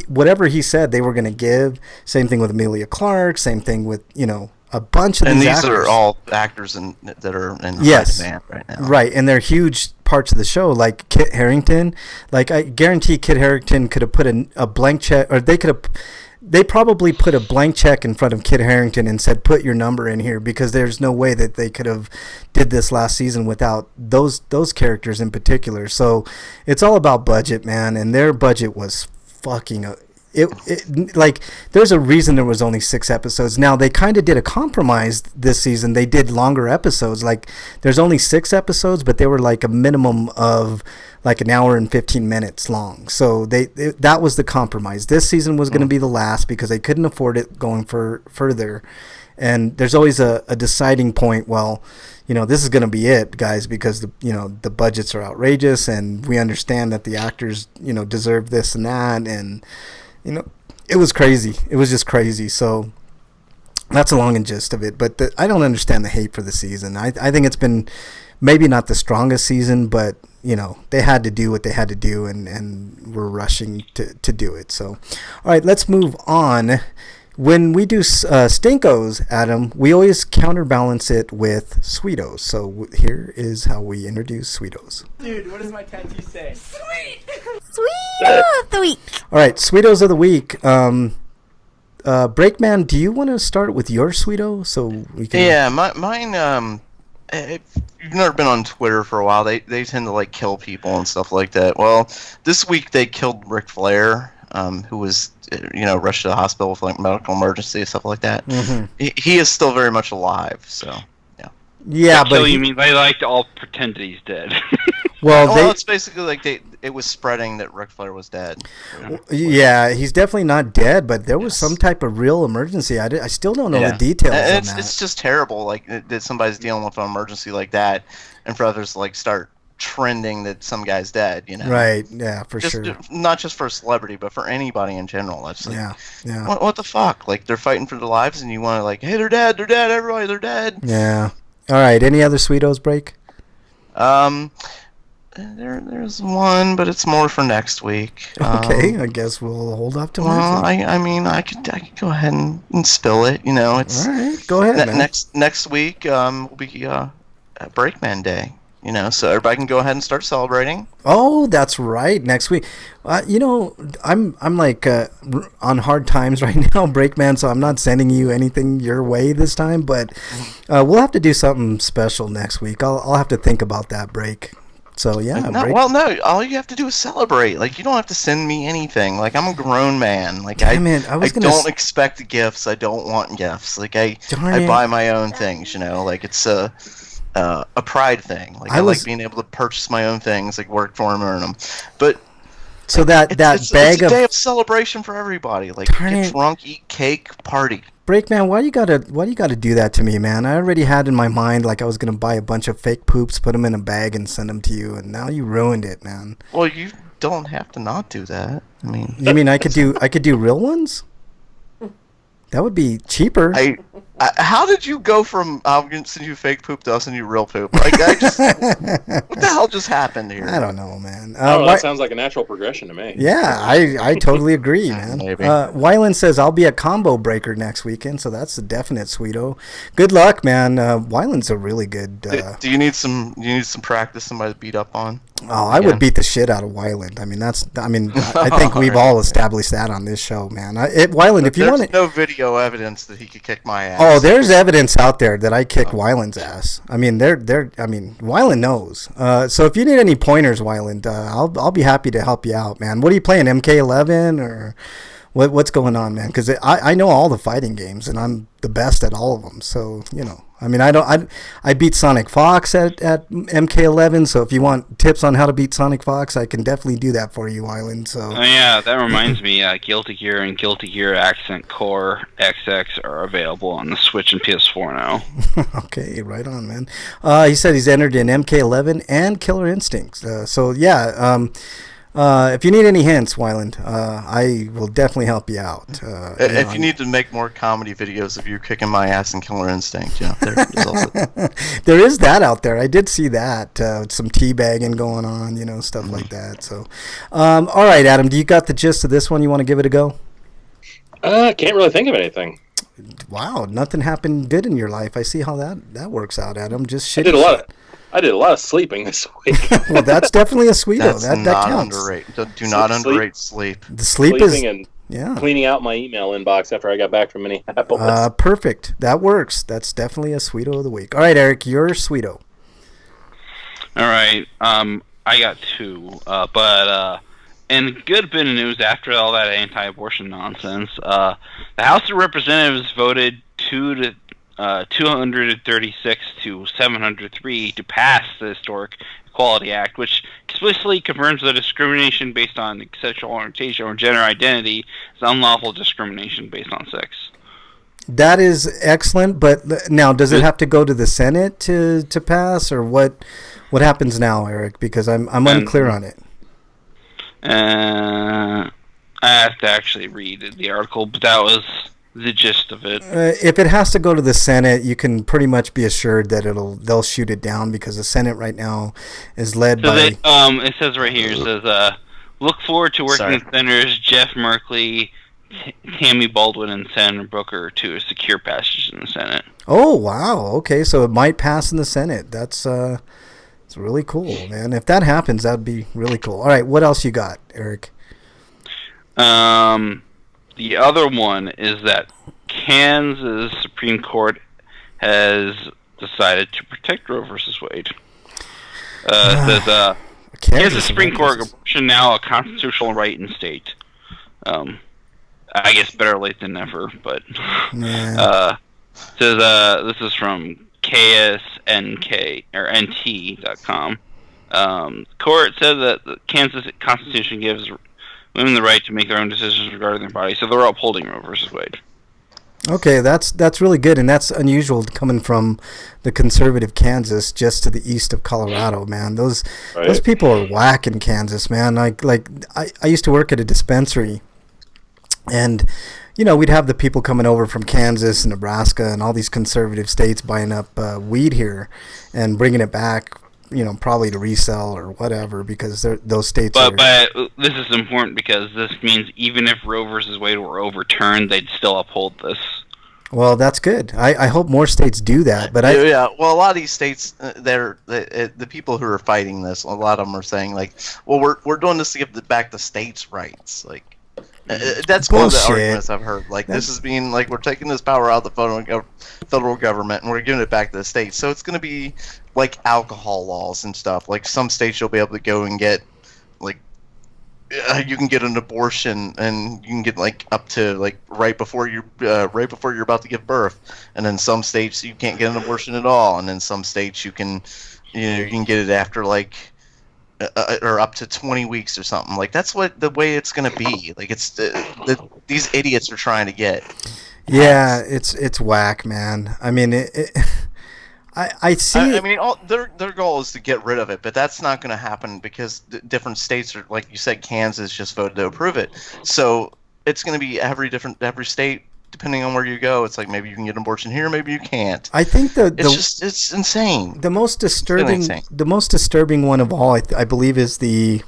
whatever he said, they were going to give. Same thing with Emilia Clarke. Same thing with a bunch of these actors. And these are all actors that are in high demand right now. Right, and they're huge parts of the show. Like Kit Harington. Like I guarantee Kit Harington could have put a blank check, or they probably put a blank check in front of Kit Harington and said, put your number in here, because there's no way that they could have did this last season without those characters in particular. So it's all about budget, man, and their budget was fucking like there's a reason there was only 6 episodes. Now they kind of did a compromise this season. They did longer episodes. Like there's only 6 episodes, but they were like a minimum of like an hour and 15 minutes long. So that was the compromise. This season was going to be the last because they couldn't afford it going further. And there's always a deciding point. Well, this is going to be it, guys, because the budgets are outrageous, and we understand that the actors deserve this and that, and it was crazy. It was just crazy. So that's a long and gist of it. But I don't understand the hate for the season. I think it's been maybe not the strongest season, but they had to do what they had to do, and we're rushing to do it. So, all right, let's move on. When we do Stinkos, Adam, we always counterbalance it with Sweetos. So here is how we introduce Sweetos. Dude, what does my tattoo say? Sweet! Sweet of the week! All right, Sweetos of the week. Breakman, do you want to start with your Sweeto so we can? Yeah, mine. If you've never been on Twitter for a while, they tend to like kill people and stuff like that. Well, this week they killed Ric Flair, who was rushed to the hospital with like medical emergency and stuff like that. Mm-hmm. He is still very much alive. So yeah, but you mean they like to all pretend that he's dead? Well, it's basically like it was spreading that Ric Flair was dead. Yeah, he's definitely not dead, but there was some type of real emergency. I still don't know the details on that. It's just terrible, like that somebody's dealing with an emergency like that, and for others to like start trending that some guy's dead. Right? Yeah, for sure. Not just for a celebrity, but for anybody in general. That's like, yeah. What the fuck? Like they're fighting for their lives, and you want to like, hey, they're dead, everybody, they're dead. Yeah. All right. Any other Sweetos break? There's one, but it's more for next week. Okay, I guess we'll hold off till next week. I could go ahead and spill it. It's all right. Go ahead, man. Next week will be Breakman Day. So everybody can go ahead and start celebrating. Oh, that's right. Next week. I'm like on hard times right now, Breakman, so I'm not sending you anything your way this time, but we'll have to do something special next week. I'll have to think about that, Break. So yeah. No. All you have to do is celebrate. Like you don't have to send me anything. Like I'm a grown man. Like I don't expect gifts. I don't want gifts. Like I buy my own things. Like it's a pride thing. Like I like being able to purchase my own things. Like work for them, earn them. But so it's a day of celebration for everybody. Like get drunk, eat cake, party. Breakman, why you gotta do that to me, man? I already had in my mind like I was gonna buy a bunch of fake poops, put them in a bag, and send them to you, and now you ruined it, man. Well, you don't have to not do that. I mean, You mean I could do real ones? That would be cheaper. How did you go from I'm gonna send you fake poop to I'll send you real poop? Like, what the hell just happened here? I don't know, man. That sounds like a natural progression to me. Yeah, I totally agree, man. Maybe. Wyland says I'll be a combo breaker next weekend, so that's a definite sweeto. Good luck, man. Wyland's a really good. Do you need some practice? Somebody to beat up on? Oh, I would beat the shit out of Wyland. I mean, I think we've all established that on this show, man. Wyland, if you want to. No video evidence that he could kick my ass. Oh, there's evidence out there that I kicked Wyland's ass. I mean, Wyland knows. So if you need any pointers, Wyland, I'll be happy to help you out, man. What are you playing, MK11 or what's going on, man? Because I know all the fighting games and I'm the best at all of them. So I mean, I beat Sonic Fox at MK11. So if you want tips on how to beat Sonic Fox, I can definitely do that for you, Wyland. So. Oh yeah, that reminds me. Guilty Gear and Guilty Gear Accent Core XX are available on the Switch and PS4 now. Okay, right on, man. He said he's entered in MK11 and Killer Instincts. So yeah. If you need any hints, Wyland, I will definitely help you out. If you need to make more comedy videos of you kicking my ass in Killer Instinct, there's also... There is that out there. I did see that. Some teabagging going on, stuff like that. So, all right, Adam, do you got the gist of this one? You want to give it a go? Can't really think of anything. Wow, nothing happened good in your life. I see how that works out, Adam. Just shit. I did a lot of sleeping this week. Well, that's definitely a sweeto. That counts. Do not underrate sleep. The sleep Sleeping is cleaning out my email inbox after I got back from Minneapolis. Perfect. That works. That's definitely a sweeto of the week. All right, Eric, your sweeto. All right. I got two, but and good bit of news after all that anti-abortion nonsense. The House of Representatives voted 236 to 703 to pass the Historic Equality Act, which explicitly confirms that discrimination based on sexual orientation or gender identity is unlawful discrimination based on sex. That is excellent, but now does it have to go to the Senate to pass, or what happens now, Eric? Because I'm unclear on it. I have to actually read the article, but that was the gist of it. If it has to go to the Senate, you can pretty much be assured that they'll shoot it down, because the Senate right now is led by. It says right here. It says, "Look forward to working with Senators Jeff Merkley, Tammy Baldwin, and Senator Booker to secure passage in the Senate." Oh wow! Okay, so it might pass in the Senate. That's it's really cool, man. If that happens, that'd be really cool. All right, what else you got, Eric? The other one is that Kansas Supreme Court has decided to protect Roe versus Wade. It says, Kansas Supreme Court abortion now a constitutional right in state. I guess better late than never, but says this is from KSNK or NT.com. Court said that the Kansas Constitution gives women the right to make their own decisions regarding their body, so they're upholding Roe versus Wade. Okay, that's really good, and that's unusual coming from the conservative Kansas, just to the east of Colorado, man. Those people are whack in Kansas, man. Like I used to work at a dispensary, and we'd have the people coming over from Kansas and Nebraska and all these conservative states buying up weed here and bringing it back, probably to resell or whatever, because those states are... But this is important, because this means even if Roe versus Wade were overturned, they'd still uphold this. Well, that's good. I hope more states do that. But well, a lot of these states, the people who are fighting this, a lot of them are saying, like, well, we're doing this to give back the states' rights. Like, that's one of the arguments I've heard. Like, this is being, like, we're taking this power out of the federal government and we're giving it back to the states. So it's going to be like alcohol laws and stuff. Like, some states you'll be able to go and get, like, you can get an abortion and you can get, like, up to, like, right before you're about to give birth. And then some states you can't get an abortion at all. And then some states you can get it after, like, or up to 20 weeks or something. Like, that's the way it's going to be. Like, it's these idiots are trying to get. Yeah, it's whack, man. I mean, I see. I mean, their goal is to get rid of it, but that's not going to happen because different states are, like you said, Kansas just voted to approve it. So it's going to be every state, depending on where you go. It's like maybe you can get an abortion here, maybe you can't. I think it's insane. The most Really insane. disturbing one of all, I believe, is the.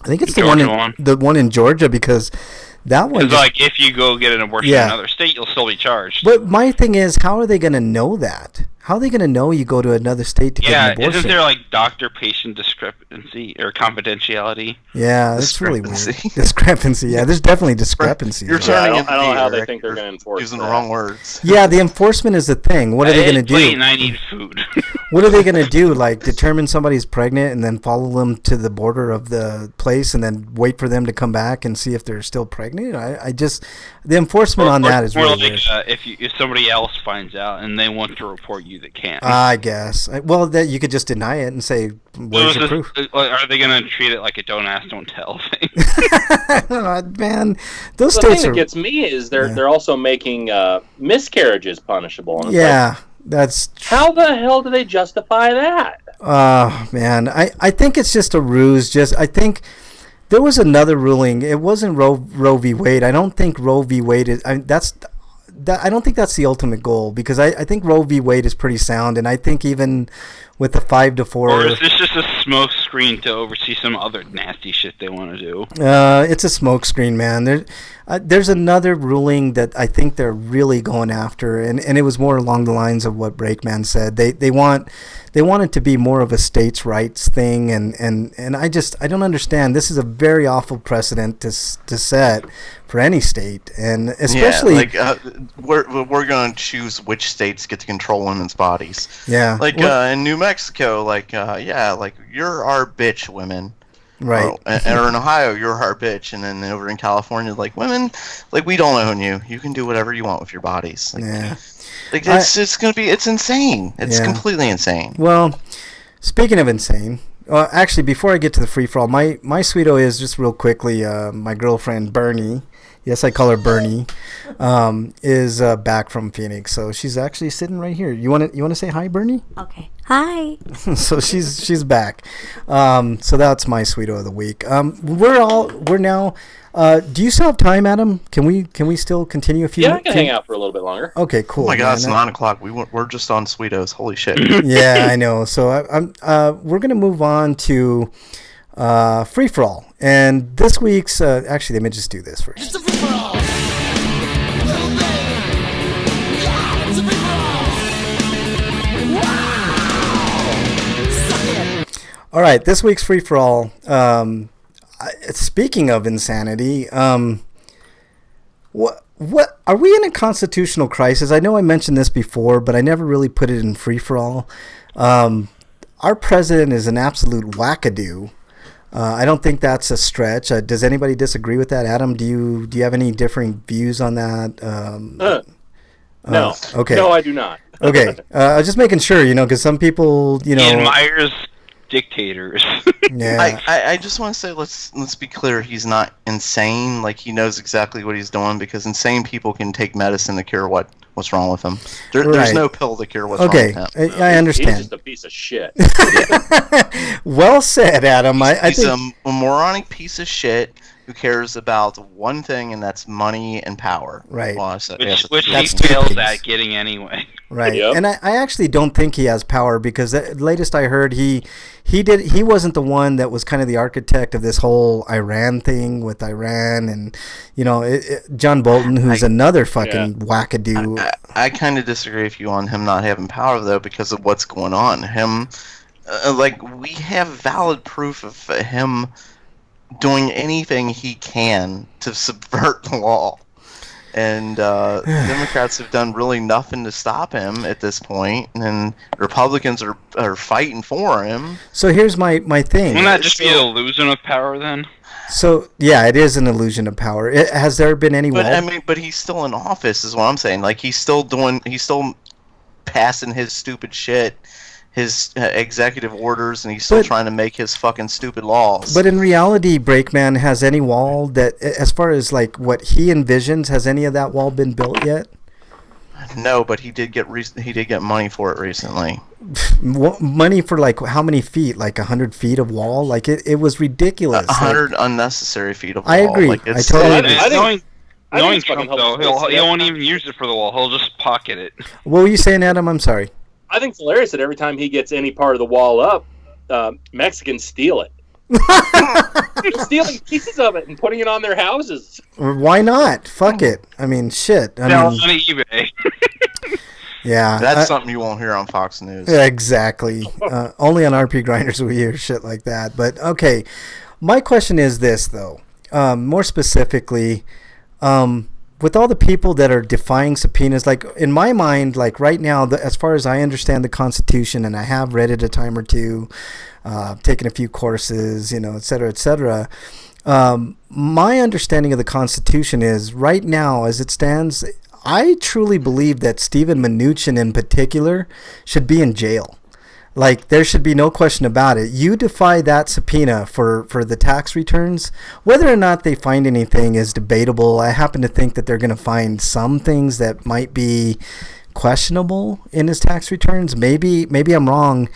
I think it's the one in Georgia, because that one. Because like if you go get an abortion in another state, you'll still be charged. But my thing is, how are they going to know that? How are they going to know you go to another state to get an abortion? Isn't there like doctor-patient discrepancy or confidentiality? Yeah, that's really weird. Discrepancy. Yeah, there's definitely discrepancy. I don't know how they think they're going to enforce using the wrong words. Yeah, the enforcement is the thing. What are they going to do? I need food. What are they going to do? Like determine somebody's pregnant and then follow them to the border of the place and then wait for them to come back and see if they're still pregnant? I just the enforcement on that is really weird. If somebody else finds out and they want to report you, that can't. I guess. Well, that you could just deny it and say, "Where's your proof?" Are they going to treat it like a don't ask, don't tell thing? I don't know, man. Those states thing that gets me is they're also making miscarriages punishable. And yeah, that's how the hell do they justify that? Man, I think it's just a ruse. I think there was another ruling. It wasn't Roe v. Wade. I don't think Roe v. Wade is. I don't think that's the ultimate goal, because I think Roe v. Wade is pretty sound, and I think even with the 5-4. Or is this just a smoke screen to oversee some other nasty shit they want to do? It's a smoke screen, man. There's another ruling that I think they're really going after, and it was more along the lines of what Breakman said. They want it to be more of a states' rights thing, and I don't understand. This is a very awful precedent to set for any state, and especially we're going to choose which states get to control women's bodies. Yeah, in New Mexico, you're our bitch, women. Right. Or in Ohio, you're our bitch, and then over in California, like, women, like, we don't own you. You can do whatever you want with your bodies. Like, yeah. Like, it's insane. It's completely insane. Well, speaking of insane, actually, before I get to the free-for-all, my sweeto is, just real quickly, my girlfriend, Bernie, yes, I call her Bernie, is back from Phoenix. So she's actually sitting right here. You want to say hi, Bernie? Okay. Hi. So she's back. So that's my sweeto of the week. We're now. Do you still have time, Adam? Can we still continue a few? Yeah, I can hang out for a little bit longer. Okay, cool. Oh my God, it's 9:00. We're just on sweetos. Holy shit. Yeah, I know. So we're gonna move on to free for all, and this week's actually, let me just do this first. It's a free for all. Yeah, it's a free for all. Wow. Suck it. All right, this week's free for all. Speaking of insanity, what are we in a constitutional crisis? I know I mentioned this before, but I never really put it in free for all. Our president is an absolute wackadoo. I don't think that's a stretch. Does anybody disagree with that? Adam, do you have any differing views on that? No. Okay. No, I do not. Okay. I was just making sure, because some people, He admires dictators. Yeah. I just want to say, let's be clear. He's not insane. Like, he knows exactly what he's doing, because insane people can take medicine to cure what's wrong with them. There's no pill to cure what's wrong with him. I understand. He's just a piece of shit. Well said, Adam. He's a moronic piece of shit who cares about one thing, and that's money and power. Right. Well, which he fails at getting anyway. Right. Yep. And I actually don't think he has power, because the latest I heard, he wasn't the one that was kind of the architect of this whole Iran thing with Iran, and John Bolton, who's another fucking wackadoo. I kind of disagree with you on him not having power, though, because of what's going on. We have valid proof of him doing anything he can to subvert the law. And Democrats have done really nothing to stop him at this point, and Republicans are fighting for him. So here's my thing. Wouldn't that just be an illusion of power then? So yeah, it is an illusion of power. Has there been any? But he's still in office, is what I'm saying. Like, he's still passing his stupid shit, executive orders, and he's still trying to make his fucking stupid laws. But in reality, Breakman, has any wall that, as far as like what he envisions, has any of that wall been built yet? No, but he did get money for it recently. Money for like how many feet? Like 100 feet of wall? Like it was ridiculous. 100 unnecessary feet of wall. I agree. Like, I totally agree. Knowing Trump, though, he won't even use it for the wall. He'll just pocket it. What were you saying, Adam? I'm sorry. I think it's hilarious that every time he gets any part of the wall up, Mexicans steal it. They're stealing pieces of it and putting it on their houses. Why not? Fuck it. I mean, shit. I mean, on eBay. Yeah. That's something you won't hear on Fox News. Yeah, exactly. Only on RPGrinders we hear shit like that. But, okay. My question is this, though. More specifically, with all the people that are defying subpoenas, like in my mind, like right now, as far as I understand the Constitution, and I have read it a time or two, taken a few courses, et cetera, et cetera. My understanding of the Constitution is right now, as it stands, I truly believe that Steven Mnuchin in particular should be in jail. Like, there should be no question about it. You defy that subpoena for the tax returns. Whether or not they find anything is debatable. I happen to think that they're going to find some things that might be questionable in his tax returns. Maybe I'm wrong.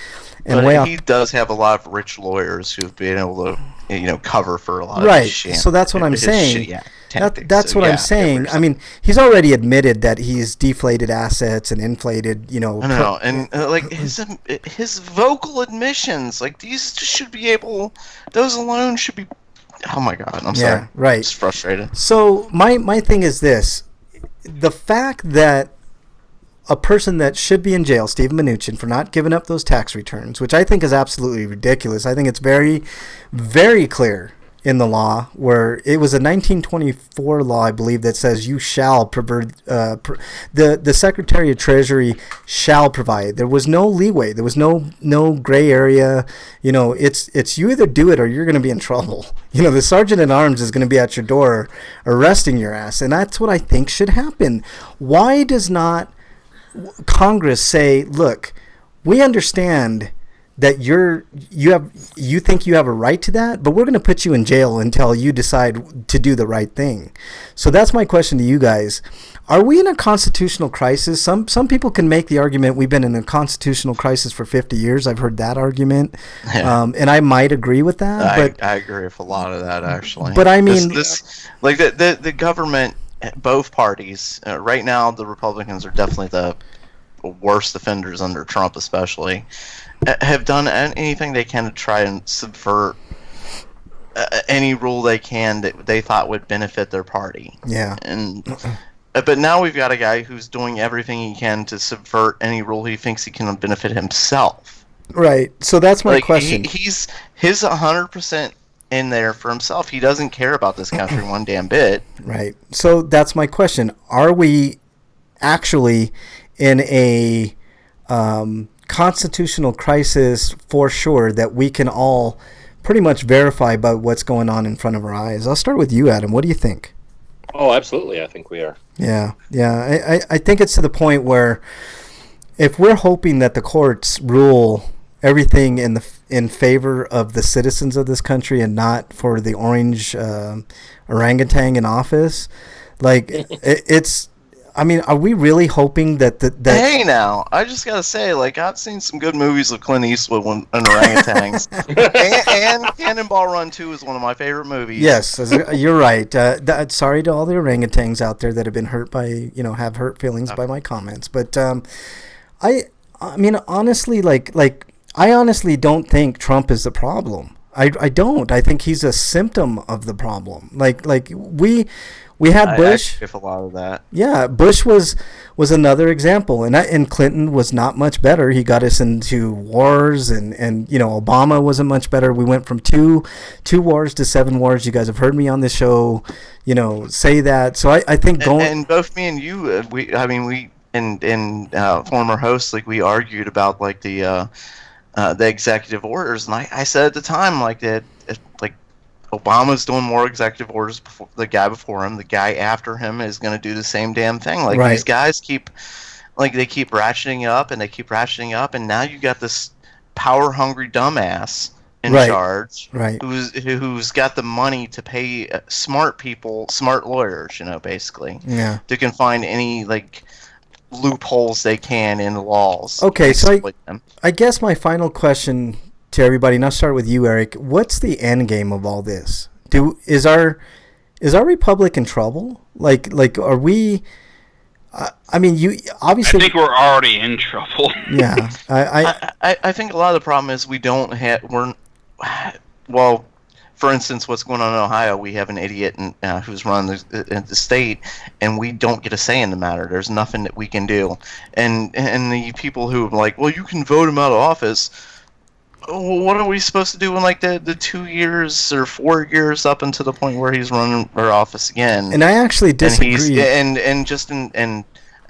And but he does have a lot of rich lawyers who've been able to, cover for a lot of his shit. So that's what I'm saying. That's what I'm saying. Yeah, I mean, he's already admitted that he's deflated assets and inflated, I know, and like his vocal admissions, like these should be able. Those alone should be. Oh my god, I'm sorry. Right. It's frustrated. So my thing is this: the fact that a person that should be in jail, Steven Mnuchin, for not giving up those tax returns, which I think is absolutely ridiculous. I think it's very, very clear in the law, where it was a 1924 law, I believe, that says you shall provide, the Secretary of Treasury shall provide. There was no leeway. There was no gray area. It's you either do it or you're going to be in trouble. The Sergeant at Arms is going to be at your door arresting your ass, and that's what I think should happen. Why does not Congress say, look, we understand that you think you have a right to that, but we're going to put you in jail until you decide to do the right thing. So that's my question to you guys. Are we in a constitutional crisis? Some people can make the argument we've been in a constitutional crisis for 50 years. I've heard that argument, and I might agree with that. I agree with a lot of that, actually. But I mean, like the government, both parties right now, the Republicans are definitely the worst offenders under Trump, especially. Have done anything they can to try and subvert any rule they can that they thought would benefit their party. Yeah. But now we've got a guy who's doing everything he can to subvert any rule he thinks he can benefit himself. Right. So that's my question. He's 100% in there for himself. He doesn't care about this country one damn bit. Right. So that's my question. Are we actually in a constitutional crisis for sure that we can all pretty much verify by what's going on in front of our eyes? I'll start with you, Adam. What do you think? Oh, absolutely. I think we are. Yeah. I think it's to the point where if we're hoping that the courts rule everything in favor of the citizens of this country and not for the orange orangutan in office, like it's. I mean, are we really hoping that Hey, now, I just gotta say, like, I've seen some good movies with Clint Eastwood and orangutans, and Cannonball Run 2 is one of my favorite movies. Yes, you're right. Sorry to all the orangutans out there that have been hurt by, have hurt feelings by my comments, but I mean, honestly, I honestly don't think Trump is the problem. I don't. I think he's a symptom of the problem. Like we had Bush. I a lot of that. Yeah, Bush was another example, and Clinton was not much better. He got us into wars, and Obama wasn't much better. We went from two wars to 7 wars. You guys have heard me on this show, say that. So I think and both me and you, we and former hosts, like, we argued about like the executive orders, and I said at the time, like, that like Obama's doing more executive orders before the guy before him. The guy after him is going to do the same damn thing. Like, right. These guys keep, Like they keep ratcheting up and they keep ratcheting up, and now you got this power hungry dumbass in charge, right? Who's got the money to pay smart people, smart lawyers, basically, to can find any like loopholes they can in the laws. Okay, so I guess my final question to everybody, and I'll start with you, Eric. What's the end game of all this? Is our republic in trouble? Like are we? I mean, you obviously. I think we're already in trouble. Yeah, I think a lot of the problem is we don't have well, for instance, what's going on in Ohio, we have an idiot who's run the state, and we don't get a say in the matter. There's nothing that we can do, and the people who are like, well, you can vote him out of office. Well, what are we supposed to do in like the 2 years or 4 years up until the point where he's running for office again? And I actually disagree.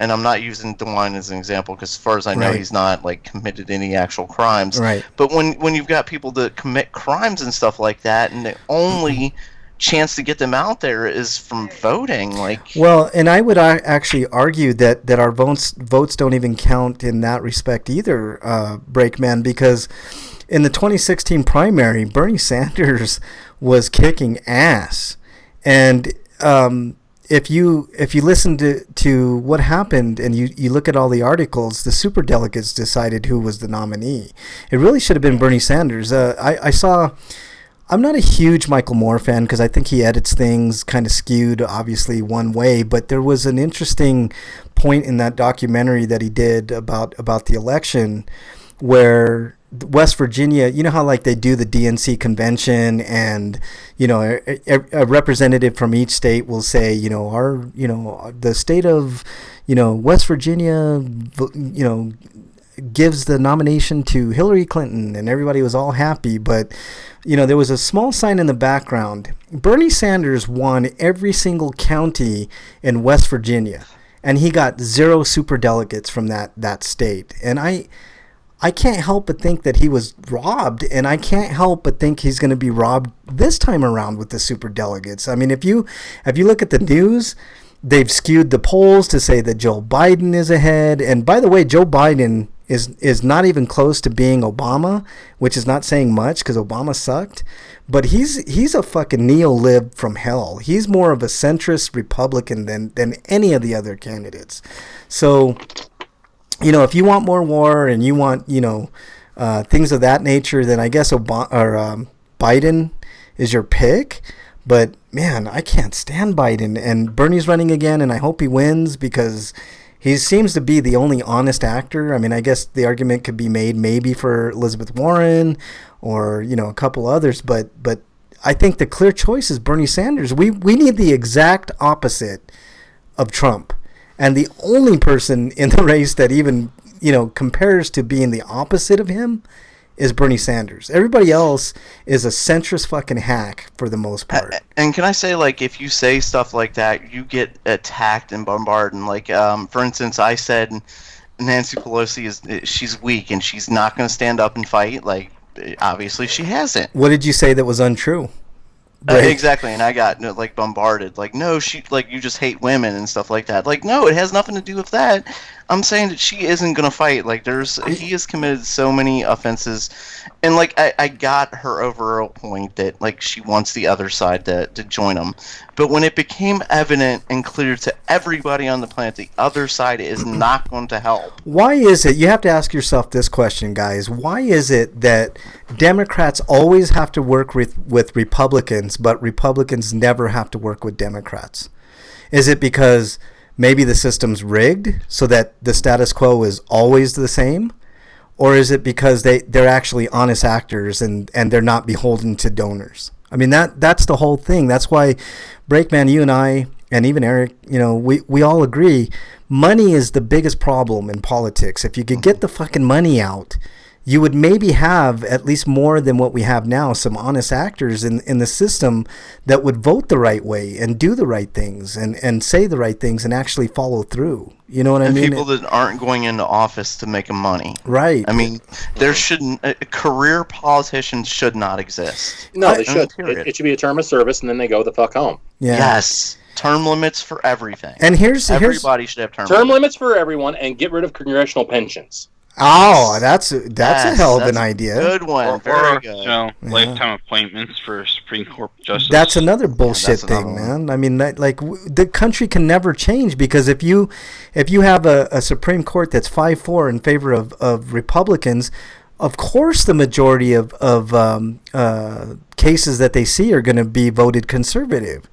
And I'm not using DeWine as an example because, as far as I know, he's not like committed any actual crimes. Right. But when you've got people that commit crimes and stuff like that, and the only chance to get them out there is from voting, well, and I would actually argue that our votes don't even count in that respect either, Breakman, because in the 2016 primary, Bernie Sanders was kicking ass, and if you listen to what happened and you look at all the articles, the superdelegates decided who was the nominee. It really should have been Bernie Sanders. I'm not a huge Michael Moore fan because I think he edits things kind of skewed, obviously, one way. But there was an interesting point in that documentary that he did about the election where West Virginia, you know how like they do the DNC convention and, a representative from each state will say, the state of, West Virginia, gives the nomination to Hillary Clinton, and everybody was all happy. But, there was a small sign in the background. Bernie Sanders won every single county in West Virginia, and he got 0 superdelegates from that state. And I can't help but think that he was robbed, and I can't help but think he's going to be robbed this time around with the superdelegates. I mean, if you look at the news, they've skewed the polls to say that Joe Biden is ahead. And by the way, Joe Biden is not even close to being Obama, which is not saying much because Obama sucked. But he's a fucking neo-lib from hell. He's more of a centrist Republican than any of the other candidates. So, if you want more war and you want, things of that nature, then I guess Biden is your pick. But, man, I can't stand Biden. And Bernie's running again, and I hope he wins because he seems to be the only honest actor. I mean, I guess the argument could be made maybe for Elizabeth Warren or, a couple others. But I think the clear choice is Bernie Sanders. We need the exact opposite of Trump. And the only person in the race that even, compares to being the opposite of him is Bernie Sanders. Everybody else is a centrist fucking hack for the most part. And can I say, if you say stuff like that, you get attacked and bombarded. For instance, I said Nancy Pelosi she's weak and she's not going to stand up and fight. Obviously she hasn't. What did you say that was untrue? Exactly, and I got bombarded. No, she you just hate women and stuff like that. No, it has nothing to do with that. I'm saying that she isn't gonna fight. He has committed so many offenses, and I got her overall point that she wants the other side to join him. But when it became evident and clear to everybody on the planet, the other side is not going to help. Why is it? You have to ask yourself this question, guys. Why is it that Democrats always have to work with Republicans, but Republicans never have to work with Democrats? Is it because maybe the system's rigged so that the status quo is always the same? Or is it because they're actually honest actors and they're not beholden to donors? I mean, that's the whole thing. That's why, Breakman, you and I, and even Eric, we all agree, money is the biggest problem in politics. If you could get the fucking money out, you would maybe have, at least more than what we have now, some honest actors in the system that would vote the right way and do the right things and say the right things and actually follow through. You know what I mean? And people that aren't going into office to make money. Right. I mean, there shouldn't... career politicians should not exist. No, they should. It should be a term of service, and then they go the fuck home. Yeah. Yes. Term limits for everything. And everybody should have term limits for everyone, and get rid of congressional pensions. Oh, that's a hell of an idea. Good one. Very good. Lifetime appointments for Supreme Court justice. That's another bullshit thing, man. I mean, the country can never change, because if you have a Supreme Court that's 5-4 in favor of Republicans, of course the majority of cases that they see are going to be voted conservative.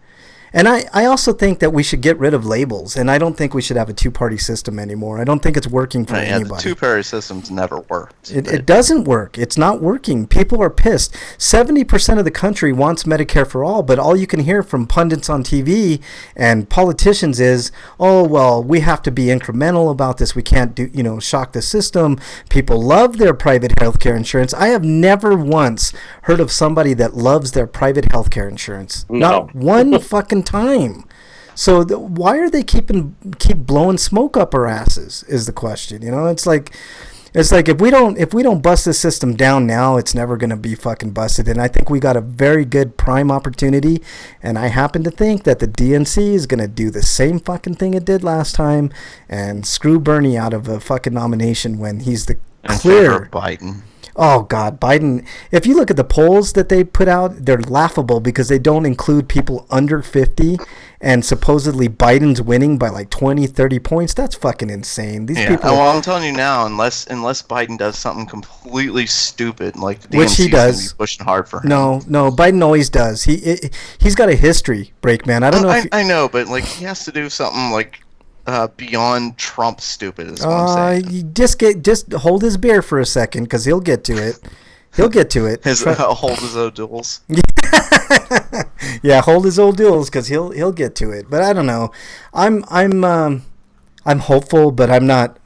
And I also think that we should get rid of labels, and I don't think we should have a two-party system anymore. I don't think it's working for anybody. The two-party system's never worked. It doesn't work. It's not working. People are pissed. 70% of the country wants Medicare for all, but all you can hear from pundits on TV and politicians is, oh, well, we have to be incremental about this. We can't shock the system. People love their private health care insurance. I have never once heard of somebody that loves their private health care insurance. No. Not one fucking time. So why are they keep blowing smoke up our asses is the question. It's like if we don't bust this system down now, it's never going to be fucking busted. And I think we got a very good prime opportunity, and I happen to think that the DNC is going to do the same fucking thing it did last time and screw Bernie out of a fucking nomination when he's the clear Biden. Oh, God, Biden. If you look at the polls that they put out, they're laughable because they don't include people under 50, and supposedly Biden's winning by like 20, 30 points. That's fucking insane. These people. Well, I'm telling you now, unless Biden does something completely stupid, like the DNC which he does, gonna be pushing hard for him. No, Biden always does. He's got a history, Breakman. I don't know. I know, but like he has to do something like beyond Trump stupid is what I'm saying. You just hold his beer for a second, because he'll get to it. He'll get to it. Hold his old duels. Yeah, hold his old duels, because he'll get to it. But I don't know. I'm hopeful, but I'm not.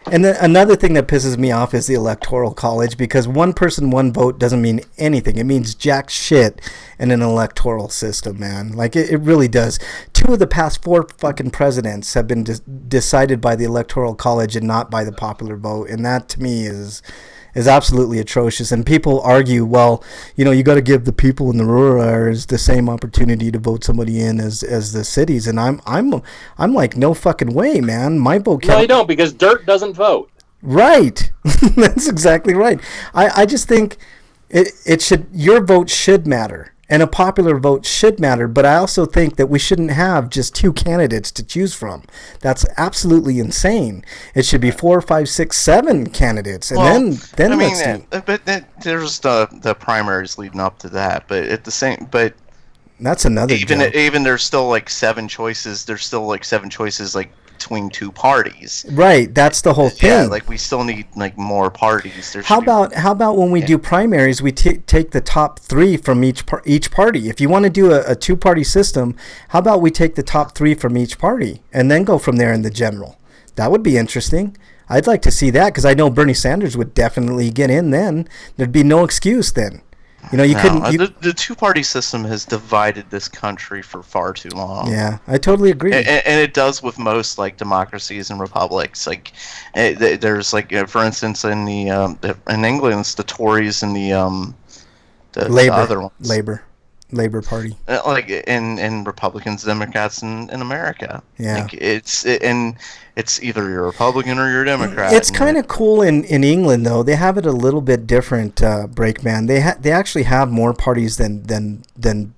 And then another thing that pisses me off is the Electoral College, because one person, one vote doesn't mean anything. It means jack shit in an electoral system, man. Like, it really does. 2 of the past 4 fucking presidents have been decided by the Electoral College and not by the popular vote. And that, to me, is absolutely atrocious. And people argue, well, you got to give the people in the rural areas the same opportunity to vote somebody in as the cities. And I'm like, no fucking way, man. My vote counts. No, you don't, because dirt doesn't vote. Right. That's exactly right. I just think your vote should matter. And a popular vote should matter, but I also think that we shouldn't have just 2 candidates to choose from. That's absolutely insane. It should be 4, 5, 6, 7 candidates, and then let's see. But there's the primaries leading up to that. But that's another. Even there's still like 7 choices. There's still like 7 choices like between 2 parties. Right, that's the whole thing. Yeah, like we still need like more parties. How about when we do primaries, we take the top 3 from each party? If you want to do a 2-party system, how about we take the top 3 from each party and then go from there in the general? That would be interesting. I'd like to see that, because I know Bernie Sanders would definitely get in then. There'd be no excuse then. Couldn't. The 2-party system has divided this country for far too long. Yeah, I totally agree. And it does with most like democracies and republics. Like, there's like, for instance, in England, it's the Tories and the other ones. Labor Party. Like in Republicans, Democrats in America. Yeah. Like it's either you're a Republican or you're a Democrat. It's kind of cool in England, though. They have it a little bit different, Breakman. They actually have more parties than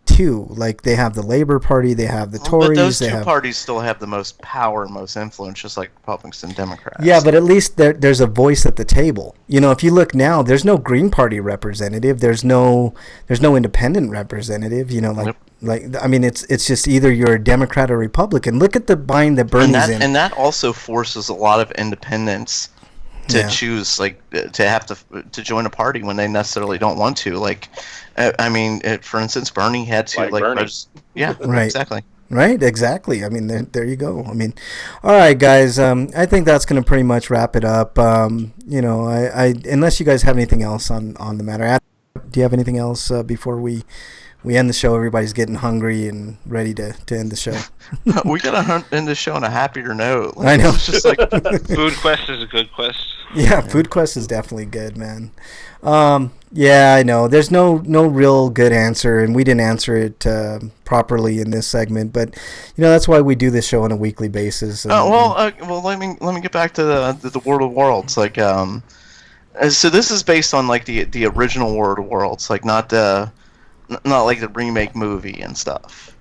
2. Like, they have the Labor Party, they have the Tories. But those 2 parties still have the most power and most influence, just like Republicans and Democrats. Yeah, but at least there's a voice at the table. If you look now, there's no Green Party representative. There's no independent representative. I mean, it's just either you're a Democrat or Republican. Look at the bind that Bernie's in. And that also forces a lot of independents to choose, like, to have to join a party when they necessarily don't want to. Like, I mean, for instance, Bernie had to, right, exactly. Right, exactly. I mean, there you go. I mean, all right, guys. I think that's going to pretty much wrap it up. I unless you guys have anything else on the matter. Do you have anything else before we end the show? Everybody's getting hungry and ready to end the show. We gotta end the show on a happier note. I know. It's just like Food quest is a good quest. Yeah, Food Quest is definitely good, man. Yeah, I know. There's no real good answer, and we didn't answer it properly in this segment. But that's why we do this show on a weekly basis. And, well, let me get back to the World of Worlds. Like, so this is based on like the original World of Worlds, like not like the remake movie and stuff.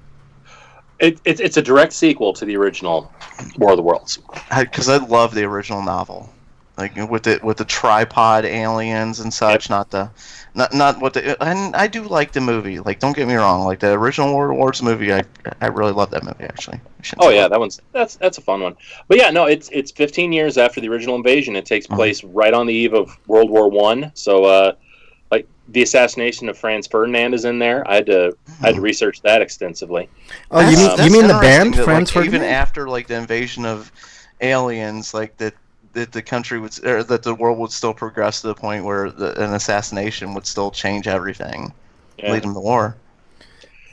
It's a direct sequel to the original War of the Worlds. Because I love the original novel, like with the tripod aliens and such. Yep. Not what the. And I do like the movie. Like, don't get me wrong. Like the original War of the Worlds movie, I really love that movie actually. Oh yeah, that's a fun one. But yeah, no, it's 15 years after the original invasion. It takes place right on the eve of World War I. So like the assassination of Franz Ferdinand is in there. I had to research that extensively. Oh, you mean the band Franz Ferdinand? Even after like the invasion of aliens, like that the country would, or that the world would still progress to the point where an assassination would still change everything, leading to war.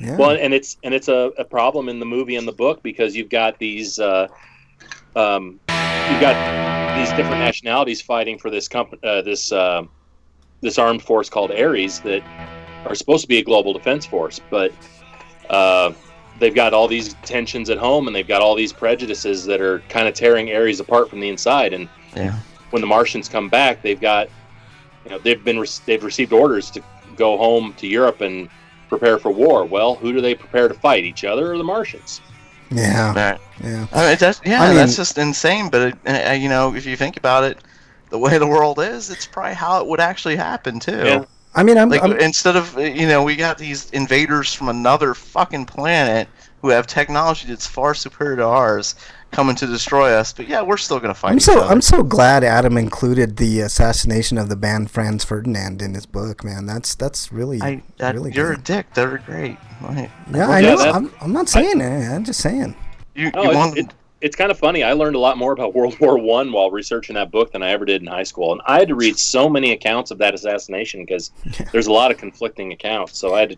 Yeah. Well, and it's a problem in the movie and the book because you've got these different nationalities fighting for this this armed force called Ares that are supposed to be a global defense force, but they've got all these tensions at home and they've got all these prejudices that are kind of tearing Ares apart from the inside. And when the Martians come back, they've got, they've received orders to go home to Europe and prepare for war. Well, who do they prepare to fight? Each other or the Martians? Yeah. Right. Yeah. That's just insane. But if you think about it, the way the world is, it's probably how it would actually happen too. Yeah. I mean, instead of we got these invaders from another fucking planet who have technology that's far superior to ours coming to destroy us, but we're still gonna fight. I'm so glad Adam included the assassination of the band Franz Ferdinand in his book, man. That's really really you're good. a dick. They're great. Right. Yeah, I know. I'm not saying it. I'm just saying. It's kind of funny. I learned a lot more about World War I while researching that book than I ever did in high school. And I had to read so many accounts of that assassination because there's a lot of conflicting accounts. So I had to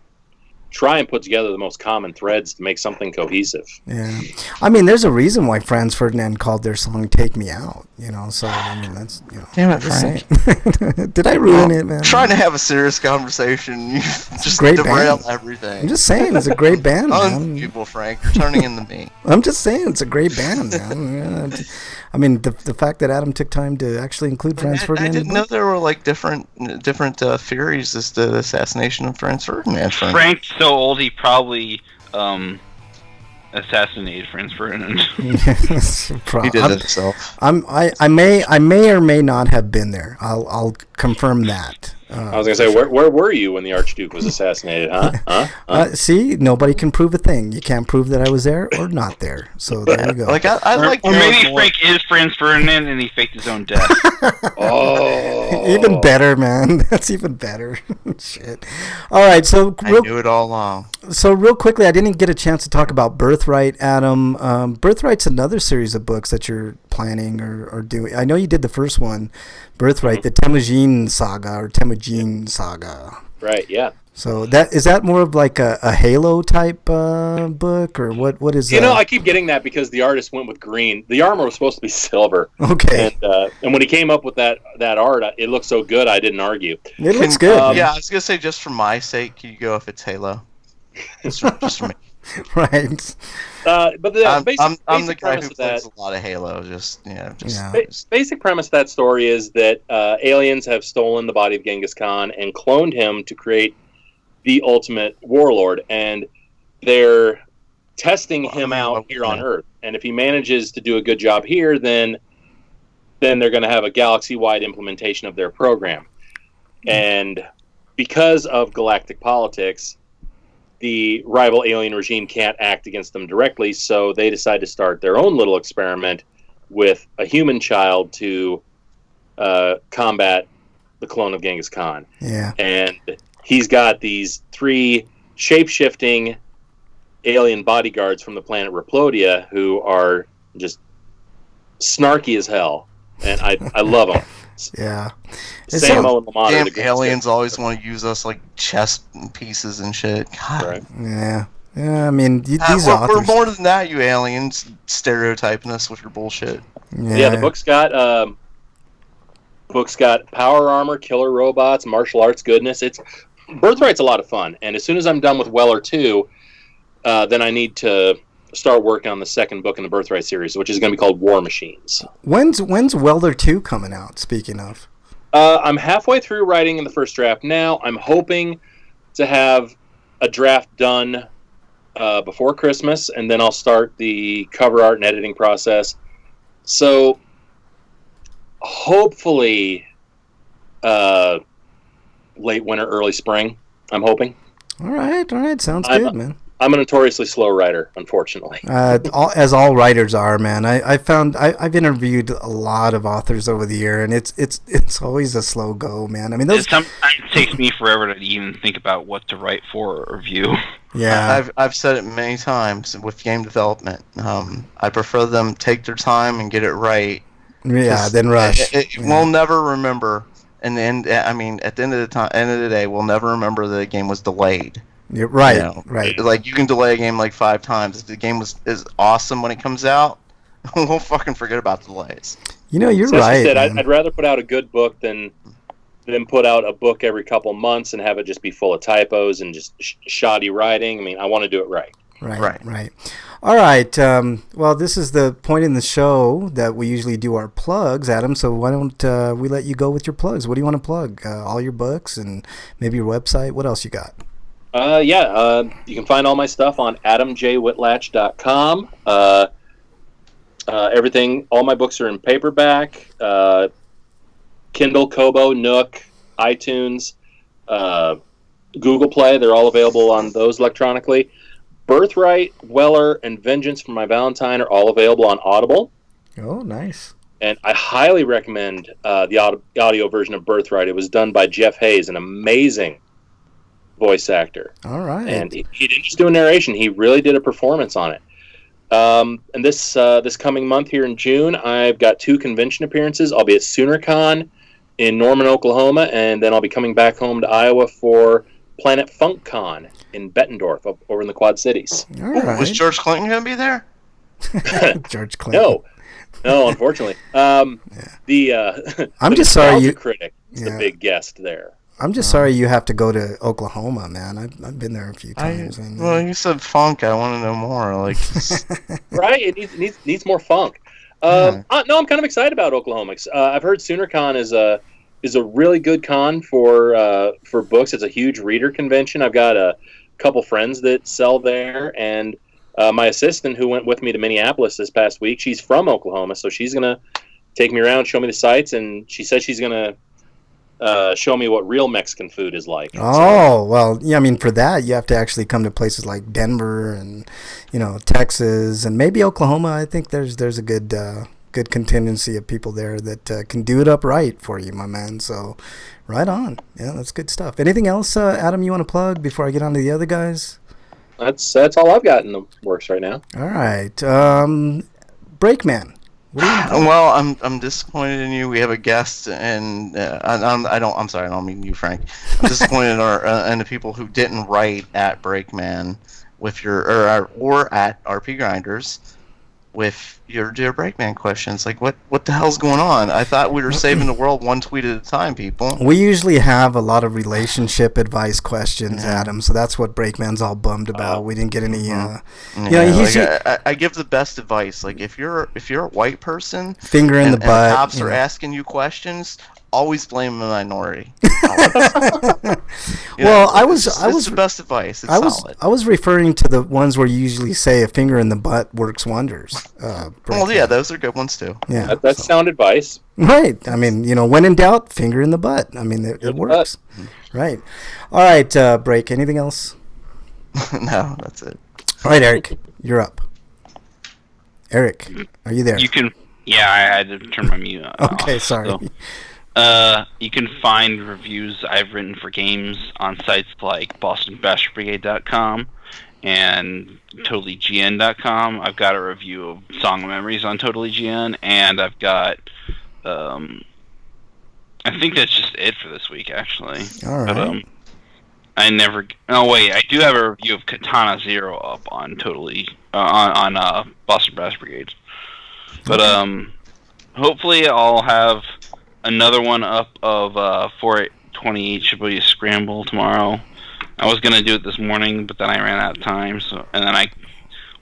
try and put together the most common threads to make something cohesive. Yeah. I mean, there's a reason why Franz Ferdinand called their song Take Me Out, so I mean, that's, Damn it, Frank. Did I ruin it, man? Trying to have a serious conversation, you just great derail band. everything. I'm just saying, it's a great band, man. People, Frank, you're turning into me. I'm just saying, it's a great band, man. I mean, the fact that Adam took time to actually include Franz Ferdinand. I didn't know there were like different theories as to the assassination of Franz Ferdinand. Frank's so old he probably assassinated Franz Ferdinand. He did it himself. I may or may not have been there. I'll confirm that. I was gonna say, where were you when the Archduke was assassinated? Huh? See, nobody can prove a thing. You can't prove that I was there or not there. So there you go. Like or maybe Frank is Franz Ferdinand and he faked his own death. Oh, even better, man. That's even better. Shit. All right, so I knew it all along. So real quickly, I didn't get a chance to talk about Birthright, Adam. Birthright's another series of books that you're planning or doing. I know you did the first one, Birthright, the Temujin saga. Right. Yeah. So is that more of like a Halo type book, or what is that? I keep getting that because the artist went with green. The armor was supposed to be silver. Okay. And when he came up with that art, it looked so good I didn't argue. It looks good. I was gonna say, just for my sake, can you go if it's Halo? Just for me. Right. But the I'm the basic guy premise who of that, plays a lot of Halo. basic premise of that story is that aliens have stolen the body of Genghis Khan and cloned him to create the ultimate warlord, and they're testing him out here on Earth. And if he manages to do a good job here, then they're going to have a galaxy-wide implementation of their program. And because of galactic politics, the rival alien regime can't act against them directly, so they decide to start their own little experiment with a human child to combat the clone of Genghis Khan. Yeah. And he's got these 3 shape-shifting alien bodyguards from the planet Raplodia who are just snarky as hell, and I love them. Yeah. Samo and Lamont are the Damn aliens always want to use us like chess pieces and shit. God. Right. Yeah. Yeah, I mean, these we're authors... more than that, you aliens, stereotyping us with your bullshit. Yeah, the book's got book's got power armor, killer robots, martial arts goodness. Birthright's a lot of fun, and as soon as I'm done with Weller 2, then I need to start working on the second book in the Birthright series, which is going to be called War Machines. When's Welder 2 coming out, speaking of? I'm halfway through writing in the first draft now. I'm hoping to have a draft done before Christmas, and then I'll start the cover art and editing process. So hopefully late winter, early spring, I'm hoping. All right. Sounds good, man. I'm a notoriously slow writer, unfortunately. As all writers are, man. I've interviewed a lot of authors over the year, and it's always a slow go, man. I mean, sometimes it takes me forever to even think about what to write for a review. Yeah, I've said it many times with game development. I prefer them take their time and get it right. Yeah, then rush. We'll never remember, and then I mean, at the end of the day, we'll never remember that the game was delayed. You're right, You know, right. Like, you can delay a game like 5 times. If the game is awesome when it comes out, we'll fucking forget about delays. You know, you're So as right. I said, Man. I'd rather put out a good book than put out a book every couple months and have it just be full of typos and just shoddy writing. I mean, I want to do it right. Right. All right. Well, this is the point in the show that we usually do our plugs, Adam. So why don't we let you go with your plugs? What do you want to plug? All your books and maybe your website. What else you got? You can find all my stuff on adamjwhitlatch.com. Everything, all my books are in paperback, Kindle, Kobo, Nook, iTunes, Google Play. They're all available on those electronically. Birthright, Weller, and Vengeance for My Valentine are all available on Audible. Oh, nice. And I highly recommend the audio version of Birthright. It was done by Jeff Hayes, an amazing voice actor. All right. And he didn't just do a narration; he really did a performance on it. And this coming month here in June, I've got 2 convention appearances. I'll be at SoonerCon in Norman, Oklahoma, and then I'll be coming back home to Iowa for Planet Funk Con in Bettendorf, up over in the Quad Cities. All right. Was George Clinton going to be there? George Clinton? No, unfortunately. I'm the just sorry nostalgia you. critic is Yeah. the big guest there. I'm just sorry you have to go to Oklahoma, man. I've been there a few times. Well, you said funk. I want to know more. Like, Right? It needs more funk. No, I'm kind of excited about Oklahoma. I've heard SoonerCon is a really good con for books. It's a huge reader convention. I've got a couple friends that sell there, and my assistant who went with me to Minneapolis this past week, she's from Oklahoma, so she's gonna take me around, show me the sights, and she said she's gonna show me what real Mexican food is like. Oh, well, yeah, I mean, for that, you have to actually come to places like Denver and, Texas and maybe Oklahoma. I think there's a good contingency of people there that can do it upright for you, my man. So, right on. Yeah, that's good stuff. Anything else, Adam, you want to plug before I get on to the other guys? That's all I've got in the works right now. All right. Breakman. well, I'm disappointed in you. We have a guest, and I'm sorry, I don't mean you, Frank. I'm disappointed in the people who didn't write at Breakman with your or at RPGrinders with your Dear Breakman questions. Like, what the hell's going on? I thought we were saving the world one tweet at a time, people. We usually have a lot of relationship advice questions, Adam, so that's what Breakman's all bummed about. We didn't get any I give the best advice. Like, if you're a white person, finger in the butt, and cops are asking you questions, always blame the minority. Well, I was the best advice. It's solid. I was referring to the ones where you usually say a finger in the butt works wonders. Well, yeah, those are good ones too. Yeah, that's sound advice. Right. I mean, when in doubt, finger in the butt. I mean, it works. Right. All right, Break. Anything else? No, that's it. All right, Eric, you're up. Eric, are you there? You can. Yeah, I had to turn my mute off. Okay, sorry. So, you can find reviews I've written for games on sites like BostonBashBrigade.com and TotallyGN.com. I've got a review of Song of Memories on TotallyGN, and I've got, I think that's just it for this week, actually. All right. But, I do have a review of Katana Zero up on on Boston Bash Brigade. But hopefully I'll have another one up of 428 Shibuya Scramble tomorrow. I was gonna do it this morning, but then I ran out of time. And then I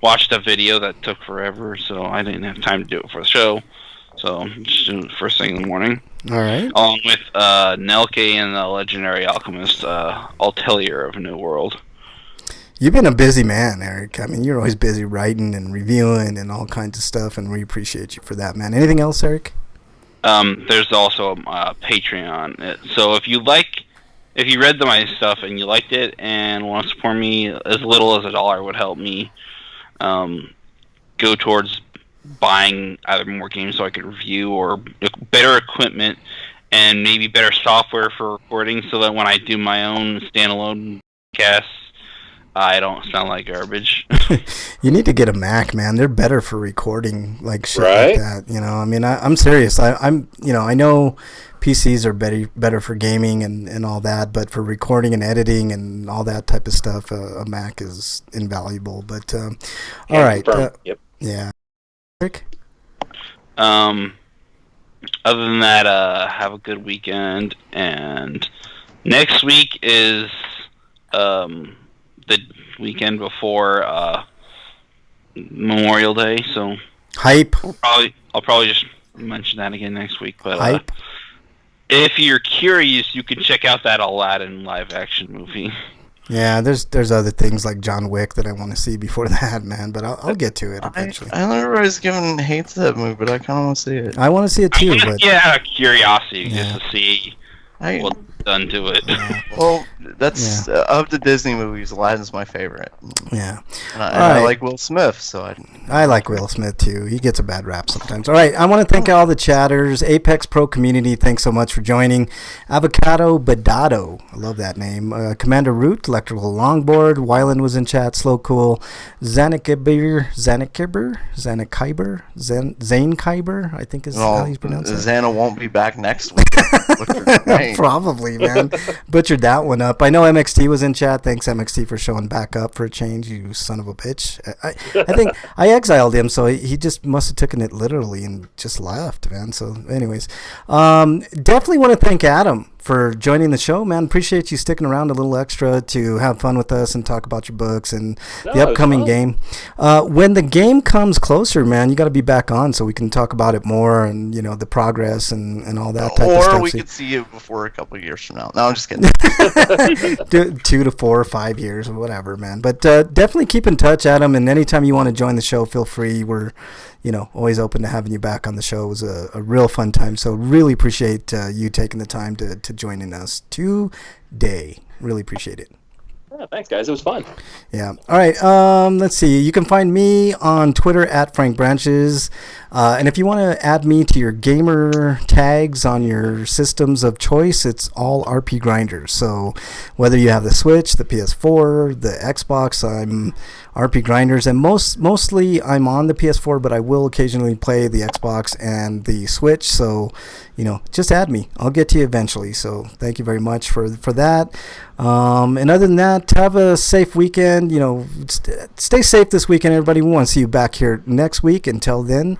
watched a video that took forever, so I didn't have time to do it for the show. So just doing it first thing in the morning. All right. Along with Nelke and the legendary alchemist Altelier of New World. You've been a busy man, Eric. I mean, you're always busy writing and reviewing and all kinds of stuff, and we appreciate you for that, man. Anything else, Eric? There's also Patreon. So if you read my stuff and you liked it and want to support me, as little as $1 would help me go towards buying either more games so I could review or better equipment and maybe better software for recording so that when I do my own standalone casts, I don't sound like garbage. You need to get a Mac, man. They're better for recording like shit Right? like that. You know, I mean, I'm serious. I'm, you know, I know PCs are better for gaming and all that, but for recording and editing and all that type of stuff, a Mac is invaluable. But all right, Yep. yeah. Eric? Other than that, have a good weekend. And next week is the weekend before Memorial Day, so Hype. I'll probably just mention that again next week. But Hype. if you're curious, you can check out that Aladdin live action movie. Yeah, there's other things like John Wick that I want to see before that, man. But I'll get to it eventually. I know everybody's giving hate to that movie, but I kind of want to see it. I want to see it too, but Yeah, curiosity Yeah. just to see I, what's done to it. well, that's of the Disney movies, Aladdin's my favorite. yeah. And All I right. like Will Smith, so I like Will Smith too. He gets a bad rap sometimes. All right, I want to thank all the chatters. Apex Pro community, thanks so much for joining. Avocado Badado, I love that name. Commander Root, Electrical Longboard. Wyland was in chat. Slow Cool. Zane Kyber, I think is how he's pronounced it. Xana won't be back next week. Probably, man. Butchered that one up. I know MXT was in chat. Thanks, MXT, for showing back up for a change, you son of a bitch. I think I exiled him, so he just must have taken it literally and just left, man. So, anyways, definitely want to thank Adam for joining the show, man. Appreciate you sticking around a little extra to have fun with us and talk about your books and the upcoming game. When the game comes closer, man, you got to be back on so we can talk about it more and, you know, the progress and all that type of stuff. Or we could see you before a couple of years from now. No, I'm just kidding. 2 to 4 or 5 years or whatever, man. But definitely keep in touch, Adam, and anytime you want to join the show, feel free. We're, you know, always open to having you back on the show. It was a real fun time, so really appreciate you taking the time to joining us today. Really appreciate it. Yeah, thanks, guys. It was fun. Yeah. All right. Let's see. You can find me on Twitter at Frank Branches. And if you want to add me to your gamer tags on your systems of choice, it's all RPGrinders. So whether you have the Switch, the PS4, the Xbox, I'm RPGrinders. And mostly I'm on the PS4, but I will occasionally play the Xbox and the Switch. So, you know, just add me. I'll get to you eventually. So thank you very much for that. And other than that, have a safe weekend. You know, stay safe this weekend, everybody. We want to see you back here next week. Until then,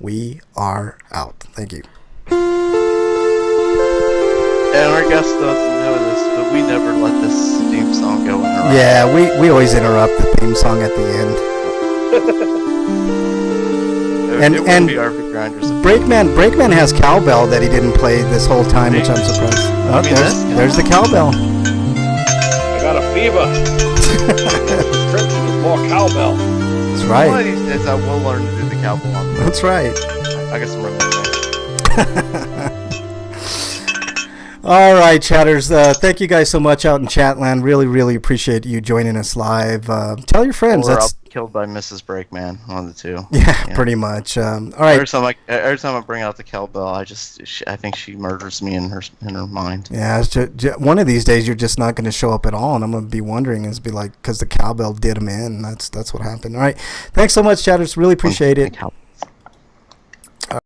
we are out. Thank you. And our guest doesn't know this, but we never let this theme song go in the right. Yeah, we always interrupt the theme song at the end. It wouldn't be RPGrinders. Breakman has cowbell that he didn't play this whole time, which I'm surprised. Oh, there's the cowbell. I got a fever. Prescription is more cowbell. That's One right. of these days I will learn to do the cowbell on. That's right. I guess I'm running All right, chatters. Thank you guys so much out in Chatland. Really, really appreciate you joining us live. Tell your friends. Or That's killed by Mrs. Breakman, one of the two. yeah, pretty much. All right. Every time I bring out the cowbell, I think she murders me in her mind. Yeah, it's one of these days you're just not going to show up at all, and I'm going to be wondering, and be like, because the cowbell did him in. That's what happened. All right. Thanks so much, chatters. Really appreciate it.